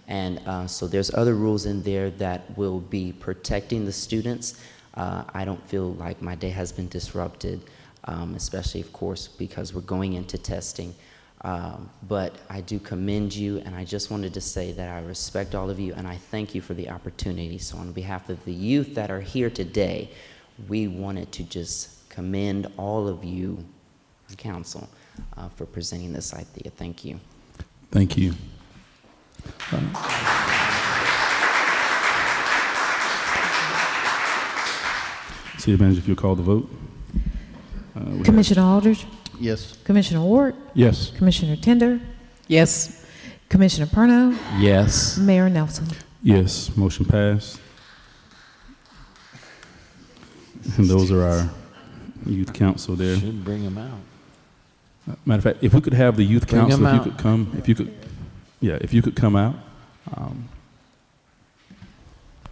And so there's other rules in there that will be protecting the students. I don't feel like my day has been disrupted, especially of course because we're going into testing. But I do commend you, and I just wanted to say that I respect all of you and I thank you for the opportunity. So on behalf of the youth that are here today, we wanted to just commend all of you, Council, for presenting this idea. Thank you. Thank you. City Manager, if you'll call the vote. Commissioner Aldridge? Yes. Commissioner Ward? Yes. Commissioner Tender? Yes. Commissioner Perno? Yes. Mayor Nelson? Yes, motion passed. And those are our youth council there. Should bring them out. Matter of fact, if we could have the youth Bring council, them if out. you could come, if you could come out.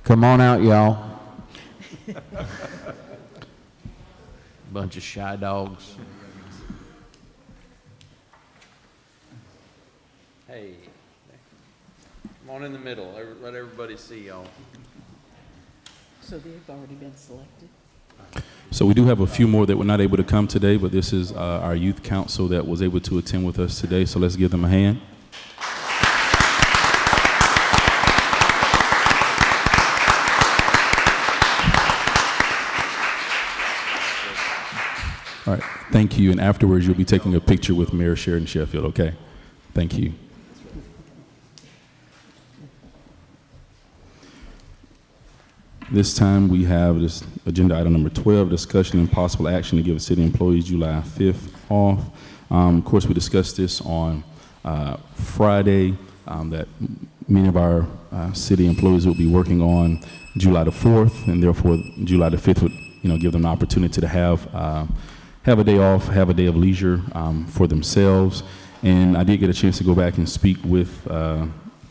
Come on out, y'all. Bunch of shy dogs. Hey, come on in the middle. Let everybody see y'all. So they've already been selected? So we do have a few more that were not able to come today, but this is our youth council that was able to attend with us today. So let's give them a hand. All right, thank you. And afterwards, you'll be taking a picture with Mayor Sheridan Sheffield, okay? Thank you. This time we have this agenda item number 12, discussion and possible action to give city employees July 5th off. Of course, we discussed this on Friday, that many of our city employees will be working on July the 4th, and therefore July the 5th would, give them the opportunity to have a day off, have a day of leisure for themselves. And I did get a chance to go back and speak with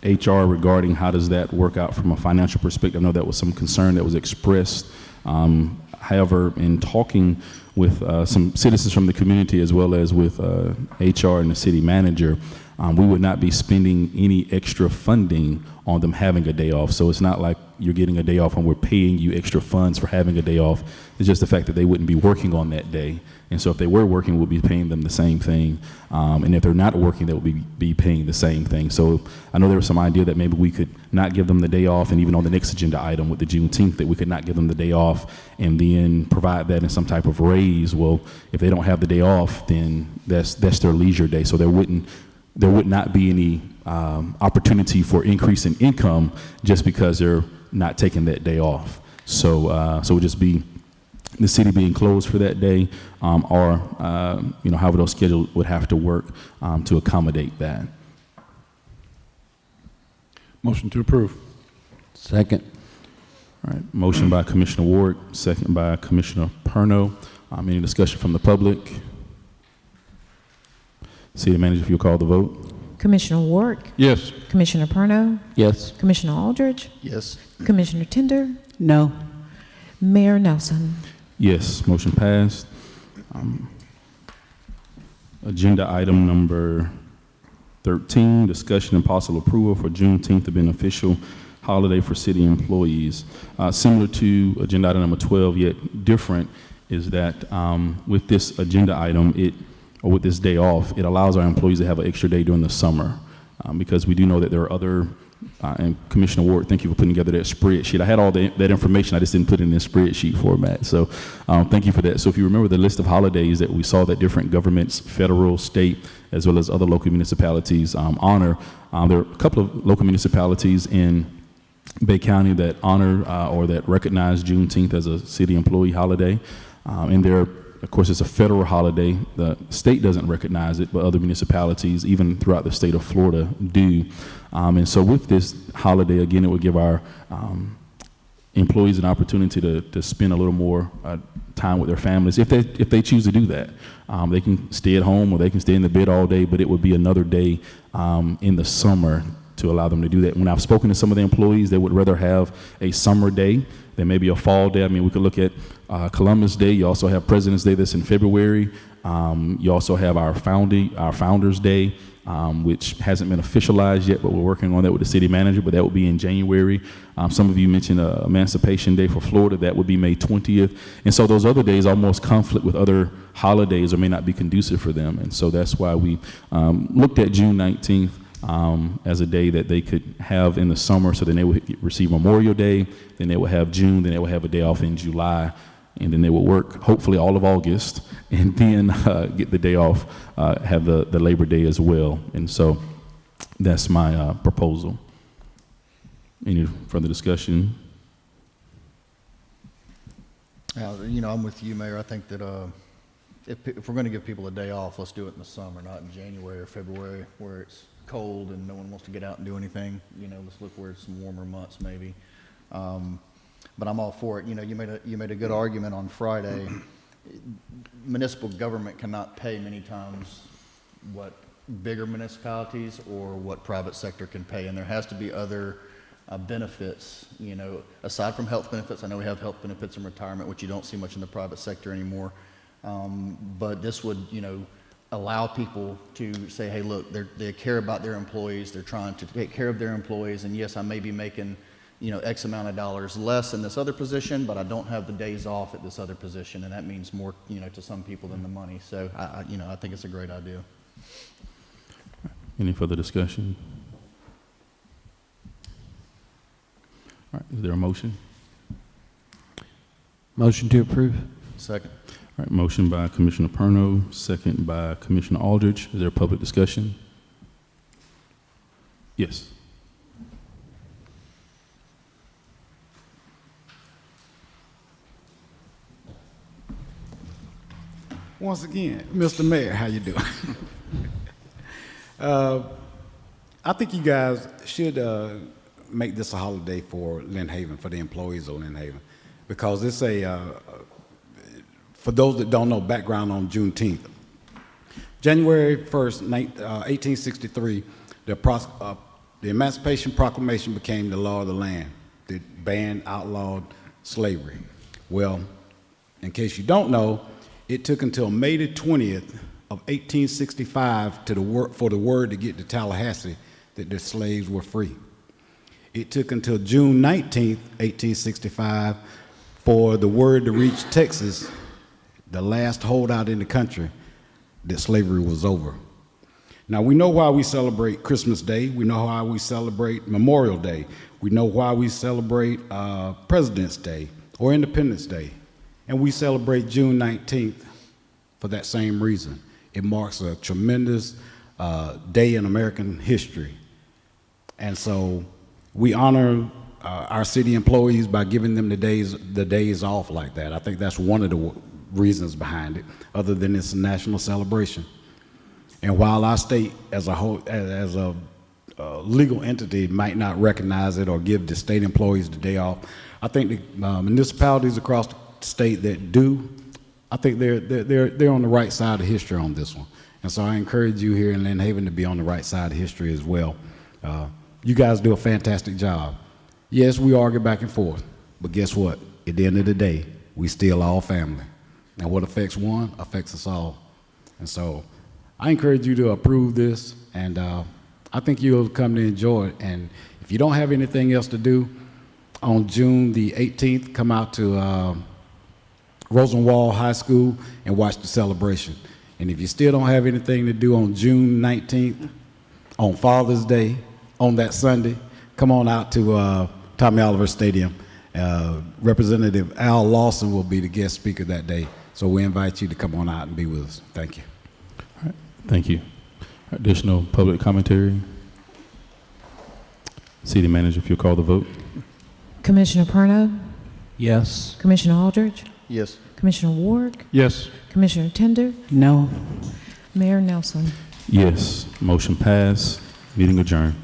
HR regarding how does that work out from a financial perspective. I know that was some concern that was expressed. However, in talking with some citizens from the community as well as with HR and the city manager, we would not be spending any extra funding on them having a day off. So it's not like you're getting a day off and we're paying you extra funds for having a day off. It's just the fact that they wouldn't be working on that day. And so if they were working, we'll be paying them the same thing. And if they're not working, they will be paying the same thing. So I know there was some idea that maybe we could not give them the day off, and even on the next agenda item with the Juneteenth, that we could not give them the day off and then provide that in some type of raise. Well, if they don't have the day off, then that's their leisure day. So there would not be any opportunity for increase in income just because they're not taking that day off. So it would just be the city being closed for that day, or however those schedules would have to work to accommodate that. Motion to approve. Second. All right, motion by Commissioner Ward, second by Commissioner Perno. Any discussion from the public? City Manager, if you'll call the vote. Commissioner Ward? Yes. Commissioner Perno? Yes. Commissioner Aldridge? Yes. Commissioner Tender? No. Mayor Nelson? Yes, motion passed. Agenda item number 13, discussion and possible approval for Juneteenth to be an official holiday for city employees. Similar to agenda item number 12, yet different, is that with this agenda item, or with this day off, it allows our employees to have an extra day during the summer, because we do know that there are other, and Commissioner Ward, thank you for putting together that spreadsheet. I had all that information, I just didn't put it in this spreadsheet format, so thank you for that. So if you remember the list of holidays that we saw that different governments, federal, state, as well as other local municipalities honor, there are a couple of local municipalities in Bay County that honor or that recognize Juneteenth as a city employee holiday, and there, of course, it's a federal holiday. The state doesn't recognize it, but other municipalities, even throughout the state of Florida, do. And so with this holiday, again, it would give our employees an opportunity to spend a little more time with their families, if they choose to do that. They can stay at home or they can stay in the bed all day, but it would be another day in the summer to allow them to do that. When I've spoken to some of the employees, they would rather have a summer day than maybe a fall day. I mean, we could look at Columbus Day. You also have President's Day that's in February. You also have our Founders Day, which hasn't been officialized yet, but we're working on that with the city manager, but that will be in January. Some of you mentioned Emancipation Day for Florida. That would be May 20th. And so those other days almost conflict with other holidays or may not be conducive for them. And so that's why we looked at June 19th as a day that they could have in the summer. So then they would receive Memorial Day, then they would have June, then they would have a day off in July, and then they would work hopefully all of August, and then get the day off, have the Labor Day as well. And so that's my proposal. Any further discussion? I'm with you, Mayor. I think that if we're going to give people a day off, let's do it in the summer, not in January or February where it's cold and no one wants to get out and do anything. Let's look where it's some warmer months maybe. But I'm all for it. You made a good argument on Friday. Municipal government cannot pay many times what bigger municipalities or what private sector can pay, and there has to be other benefits, aside from health benefits. I know we have health benefits in retirement, which you don't see much in the private sector anymore. But this would, allow people to say, hey, look, they care about their employees. They're trying to take care of their employees. And yes, I may be making, X amount of dollars less in this other position, but I don't have the days off at this other position. And that means more, to some people than the money. So I think it's a great idea. Any further discussion? All right, is there a motion? Motion to approve. Second. All right, motion by Commissioner Perno, second by Commissioner Aldridge. Is there public discussion? Yes. Once again, Mr. Mayor, how you doing? I think you guys should make this a holiday for Lynn Haven, for the employees of Lynn Haven, because it's for those that don't know, background on Juneteenth. January 1st, 1863, the Emancipation Proclamation became the law of the land that banned, outlawed slavery. Well, in case you don't know, it took until May the 20th of 1865 for the word to get to Tallahassee that the slaves were free. It took until June 19th, 1865 for the word to reach Texas, the last holdout in the country, that slavery was over. Now, we know why we celebrate Christmas Day. We know why we celebrate Memorial Day. We know why we celebrate President's Day or Independence Day. And we celebrate June 19th for that same reason. It marks a tremendous day in American history. And so we honor our city employees by giving them the days off like that. I think that's one of the reasons behind it, other than it's a national celebration. And while our state as a whole, as a legal entity, might not recognize it or give the state employees the day off, I think the municipalities across the state that do, I think they're on the right side of history on this one. And so I encourage you here in Lynn Haven to be on the right side of history as well. You guys do a fantastic job. Yes, we argue back and forth, but guess what? At the end of the day, we still all family. And what affects one affects us all. And so I encourage you to approve this, and I think you'll come to enjoy it. And if you don't have anything else to do, on June the 18th, come out to Rosenwald High School and watch the celebration. And if you still don't have anything to do on June 19th, on Father's Day, on that Sunday, come on out to Tommy Oliver Stadium. Representative Al Lawson will be the guest speaker that day. So we invite you to come on out and be with us. Thank you. All right, thank you. Additional public commentary? City Manager, if you'll call the vote. Commissioner Perno? Yes. Commissioner Aldridge? Yes. Commissioner Ward? Yes. Commissioner Tender? No. Mayor Nelson? Yes. Motion passed. Meeting adjourned.